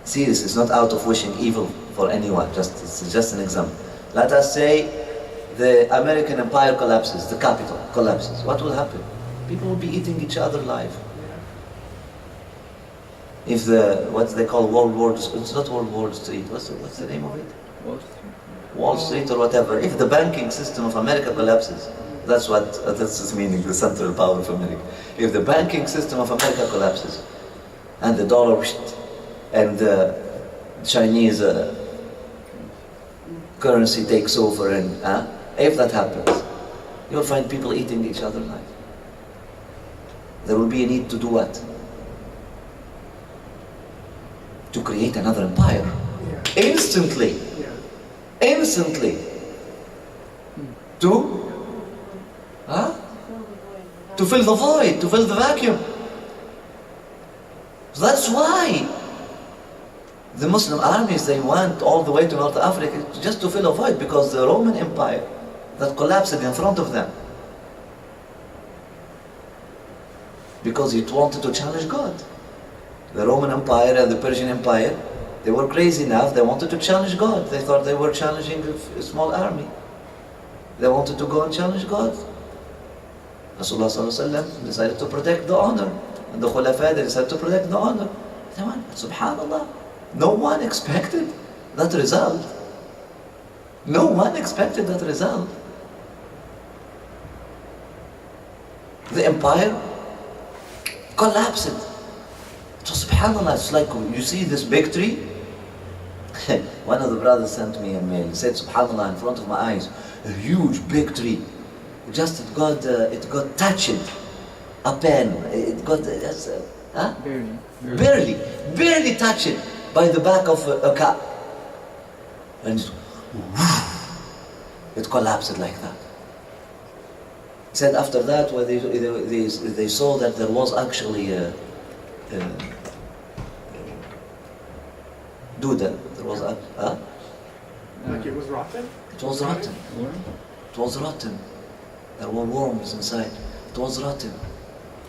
see, this is not out of wishing evil for anyone, it's just an example. Let us say the American empire collapses, the capital collapses. What will happen? People will be eating each other alive. If what they call it's not World War Street, what's the name of it? Wall Street or whatever. If the banking system of America collapses, that's its meaning, the central power of America. If the banking system of America collapses, and the dollar and the Chinese currency takes over, and if that happens, you'll find people eating each other alive. There will be a need to do what? To create another empire. Instantly. Instantly. To fill the void, to fill the vacuum. So that's why the Muslim armies, they went all the way to North Africa just to fill a void, because the Roman Empire that collapsed in front of them. Because it wanted to challenge God. The Roman Empire and the Persian Empire, they were crazy enough, they wanted to challenge God. They thought they were challenging a small army. They wanted to go and challenge God. Rasulullah ﷺ decided to protect the honor. And the Khulafa, they decided to protect the honor. They went, subhanallah, no one expected that result. No one expected that result. The empire collapsed. So subhanallah, it's like you see this big tree. One of the brothers sent me a mail. He said, subhanallah, in front of my eyes, a huge big tree. Just it got touched. A pen. It got barely touched by the back of a car. And it collapsed like that. He said after that, when they saw that there was actually a Duda. There was like it was rotten? It was rotten. It was rotten. There were worms inside. It was rotten.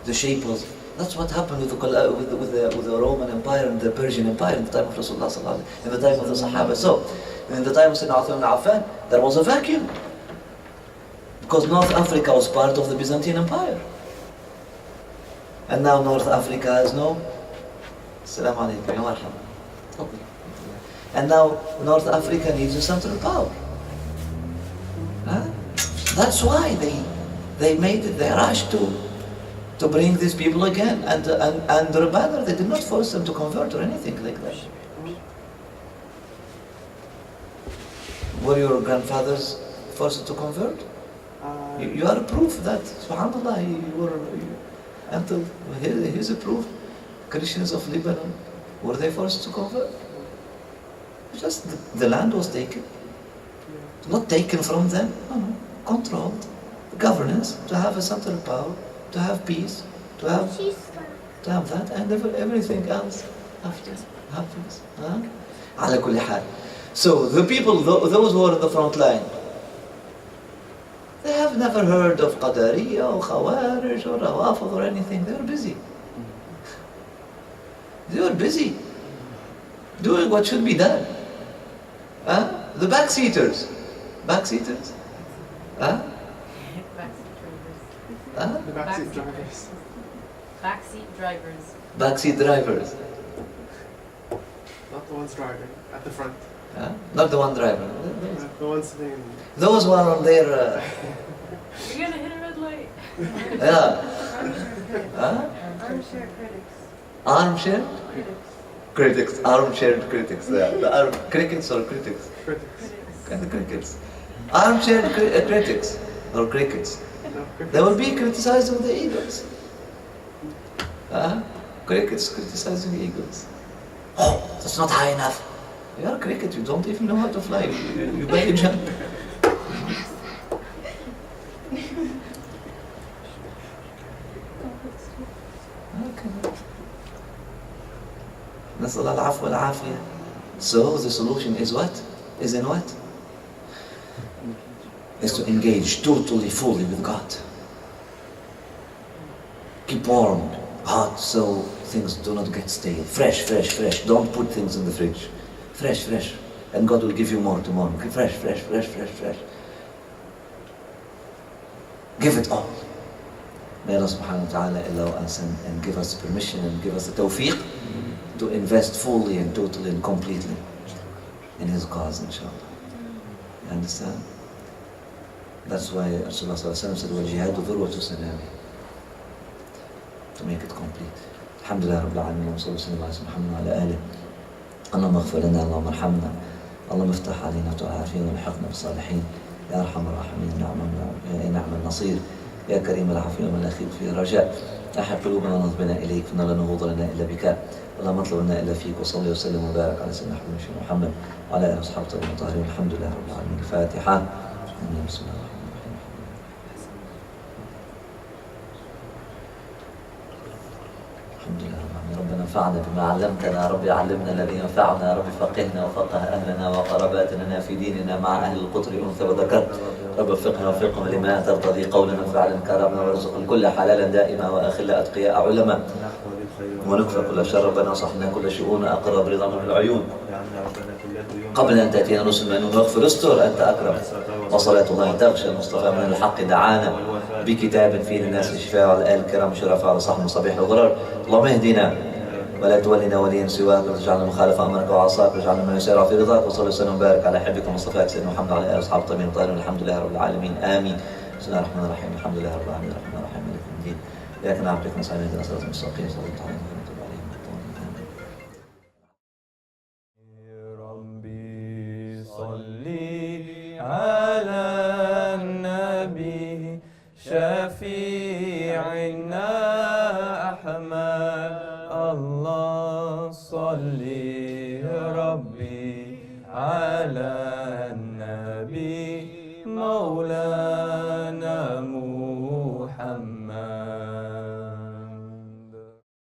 The shape was. That's what happened with the Roman Empire and the Persian Empire in the time of Rasulullah sallallahu alaihi wasallam, in the time of the Sahaba. So, in the time of Sayyidina Uthman ibn Affan, there was a vacuum. Because North Africa was part of the Byzantine Empire. And now North Africa has no. Assalamu alaikum, ya marhaba. And now North Africa needs a central power. Huh? That's why they rushed to bring these people again. And the Rabbanah, they did not force them to convert or anything like that. Were your grandfathers forced to convert? You are a proof that, subhanAllah, until here's a proof. Christians of Lebanon, were they forced to convert? Just the land was taken. Not taken from them, no, controlled. The governance, to have a central power, to have peace, to have that, and everything else after happens. على كل حال. So the people, those who are in the front line, they have never heard of Qadariya or Khawarij or Rawafid or anything. They were busy. They were busy doing what should be done. The backseaters. Backseaters? Backseat The backseat drivers. Backseat drivers. Backseat drivers. Not the ones driving, at the front. Not the one driver. The ones sitting. Those who are on their... You're gonna hit a red light. Armchair critics. Armchair? Critics. Critics. Armchair critics. The crickets or critics? Critics. Kind of crickets. Armchair critics or crickets. No, critics. They will be criticizing the eagles. Crickets criticizing the eagles. Oh, that's not high enough. You are a cricket, you don't even know how to fly. You barely jump. Okay. نسأل الله العفو والعافية. So the solution is what? Is in what? Is to engage totally, fully with God. Keep warm, hot, so things do not get stale. Fresh, fresh, fresh. Don't put things in the fridge. Fresh, fresh. And God will give you more tomorrow. Fresh, fresh, fresh, fresh, fresh. Give it all. May Allah subhanahu wa ta'ala allow us and give us permission and give us the tawfiq to invest fully and totally and completely in His cause, inshallah. You understand? That's why Rasulullah said, وَالْجِهَادُ ذُرْوَةُ سَلَامِ, to make it complete. Alhamdulillah Rabbil Alameen, wa sallallahu alayhi wa sallam ala alihi. اللهم اغفر لنا، اللهم ارحمنا، اللهم افتح علينا وتعافينا والحقنا بالصالحين يا ارحم الراحمين، نعم النصير يا كريم العفو ومن لا خير فيه رجاء. احد قلوبنا ونظبنا اليك، فان لا نهوض لنا الا بك، ولا مطلب لنا الا فيك. وصلي وسلم وبارك على سيدنا محمد وعلى اله وصحبه المطهرين. الحمد لله رب العالمين. الفاتحه. بسم الله الرحمن الرحيم. الحمد لله ربنا انفعنا بما علمتنا ربي علمنا الذي ينفعنا ربي فقهنا وفقه أهلنا وقراباتنا في ديننا مع أهل القطر أنثى وذكر رب وفقنا وفقهم لما ترتضي قولا وفعلا كرما وارزق الكل حلالا دائما وأخلا أتقياء علما ونكفى كل شر ربنا صحنا كل شؤون أقرب رضا من العيون قبل أن تأتينا رسل من واغفر استر أنت أكرم وصلاة الله تغشى المصطفى من الحق دعانا بكتاب فيه للناس الشفاء وعلى الآل الكرام الشرفاء على صاحب مصابيح الغرر اللهم اهدنا ولا تولنا وليا سواك وتجعلنا مخالف امرك وعصاك واجعلنا من يسارع في رضاك وصلى وسلم وبارك على حبك ومصطفاك سيدنا محمد وعلى اله واصحابه الطيبين الطاهرين والحمد لله رب العالمين امين. بسم الله الرحمن الرحيم الحمد لله رب العالمين الرحمن الرحيم مالك يوم الدين اياك نعبد واياك نستعين اهدنا الصراط المستقيم صراط الله عليه ربي صلي على النبي شفيعنا أحمد الله صلي ربي على النبي مولانا